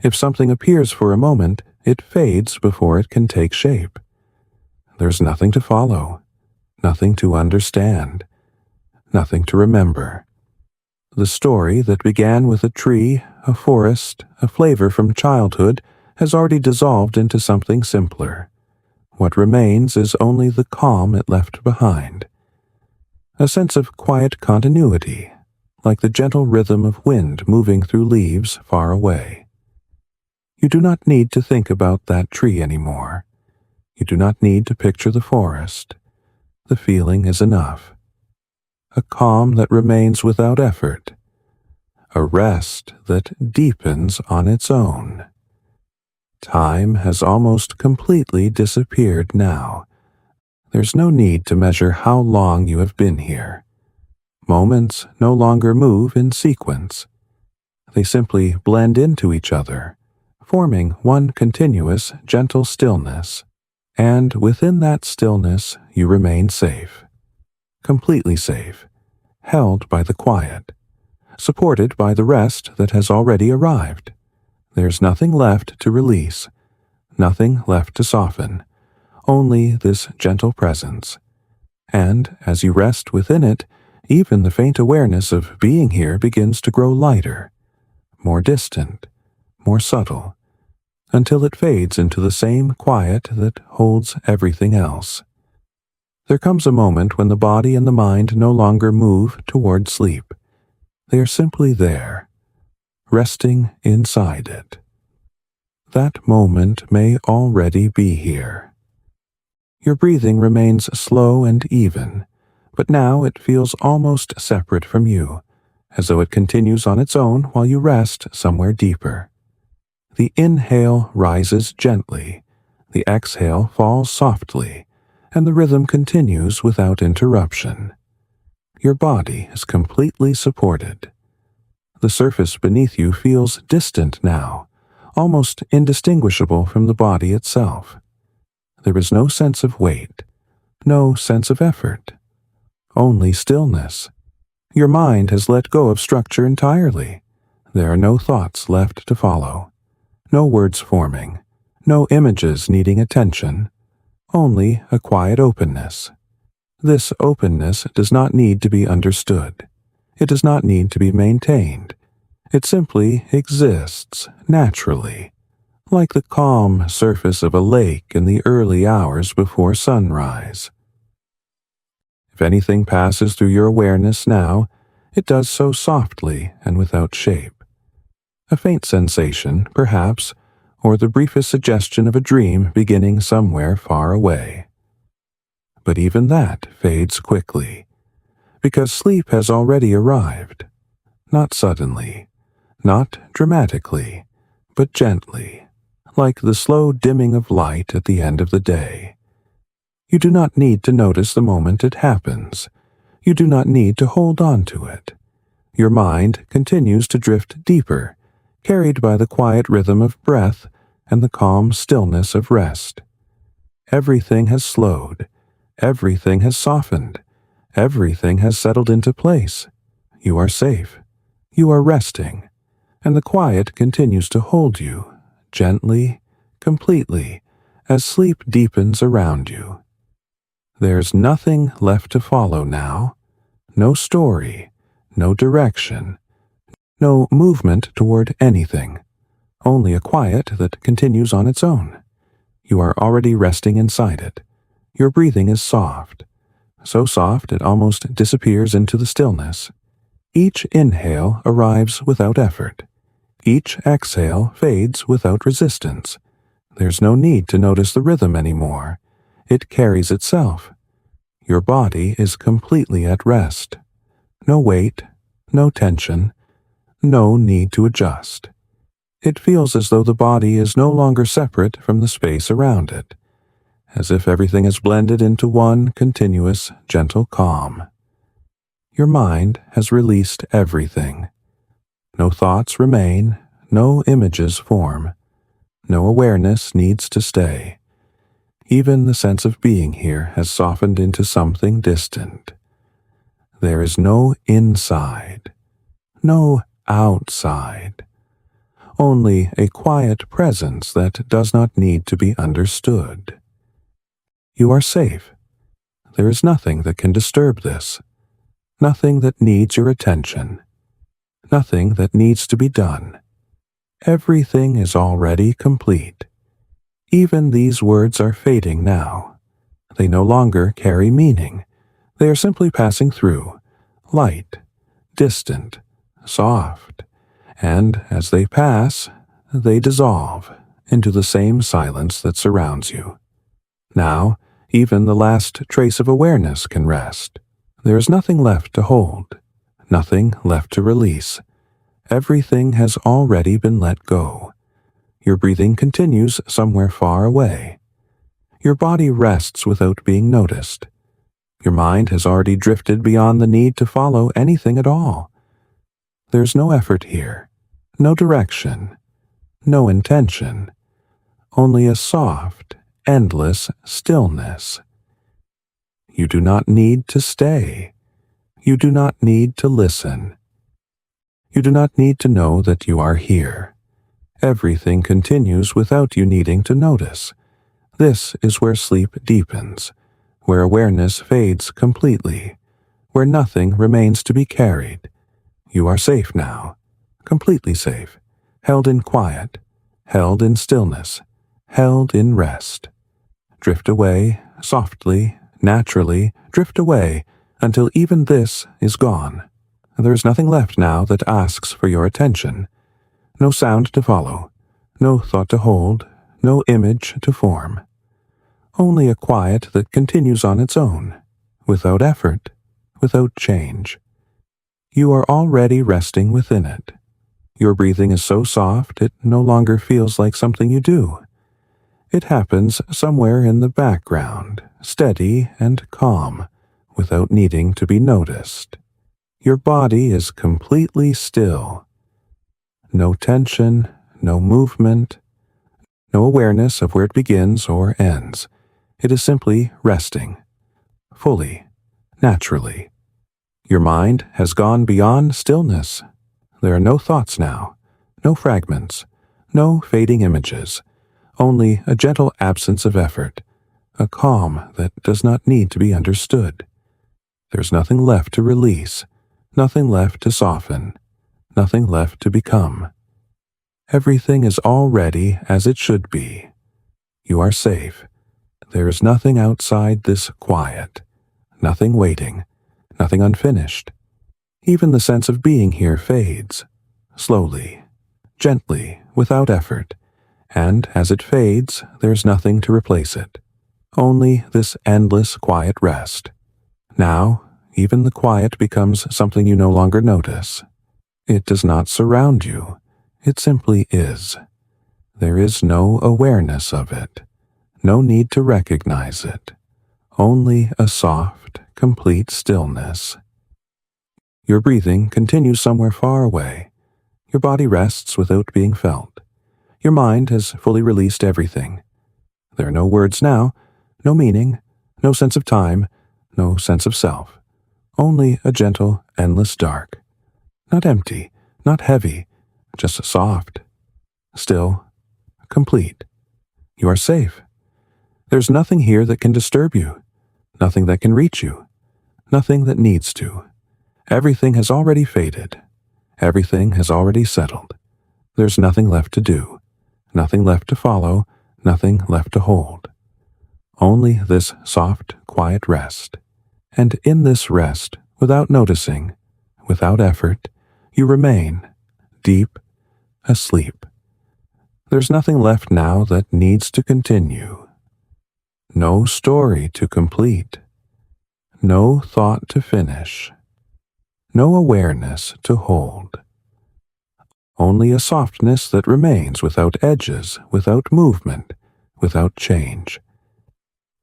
If something appears for a moment, it fades before it can take shape. There's nothing to follow, nothing to understand, nothing to remember. The story that began with a tree, a forest, a flavor from childhood has already dissolved into something simpler. What remains is only the calm it left behind. A sense of quiet continuity, like the gentle rhythm of wind moving through leaves far away. You do not need to think about that tree anymore. You do not need to picture the forest. The feeling is enough. A calm that remains without effort. A rest that deepens on its own. Time has almost completely disappeared now. There's no need to measure how long you have been here. Moments no longer move in sequence. They simply blend into each other, forming one continuous, gentle stillness. And within that stillness, you remain safe. Completely safe, held by the quiet, supported by the rest that has already arrived. There's nothing left to release, nothing left to soften, only this gentle presence. And as you rest within it, even the faint awareness of being here begins to grow lighter, more distant, more subtle, until it fades into the same quiet that holds everything else. There comes a moment when the body and the mind no longer move toward sleep. They are simply there, resting inside it. That moment may already be here. Your breathing remains slow and even, but now it feels almost separate from you, as though it continues on its own while you rest somewhere deeper. The inhale rises gently, the exhale falls softly, and the rhythm continues without interruption. Your body is completely supported. The surface beneath you feels distant now, almost indistinguishable from the body itself. There is no sense of weight, no sense of effort, only stillness. Your mind has let go of structure entirely. There are no thoughts left to follow, no words forming, no images needing attention, only a quiet openness. This openness does not need to be understood. It does not need to be maintained. It simply exists naturally, like the calm surface of a lake in the early hours before sunrise. If anything passes through your awareness now, it does so softly and without shape. A faint sensation, perhaps, or the briefest suggestion of a dream beginning somewhere far away. But even that fades quickly, because sleep has already arrived, not suddenly, not dramatically, but gently, like the slow dimming of light at the end of the day. You do not need to notice the moment it happens. You do not need to hold on to it. Your mind continues to drift deeper, carried by the quiet rhythm of breath and the calm stillness of rest. Everything has slowed. Everything has softened. Everything has settled into place. You are safe. You are resting. And the quiet continues to hold you, gently, completely, as sleep deepens around you. There's nothing left to follow now. No story, no direction, no movement toward anything. Only a quiet that continues on its own. You are already resting inside it. Your breathing is soft, so soft it almost disappears into the stillness. Each inhale arrives without effort. Each exhale fades without resistance. There's no need to notice the rhythm anymore. It carries itself. Your body is completely at rest. No weight, no tension, no need to adjust. It feels as though the body is no longer separate from the space around it, as if everything is blended into one continuous, gentle calm. Your mind has released everything. No thoughts remain, no images form. No awareness needs to stay. Even the sense of being here has softened into something distant. There is no inside, no outside. Only a quiet presence that does not need to be understood. You are safe. There is nothing that can disturb this. Nothing that needs your attention. Nothing that needs to be done. Everything is already complete. Even these words are fading now. They no longer carry meaning. They are simply passing through, light, distant, soft, and as they pass, they dissolve into the same silence that surrounds you. Now, even the last trace of awareness can rest. There is nothing left to hold, nothing left to release. Everything has already been let go. Your breathing continues somewhere far away. Your body rests without being noticed. Your mind has already drifted beyond the need to follow anything at all. There's no effort here, no direction, no intention, only a soft, endless stillness. You do not need to stay. You do not need to listen. You do not need to know that you are here. Everything continues without you needing to notice. This is where sleep deepens, where awareness fades completely, where nothing remains to be carried. You are safe now, completely safe, held in quiet, held in stillness, held in rest. Drift away, softly, naturally, drift away, until even this is gone. There is nothing left now that asks for your attention. No sound to follow, no thought to hold, no image to form. Only a quiet that continues on its own, without effort, without change. You are already resting within it. Your breathing is so soft it no longer feels like something you do. It happens somewhere in the background, steady and calm, without needing to be noticed. Your body is completely still. No tension, no movement, no awareness of where it begins or ends. It is simply resting, fully, naturally. Your mind has gone beyond stillness. There are no thoughts now, no fragments, no fading images, only a gentle absence of effort, a calm that does not need to be understood. There's nothing left to release, nothing left to soften, nothing left to become. Everything is already as it should be. You are safe. There is nothing outside this quiet, nothing waiting, nothing unfinished. Even the sense of being here fades, slowly, gently, without effort, and as it fades, there's nothing to replace it. Only this endless quiet rest. Now, even the quiet becomes something you no longer notice. It does not surround you. It simply is. There is no awareness of it, no need to recognize it, only a soft, complete stillness. Your breathing continues somewhere far away. Your body rests without being felt. Your mind has fully released everything. There are no words now, no meaning, no sense of time, no sense of self. Only a gentle, endless dark. Not empty, not heavy, just soft, still, complete. You are safe. There's nothing here that can disturb you, nothing that can reach you, nothing that needs to. Everything has already faded. Everything has already settled. There's nothing left to do, nothing left to follow, nothing left to hold. Only this soft, quiet rest. And in this rest, without noticing, without effort, you remain, deep, asleep. There's nothing left now that needs to continue. No story to complete. No thought to finish. No awareness to hold. Only a softness that remains without edges, without movement, without change.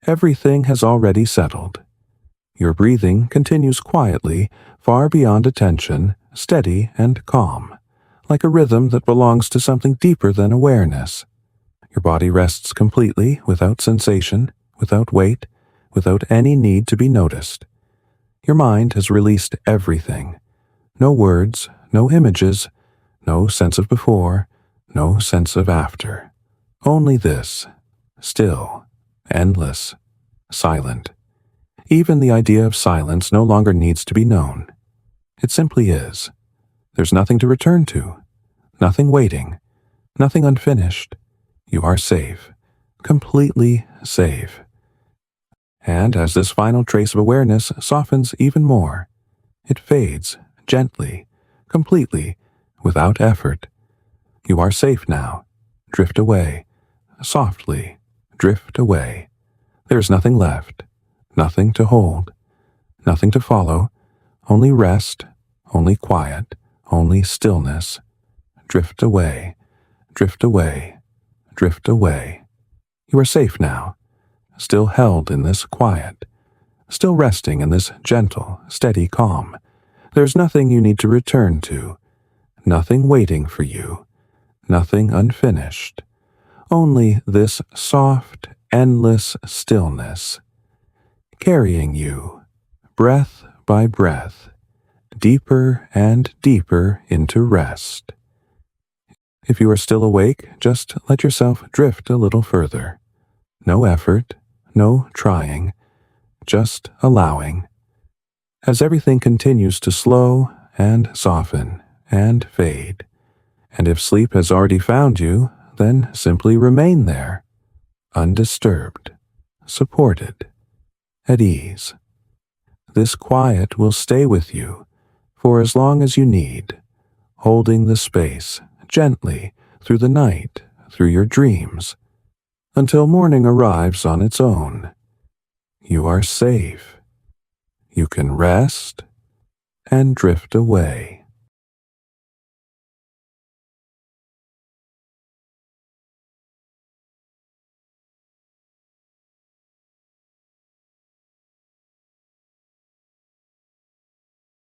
Everything has already settled. Your breathing continues quietly, far beyond attention, steady and calm, like a rhythm that belongs to something deeper than awareness. Your body rests completely, without sensation, without weight, without any need to be noticed. Your mind has released everything. No words, no images, no sense of before, no sense of after. Only this, still, endless, silent. Even the idea of silence no longer needs to be known. It simply is. There's nothing to return to, nothing waiting, nothing unfinished. You are safe, completely safe. And as this final trace of awareness softens even more, it fades gently, completely, without effort. You are safe now. Drift away, softly, drift away. There's nothing left, nothing to hold, nothing to follow, only rest, only quiet, only stillness. Drift away, drift away, drift away. You are safe now, still held in this quiet, still resting in this gentle, steady calm. There's nothing you need to return to, nothing waiting for you, nothing unfinished. Only this soft, endless stillness, carrying you, breath by breath, deeper and deeper into rest. If you are still awake, just let yourself drift a little further. No effort, no trying, just allowing. As everything continues to slow and soften and fade, and if sleep has already found you, then simply remain there, undisturbed, supported, at ease. This quiet will stay with you for as long as you need, holding the space gently through the night, through your dreams, until morning arrives on its own. You are safe. You can rest and drift away.